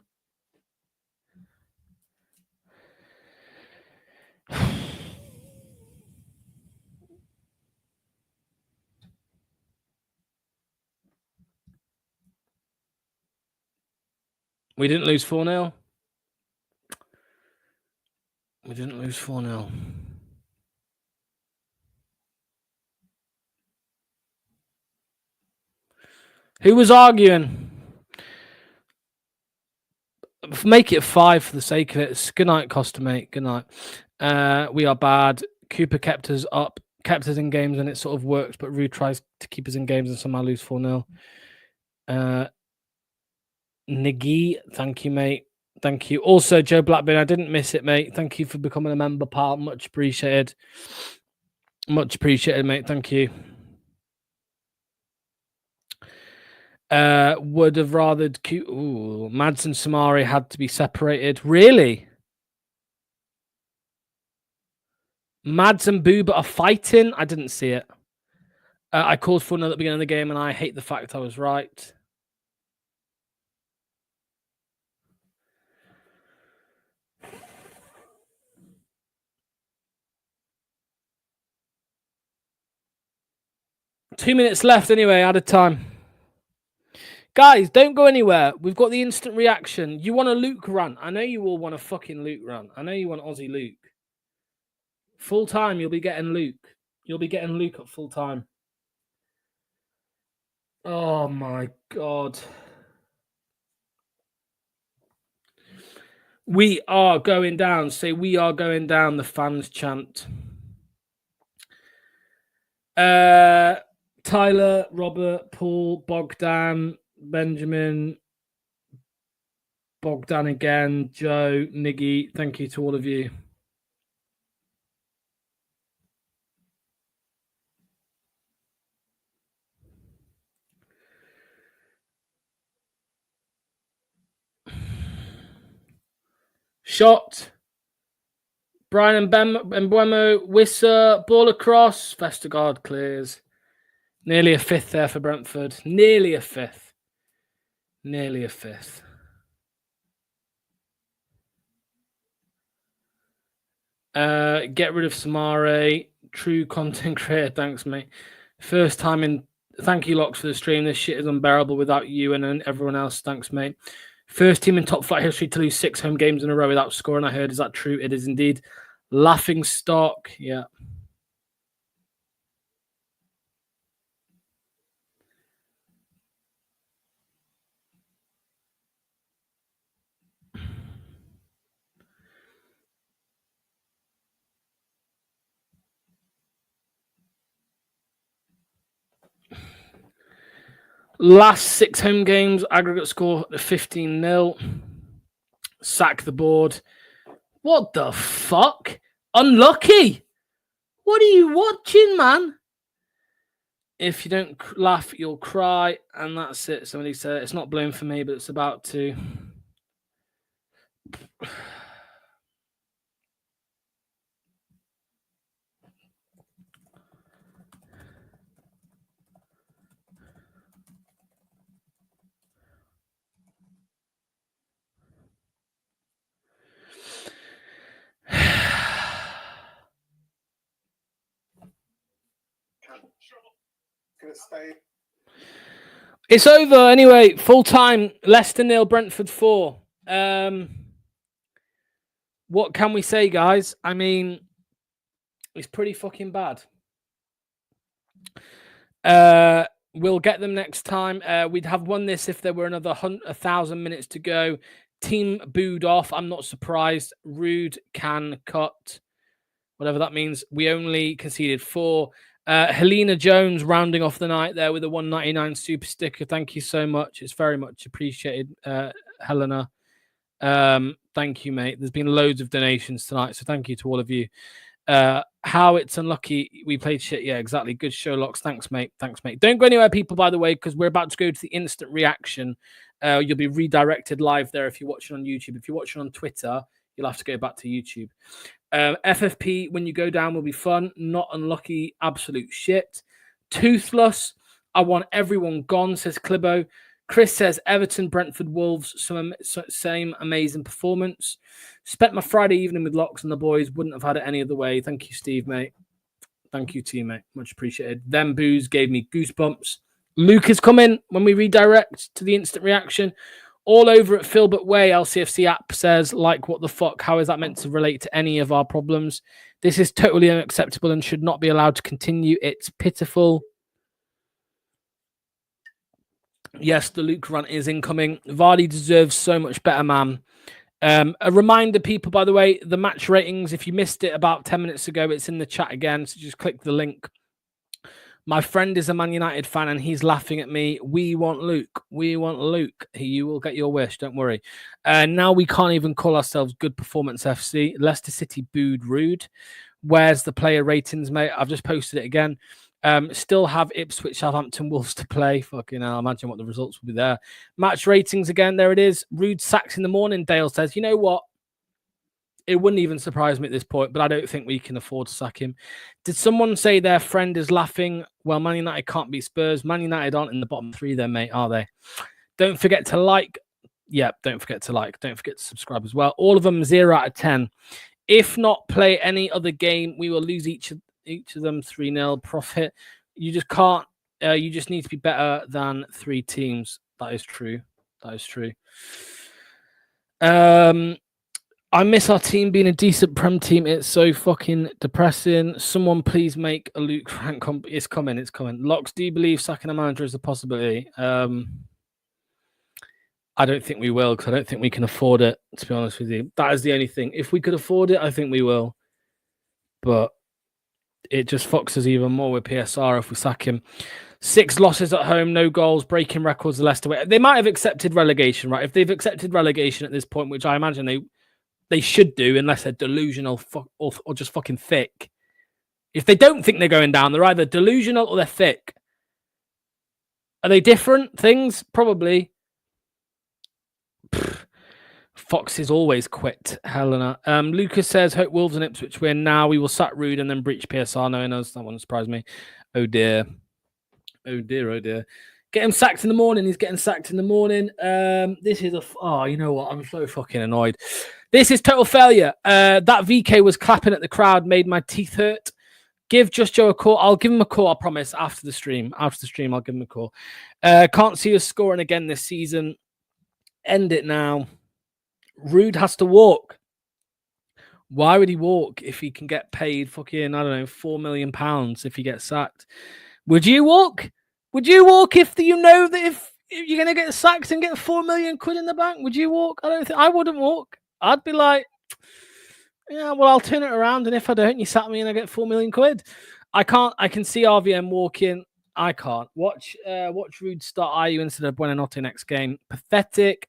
We didn't lose 4-0. We didn't lose 4-0. Who was arguing? Make it 5 for the sake of it. Good night, Costa, mate. Good night. We are bad. Cooper kept us up, kept us in games, and it sort of works, but Rude tries to keep us in games and somehow lose 4-0. Niggy, thank you, mate. Thank you. Also, Joe Blackburn, I didn't miss it, mate. Thank you for becoming a member, pal. Much appreciated. Much appreciated, mate. Thank you. Would have rather... Mads and Samari had to be separated. Really? Mads and Booba are fighting? I didn't see it. I called for another at the beginning of the game, and I hate the fact I was right. Two minutes left anyway, out of time. Guys, don't go anywhere. We've got the instant reaction. You want a Luke run? I know you all want a fucking Luke run. I know you want Aussie Luke. Full time, you'll be getting Luke. You'll be getting Luke at full time. Oh my God. We are going down. Say we are going down, the fans chant. Tyler, Robert, Paul, Bogdan, Benjamin, Bogdan again, Joe, Niggy. Thank you to all of you. Shot. Brian Mbuemo, Wissa, ball across. Vestergaard clears. Nearly a fifth there for Brentford. Nearly a fifth. Nearly a fifth. Get rid of Samare. True content creator. Thanks, mate. First time in. Thank you, Locks, for the stream. This shit is unbearable without you and everyone else. Thanks, mate. First team in top flight history to lose 6 home games in a row without scoring. I heard. Is that true? It is indeed. Laughing stock. Yeah. Last 6 home games, aggregate score 15-0. Sack the board. What the fuck? Unlucky. What are you watching, man? If you don't laugh, you'll cry. And that's it. Somebody said it's not blown for me, but it's about to. It's over anyway. Full time. Leicester 0, Brentford 4. What can we say, guys? I mean, it's pretty fucking bad. We'll get them next time. We'd have won this if there were another 1,000 minutes to go. Team booed off. I'm not surprised. Rude can cut. Whatever that means. We only conceded 4. Helena Jones rounding off the night there with a 199 super sticker. Thank you so much. It's very much appreciated, Helena. Thank you, mate. There's been loads of donations tonight, so thank you to all of you. How it's unlucky we played shit. Yeah, exactly. Good show, Locks. Thanks, mate. Thanks, mate. Don't go anywhere, people, by the way, because we're about to go to the instant reaction. You'll be redirected live there if you're watching on YouTube. If you're watching on Twitter, you'll have to go back to YouTube. FFP, when you go down, will be fun. Not unlucky. Absolute shit. Toothless. I want everyone gone, says Clibbo. Chris says Everton, Brentford, Wolves, same amazing performance. Spent my Friday evening with Locks and the boys. Wouldn't have had it any other way. Thank you, Steve, mate. Thank you, teammate. Much appreciated. Them boos gave me goosebumps. Luke is coming when we redirect to the instant reaction. All over at Filbert Way, LCFC app says, like, what the fuck? How is that meant to relate to any of our problems? This is totally unacceptable and should not be allowed to continue. It's pitiful. Yes, the Luke run is incoming. Vardy deserves so much better, man. A reminder, people, by the way, the match ratings, if you missed it about 10 minutes ago, it's in the chat again, so just click the link. My friend is a Man United fan and he's laughing at me. We want Luke. We want Luke. You will get your wish. Don't worry. Now we can't even call ourselves Good Performance FC. Leicester City booed Rude. Where's the player ratings, mate? I've just posted it again. Still have Ipswich, Southampton, Wolves to play. Fucking hell, imagine what the results will be there. Match ratings again, there it is. Rude sacks in the morning, Dale says. You know what? It wouldn't even surprise me at this point, but I don't think we can afford to sack him. Did someone say their friend is laughing? Well, Man United can't beat Spurs. Man United aren't in the bottom 3 then, mate, are they? Don't forget to like. Yeah, don't forget to like. Don't forget to subscribe as well. All of them 0 out of 10. If not play any other game, we will lose each of them 3-0 profit. You just can't. You just need to be better than 3 teams. That is true. That is true. I miss our team being a decent Prem team. It's so fucking depressing. Someone please make a Luke Frank comp. It's coming. It's coming. Locks, do you believe sacking a manager is a possibility? I don't think we will, because I don't think we can afford it, to be honest with you. That is the only thing. If we could afford it, I think we will. But it just fucks us even more with PSR if we sack him. 6 losses at home, no goals, breaking records. The Leicester way. They might have accepted relegation, right? If they've accepted relegation at this point, which I imagine they should do, unless they're delusional or just fucking thick. If they don't think they're going down, they're either delusional or they're thick. Are they different things? Probably. Foxes always quit, Helena. Lucas says, hope Wolves and Ipswich win. Now we will sack Rude and then breach PSR. No one knows. That wouldn't surprise me. Oh dear. Oh dear, oh dear. Get him sacked in the morning. He's getting sacked in the morning. This is you know what? I'm so fucking annoyed. This is total failure. That VK was clapping at the crowd, made my teeth hurt. Give Just Joe a call. I'll give him a call, I promise, after the stream. After the stream, I'll give him a call. Can't see us scoring again this season. End it now. Rude has to walk. Why would he walk if he can get paid fucking, I don't know, £4 million if he gets sacked? Would you walk? Would you walk if you know that if you're going to get sacked and get £4 million in the bank? Would you walk? I wouldn't walk. I'd be like, yeah, well, I'll turn it around, and if I don't, you sack me and I get £4 million. I can't. I can see RVM walking. I can't. Watch Rude start IU instead of Buonanotte next game. Pathetic.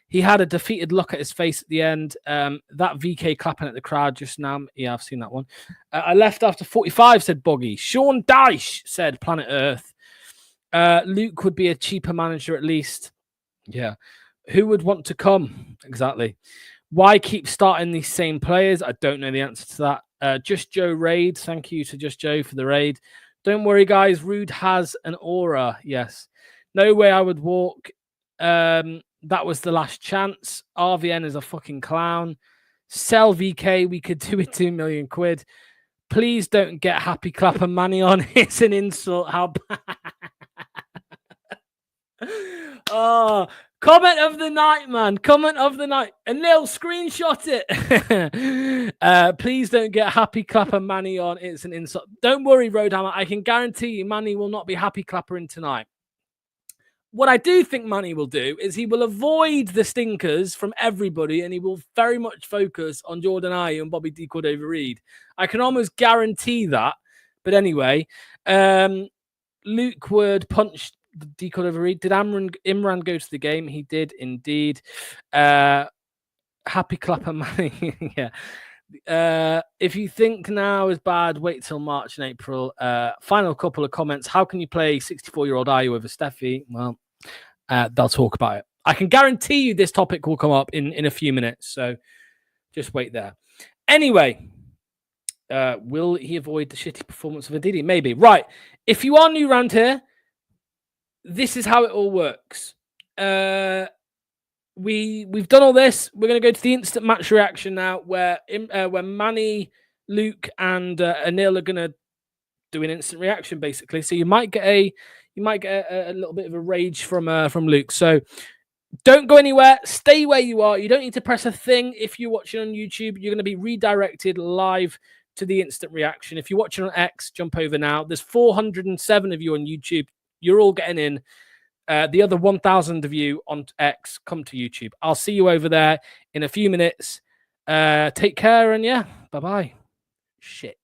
He had a defeated look at his face at the end. That VK clapping at the crowd just now. Yeah, I've seen that one. I left after 45, said Boggy. Sean Dyche said Planet Earth. Luke would be a cheaper manager at least. Yeah. Who would want to come? Exactly. Why keep starting these same players? I don't know the answer to that. Just Joe raid. Thank you to Just Joe for the raid. Don't worry, guys. Rude has an aura. Yes. No way I would walk. That was the last chance. RVN is a fucking clown. Sell VK. We could do it £2 million. Please don't get Happy Clapper Manny on. It's an insult. How bad? Oh, comment of the night, man. Comment of the night. And Neil, screenshot it. Please don't get Happy Clapper Manny on. It's an insult. Don't worry, Roadhammer. I can guarantee you Manny will not be Happy Clappering tonight. What I do think Manny will do is he will avoid the stinkers from everybody, and he will very much focus on Jordan Ayew and Bobby D. Cordova-Reid. I can almost guarantee that. But anyway, Luke would punch D. Cordova-Reid. Did Imran go to the game? He did indeed. Happy Clapper Manny. Yeah. If you think now is bad, wait till March and April. Final couple of comments. How can you play 64-year-old Ayew over Steffi? Well, they'll talk about it. I can guarantee you this topic will come up in a few minutes. So just wait there. Anyway, will he avoid the shitty performance of Ndidi? Maybe. Right. If you are new around here, this is how it all works. We've done all this. We're going to go to the instant match reaction now, where Manny, Luke, and Anil are going to do an instant reaction, basically. So you might get a little bit of a rage from Luke. So don't go anywhere. Stay where you are. You don't need to press a thing if you're watching on YouTube. You're going to be redirected live to the instant reaction. If you're watching on X, jump over now. There's 407 of you on YouTube. You're all getting in. The other 1,000 of you on X, come to YouTube. I'll see you over there in a few minutes. Take care, and yeah, bye-bye. Shit.